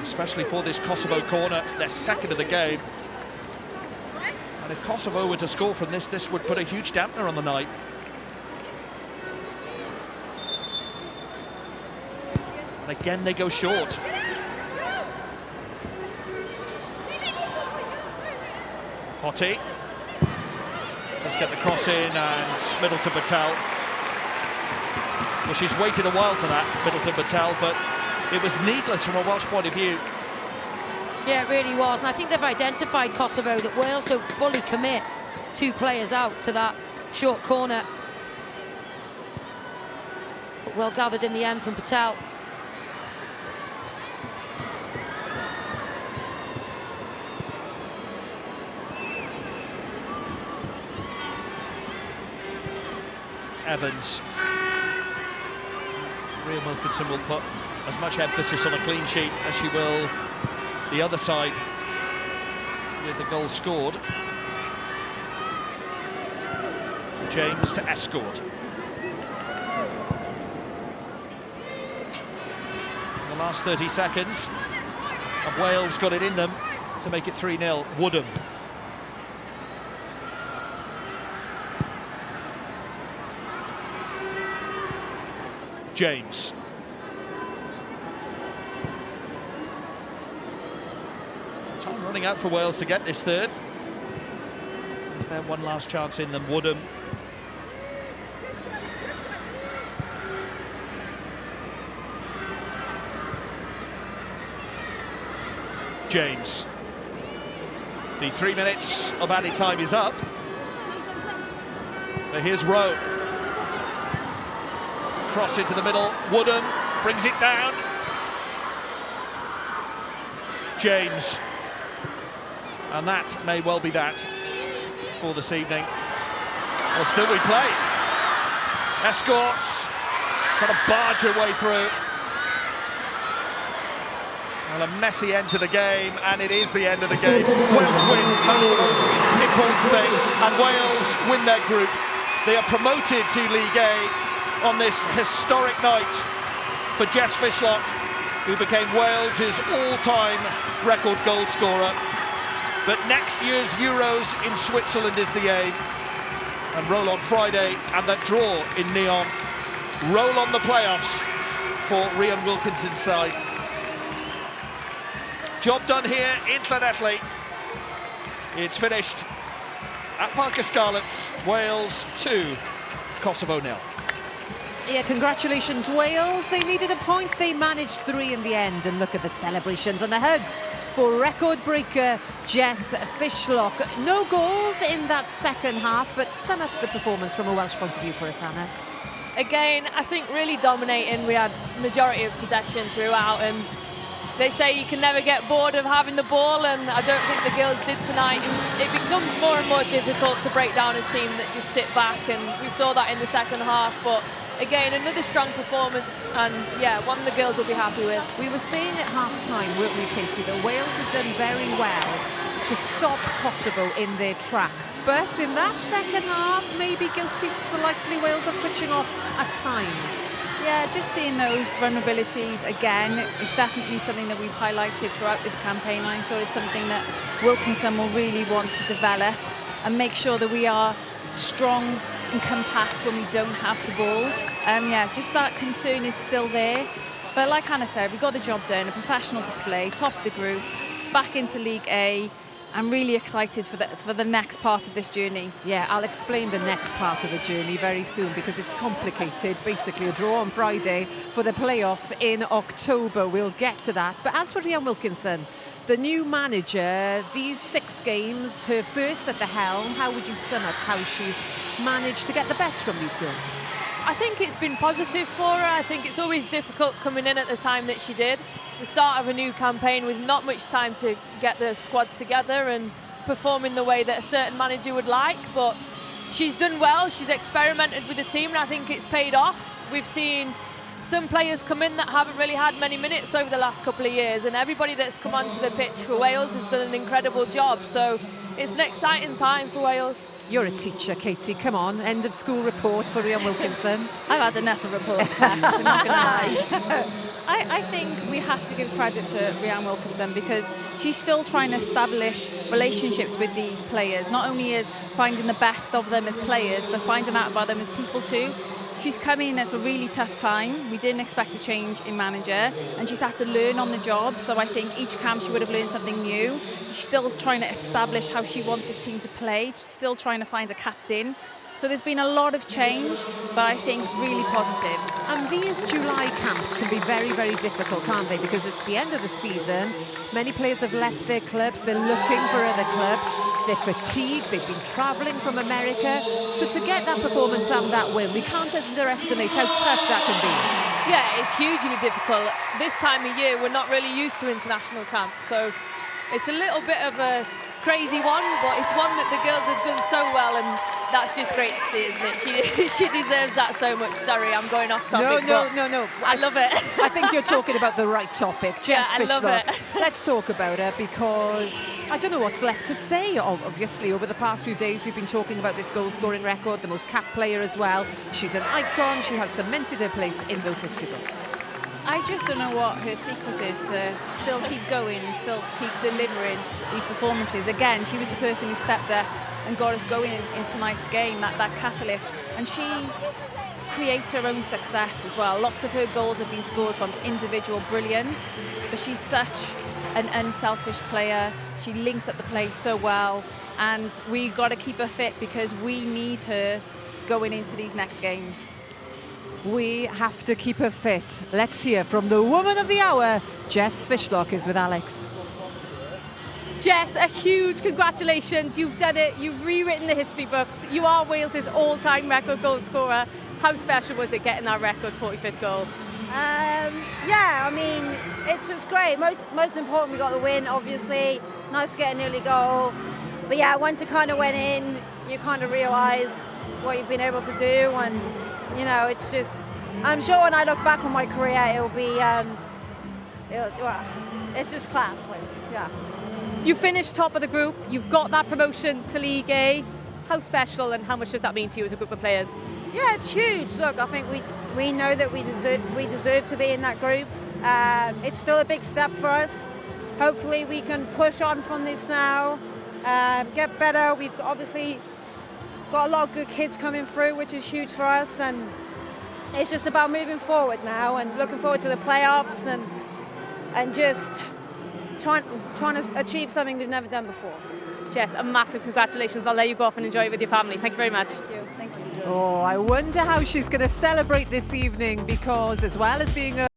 Especially for this Kosovo corner, their second of the game. And if Kosovo were to score from this, this would put a huge dampener on the night. And again, they go short. Hottie. Just get the cross in, and Middleton Patel. Well, she's waited a while for that, Middleton Patel, but it was needless from a Welsh point of view. Yeah, it really was, and I think they've identified, Kosovo, that Wales don't fully commit two players out to that short corner. But well gathered in the end from Patel. Evans. Rhea Wilkinson will put as much emphasis on a clean sheet as she will the other side with the goal scored. James to Escort. In the last 30 seconds, and Wales got it in them to make it 3-0. Woodham. James. running out for Wales to get this third. Is there one last chance in them? Woodham. James. The 3 minutes of added time is up. But here's Rowe. Cross into the middle. Woodham brings it down. James. And that may well be that for this evening. Well, still we play. Escorts trying to barge her way through. Well, a messy end to the game, and it is the end of the game. Wales win, that's the most important thing, and Wales win their group. They are promoted to League A on this historic night for Jess Fishlock, who became Wales's all-time record goal scorer. But next year's Euros in Switzerland is the aim, and roll on Friday, and that draw in Nyon. Roll on the playoffs for Rhian Wilkinson's side. Job done here in Llanelli. It's finished at Parker Scarlets. Wales 2, Kosovo 0. Yeah, congratulations, Wales. They needed a point. They managed 3 in the end. And look at the celebrations and the hugs for record breaker Jess Fishlock. No goals in that second half, but sum up the performance from a Welsh point of view for us, Anna. Again, I think really dominating. We had majority of possession throughout, and they say you can never get bored of having the ball, and I don't think the girls did tonight. It becomes more and more difficult to break down a team that just sit back, and we saw that in the second half. But again, another strong performance, and yeah, one the girls will be happy with. We were saying at half-time, weren't we, Katie, that Wales had done very well to stop Kosovo in their tracks. But in that second half, maybe guilty slightly, Wales are switching off at times. Yeah, just seeing those vulnerabilities again is definitely something that we've highlighted throughout this campaign. I'm sure it's something that Wilkinson will really want to develop and make sure that we are strong and compact when we don't have the ball. Yeah, just that concern is still there. But like Hannah said, we got the job done, a professional display, top of the group, back into League A. I'm really excited for the next part of this journey. Yeah, I'll explain the next part of the journey very soon because it's complicated. Basically, a draw on Friday for the playoffs in October. We'll get to that. But as for Rhian Wilkinson, the new manager, these 6 games, her first at the helm, how would you sum up how she's managed to get the best from these girls? I think it's been positive for her. I think it's always difficult coming in at the time that she did. The start of a new campaign with not much time to get the squad together and perform in the way that a certain manager would like, but she's done well. She's experimented with the team, and I think it's paid off. We've seen some players come in that haven't really had many minutes over the last couple of years, and everybody that's come onto the pitch for Wales has done an incredible job, so it's an exciting time for Wales. You're a teacher, Katie. Come on, end of school report for Rhian Wilkinson. I've had enough of reports, Kat, I'm not going to lie. I think we have to give credit to Rhian Wilkinson because she's still trying to establish relationships with these players, not only as finding the best of them as players, but finding out about them as people too. She's coming in at a really tough time. We didn't expect a change in manager, and she's had to learn on the job. So I think each camp she would have learned something new. She's still trying to establish how she wants this team to play. She's still trying to find a captain. So there's been a lot of change, but I think really positive. And these July camps can be very, very difficult, can't they? Because it's the end of the season. Many players have left their clubs. They're looking for other clubs. They're fatigued. They've been travelling from America. So to get that performance and that win, we can't underestimate how tough that can be. Yeah, it's hugely difficult. This time of year, we're not really used to international camps. So it's a little bit of a crazy one, but it's one that the girls have done so well, and that's just great to see, isn't it? She deserves that so much. Sorry, I'm going off topic. No. I love it. I think you're talking about the right topic. Jess Fishlock. I love it. Let's talk about her because I don't know what's left to say. Obviously, over the past few days, we've been talking about this goal-scoring record, the most capped player as well. She's an icon. She has cemented her place in those history books. I just don't know what her secret is to still keep going and still keep delivering these performances. Again, she was the person who stepped up and got us going in tonight's game, that catalyst. And she creates her own success as well. Lots of her goals have been scored from individual brilliance, but she's such an unselfish player. She links up the play so well, and we got to keep her fit because we need her going into these next games. We have to keep her fit. Let's hear from the woman of the hour. Jess Fishlock is with Alex. Jess, a huge congratulations. You've done it. You've rewritten the history books. You are Wales' all-time record goal scorer. How special was it getting that record 45th goal? Yeah, I mean, it's just great. Most important, we got the win, obviously. Nice to get an early goal. But yeah, once it kind of went in, you kind of realise what you've been able to do. And, you know, it's just, I'm sure when I look back on my career, it'll be, well, it's just class. Like, yeah. You finished top of the group. You've got that promotion to League A. How special and how much does that mean to you as a group of players? Yeah, it's huge. Look, I think we know that we deserve to be in that group. It's still a big step for us. Hopefully we can push on from this now, get better. We've obviously got a lot of good kids coming through, which is huge for us, and it's just about moving forward now and looking forward to the playoffs and just trying to achieve something we've never done before. Jess, a massive congratulations. I'll let you go off and enjoy it with your family. Thank you very much. Thank you. Thank you. Oh, I wonder how she's going to celebrate this evening, because as well as being a